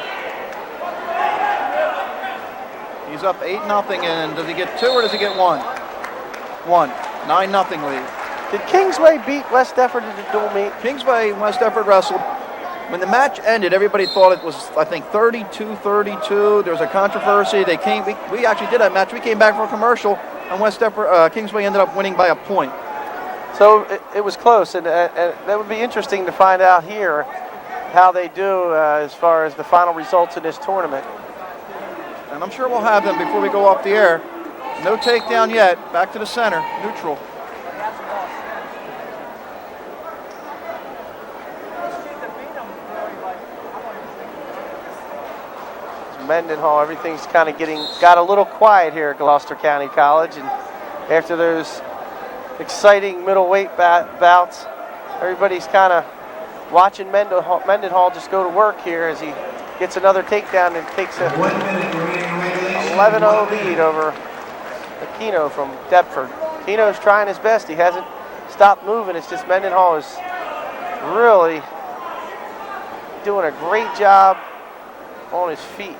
He's up 8-0, and does he get 2 or does he get 1? 1. 9-0 lead. Did Kingsway beat West Deptford in the dual meet? Kingsway and West Deptford wrestled. When the match ended, everybody thought it was, I think, 32-32. There was a controversy. They came. We actually did that match. We came back for a commercial, and West Deptford, Kingsway ended up winning by a point. So it was close, and that would be interesting to find out here how they do as far as the final results in this tournament. And I'm sure we'll have them before we go off the air. No takedown yet. Back to the center, neutral. Mendenhall, everything's kind of got a little quiet here at Gloucester County College, and after those exciting middleweight bouts, everybody's kind of watching Mendenhall just go to work here as he gets another takedown and takes a 11-0 lead over Aquino from Deptford. Aquino's trying his best. He hasn't stopped moving. It's just Mendenhall is really doing a great job on his feet.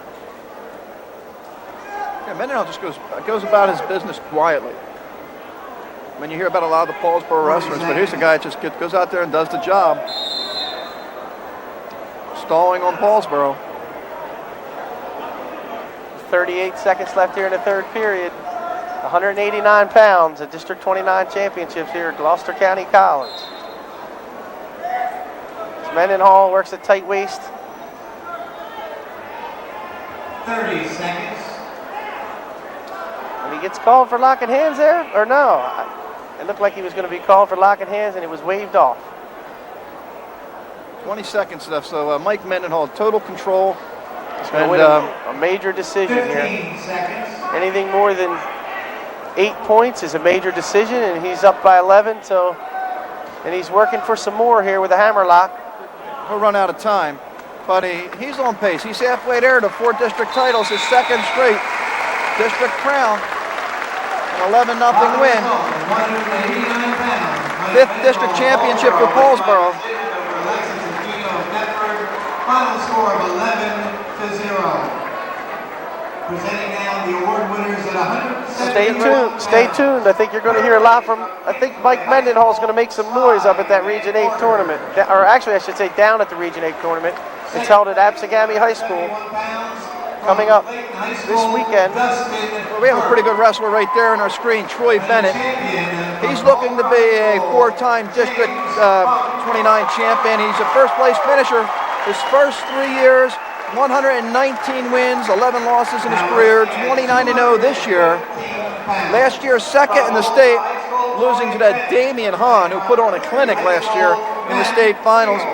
Yeah, Mendenhall just goes about his business quietly. When you hear about a lot of the Paulsboro wrestlers, but here's a guy that just goes out there and does the job. Stalling on Paulsboro. 38 seconds left here in the 3rd period. 189 pounds at District 29 championships here at Gloucester County College. Mendenhall works at tight waist. 30 seconds. And he gets called for locking hands there, or no? It looked like he was going to be called for locking hands, and it was waved off. 20 seconds left, so Mike Mendenhall, total control. He's Going to win a major decision here. Anything more than 8 points is a major decision, and he's up by 11. So, and he's working for some more here with a hammerlock. We'll run out of time, but he's on pace. He's halfway there to 4 district titles, his second straight district crown, an 11-0 win. 5th district championship for Paulsboro. Final score of 11-0. Presenting now the award winners at 170. Stay tuned. Stay tuned. I think you're going to hear a lot from. I think Mike Mendenhall is going to make some noise up at that Region 8 tournament, or actually, I should say, down at the Region 8 tournament. It's held at Absegami High School. Coming up this weekend. Well, we have a pretty good wrestler right there on our screen, Troy Bennett. He's looking to be a 4-time District 29 champion. He's a first-place finisher. His first 3 years. 119 wins, 11 losses in his career, 29-0 this year. Last year, second in the state, losing to that Damian Hahn, who put on a clinic last year in the state finals.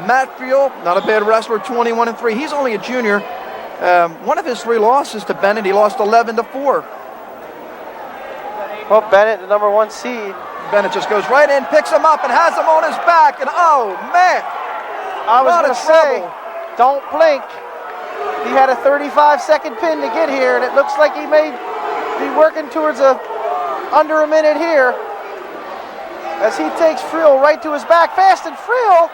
Matt Friel, not a bad wrestler, 21-3. He's only a junior. One of his 3 losses to Bennett, he lost 11-4. Well, Bennett, the number 1 seed. Bennett just goes right in, picks him up, and has him on his back, and oh, man. I was going to say, don't blink. He had a 35-second pin to get here, and it looks like he may be working towards under a minute here as he takes Friel right to his back fast, and Friel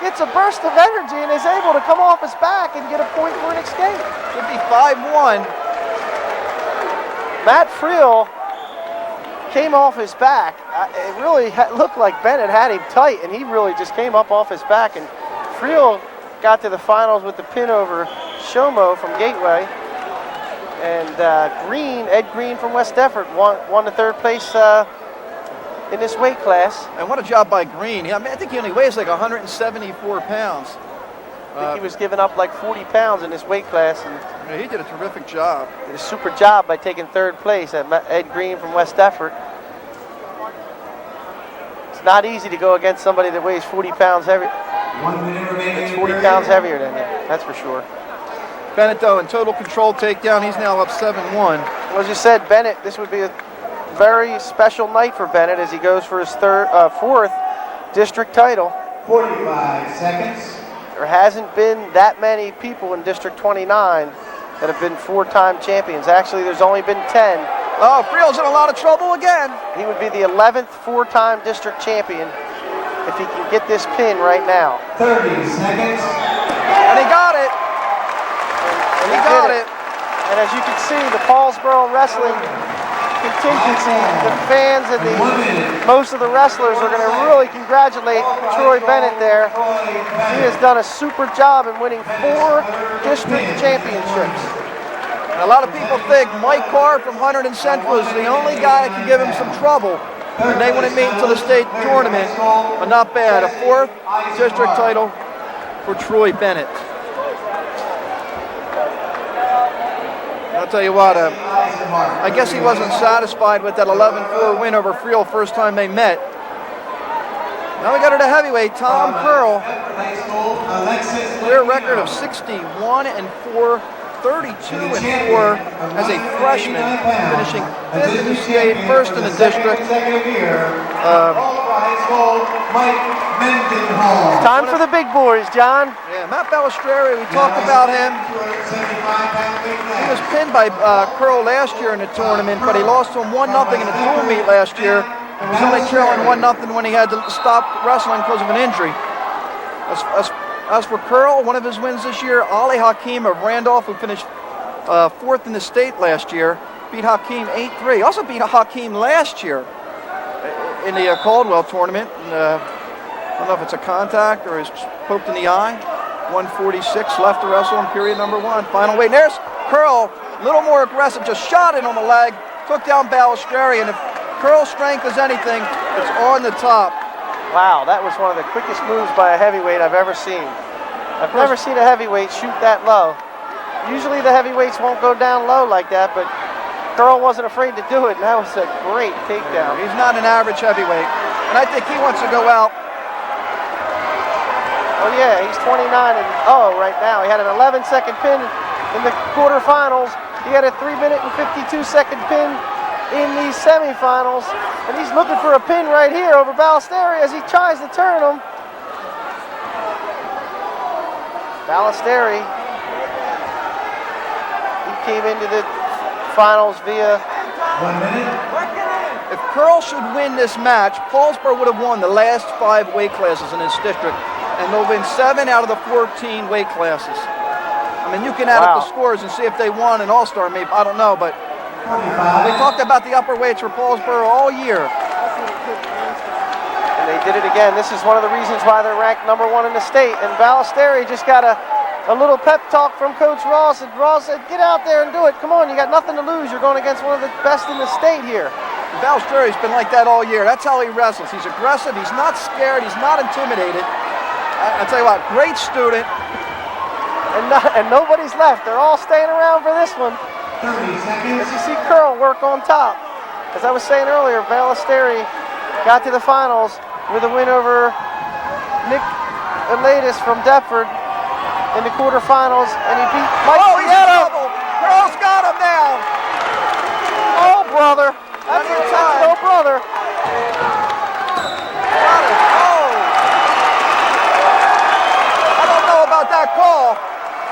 gets a burst of energy and is able to come off his back and get a point for an escape. Should be 5-1. Matt Friel came off his back. It really looked like Bennett had him tight, and he really just came up off his back, and Friel got to the finals with the pin over Shomo from Gateway. And Ed Green from West Defford won the 3rd place in this weight class. And what a job by Green. I think he only weighs like 174 pounds. I think he was giving up like 40 pounds in this weight class. And yeah, he did a terrific job. Did a super job by taking 3rd place at Ed Green from West Defford. It's not easy to go against somebody that weighs 40 pounds heavy. 1 minute remaining. It's 40 pounds heavier than you, that's for sure. Bennett, though, in total control takedown, he's now up 7-1. Well, as you said, Bennett, this would be a very special night for Bennett as he goes for his 4th district title. 45 seconds. There hasn't been that many people in District 29 that have been 4-time champions. Actually, there's only been 10. Oh, Friel's in a lot of trouble again. He would be the 11th 4-time district champion if he can get this pin right now. 30 seconds. And he got it. And he got it. And as you can see, the Paulsboro Wrestling contingency, the fans and most of the wrestlers are going to really congratulate Troy Bennett there. He has done a super job in winning 4 district championships. And a lot of people think Mike Carr from Hunterdon and Central is the only guy that can give him some trouble. And they wouldn't meet until the state tournament, but not bad. A 4th district title for Troy Bennett. I'll tell you what, I guess he wasn't satisfied with that 11-4 win over Friel first time they met. Now we got her to heavyweight, Tom Curl. Career record of 61-4, 32-4 as a freshman, finishing 5th in the state, 1st in the district. It's time for the big boys, John. Yeah, Matt Balistreri, we talked about him. He was pinned by Curl last year in the tournament, but he lost to him 1-0 in the dual meet last year. He was only trailing 1-0 when he had to stop wrestling because of an injury. As for Curl, one of his wins this year, Ali Hakim of Randolph, who finished 4th in the state last year, beat Hakim 8-3. Also beat Hakim last year in the Caldwell tournament. I don't know if it's a contact or is poked in the eye. 146 left to wrestle in period number 1. Final weight. And there's Curl, a little more aggressive, just shot it on the leg, took down Balistreri, and if Curl's strength is anything, it's on the top. Wow, that was one of the quickest moves by a heavyweight I've ever seen. I've never seen a heavyweight shoot that low. Usually the heavyweights won't go down low like that, but Curl wasn't afraid to do it, and that was a great takedown. He's not an average heavyweight, and I think he wants to go out Oh yeah, he's 29-0 right now. He had an 11-second pin in the quarterfinals. He had a 3-minute and 52-second pin in the semifinals, and he's looking for a pin right here over Ballesteri as he tries to turn him. Ballesteri, he came into the finals via 1 minute. If Curl should win this match, Paulsboro would have won the last 5 weight classes in his district, and they'll win 7 out of the 14 weight classes. I mean, you can add up the scores and see if they won an all-star meet. I don't know, but we talked about the upper weights for Paulsboro all year. And they did it again. This is one of the reasons why they're ranked #1 in the state. And Ballesteri just got a little pep talk from Coach Ross, and Ross said, get out there and do it. Come on, you got nothing to lose. You're going against one of the best in the state here. Ballesteri's been like that all year. That's how he wrestles. He's aggressive. He's not scared. He's not intimidated. I tell you what, great student. And nobody's left. They're all staying around for this one. 30 seconds. As you see Curl work on top. As I was saying earlier, Ballesteri got to the finals with a win over Nick Elatis from Deptford in the quarterfinals, and he beat Mike. Oh, he's in trouble. Curl's got him now. Oh, brother. That's no brother. Got it. Oh. I don't know about that call.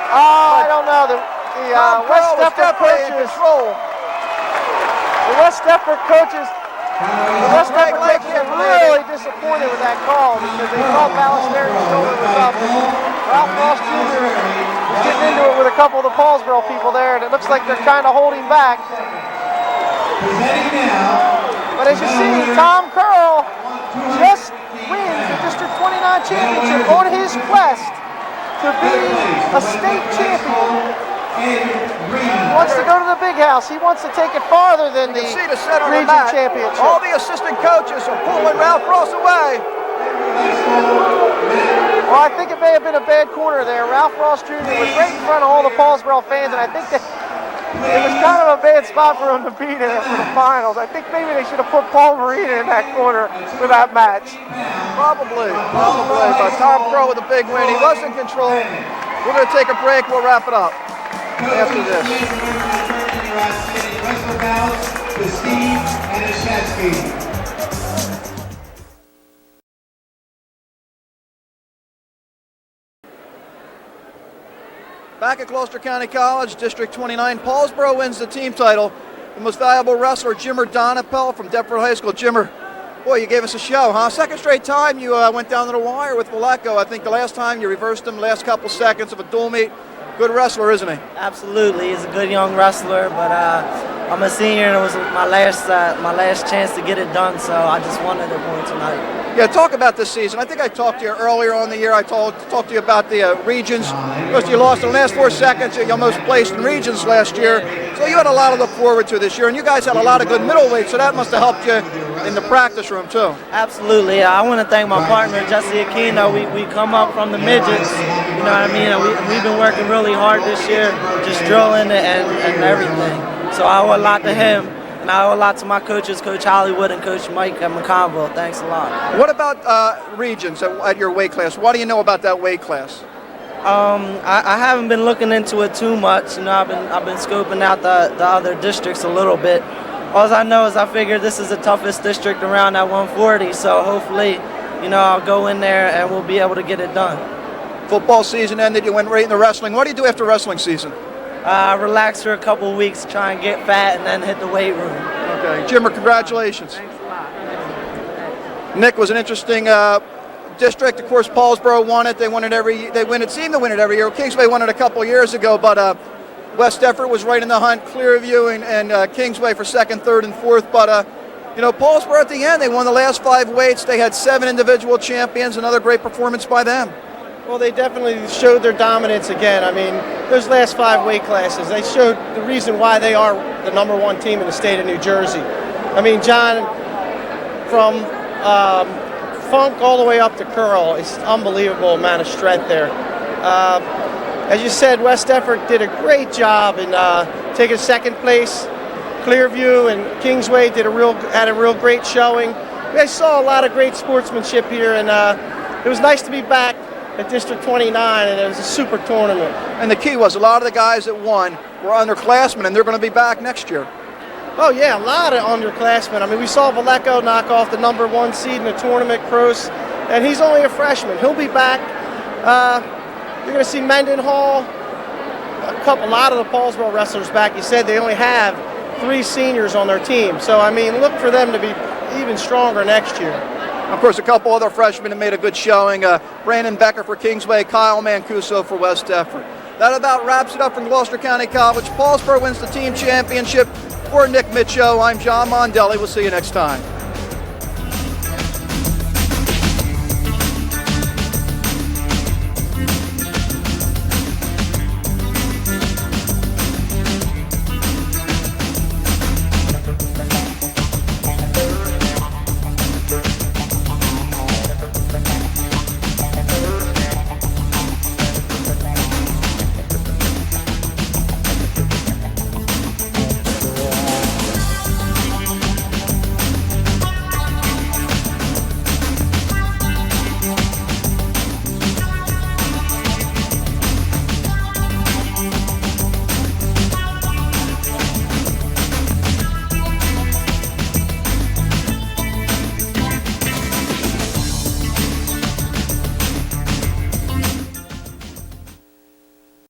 I don't know. The West Deptford coaches. The West Deptford coaches. The West Deptford coaches are really disappointed with that call because they thought Ballesteri's shoulder was up. Ralph Ross Jr. was getting into it with a couple of the Paulsboro people there, and it looks like they're kind of holding back. But as you see, Tom Curl just wins the District 29 championship on his quest to be a state champion. He wants to go to the big house. He wants to take it farther than the region championship. All the assistant coaches are pulling Ralph Ross away. Well, I think it may have been a bad corner there. Ralph Ross Jr. was right in front of all the Paulsboro fans, and I think that it was kind of a bad spot for him to be there for the finals. I think maybe they should have put Paul Marina in that corner for that match. Probably. But Tom Crow with a big win. He was in control. We're going to take a break. We'll wrap it up after this. Back at Gloucester County College, District 29, Paulsboro wins the team title. The most valuable wrestler, Jimmer Donapel from Deptford High School. Jimmer, boy, you gave us a show, huh? Second straight time you went down to the wire with Vallejo. I think the last time you reversed him the last couple seconds of a dual meet. Good wrestler, isn't he? Absolutely, he's a good young wrestler, but I'm a senior and it was my last chance to get it done, so I just wanted to win tonight. Yeah, talk about this season. I think I talked to you earlier on the year. I talked to you about the regions. Because you lost in the last 4 seconds. You almost placed in regions last year. So you had a lot to look forward to this year. And you guys had a lot of good middleweights, so that must have helped you in the practice room, too. Absolutely. I want to thank my partner, Jesse Aquino. We come up from the midgets, you know what I mean? And we've been working really hard this year, just drilling and everything. So I owe a lot to him. And I owe a lot to my coaches, Coach Hollywood and Coach Mike at McConville. Thanks a lot. What about regions at your weight class? What do you know about that weight class? I haven't been looking into it too much. You know, I've been scoping out the other districts a little bit. All I know is I figure this is the toughest district around at 140. So hopefully, you know, I'll go in there and we'll be able to get it done. Football season ended. You went right into wrestling. What do you do after wrestling season? Relax for a couple weeks, try and get fat, and then hit the weight room. Okay, Jimmer, congratulations. Thanks a lot. Nick, was an interesting district. Of course, Paulsboro won it. They win it. Seem to win it every year. Kingsway won it a couple years ago, but West Deptford was right in the hunt. Clearview and Kingsway for second, third, and fourth. But you know, Paulsboro at the end, they won the last 5 weights. They had 7 individual champions. Another great performance by them. Well, they definitely showed their dominance again. I mean, those last 5 weight classes, they showed the reason why they are the #1 team in the state of New Jersey. I mean, John, from Funk all the way up to Curl, it's unbelievable amount of strength there. As you said, West Deptford did a great job in taking second place. Clearview and Kingsway had a real great showing. We saw a lot of great sportsmanship here, and it was nice to be back at District 29, and it was a super tournament. And the key was a lot of the guys that won were underclassmen, and they're going to be back next year. Oh yeah, a lot of underclassmen. I mean, we saw Vallejo knock off the #1 seed in the tournament, Kroos, and he's only a freshman. He'll be back. You're going to see Mendenhall, a lot of the Paulsboro wrestlers back. He said they only have 3 seniors on their team. So, I mean, look for them to be even stronger next year. Of course, a couple other freshmen have made a good showing. Brandon Becker for Kingsway, Kyle Mancuso for West Deptford. That about wraps it up from Gloucester County College. Paulsboro wins the team championship. For Nick Mitcho, I'm John Mondelli. We'll see you next time.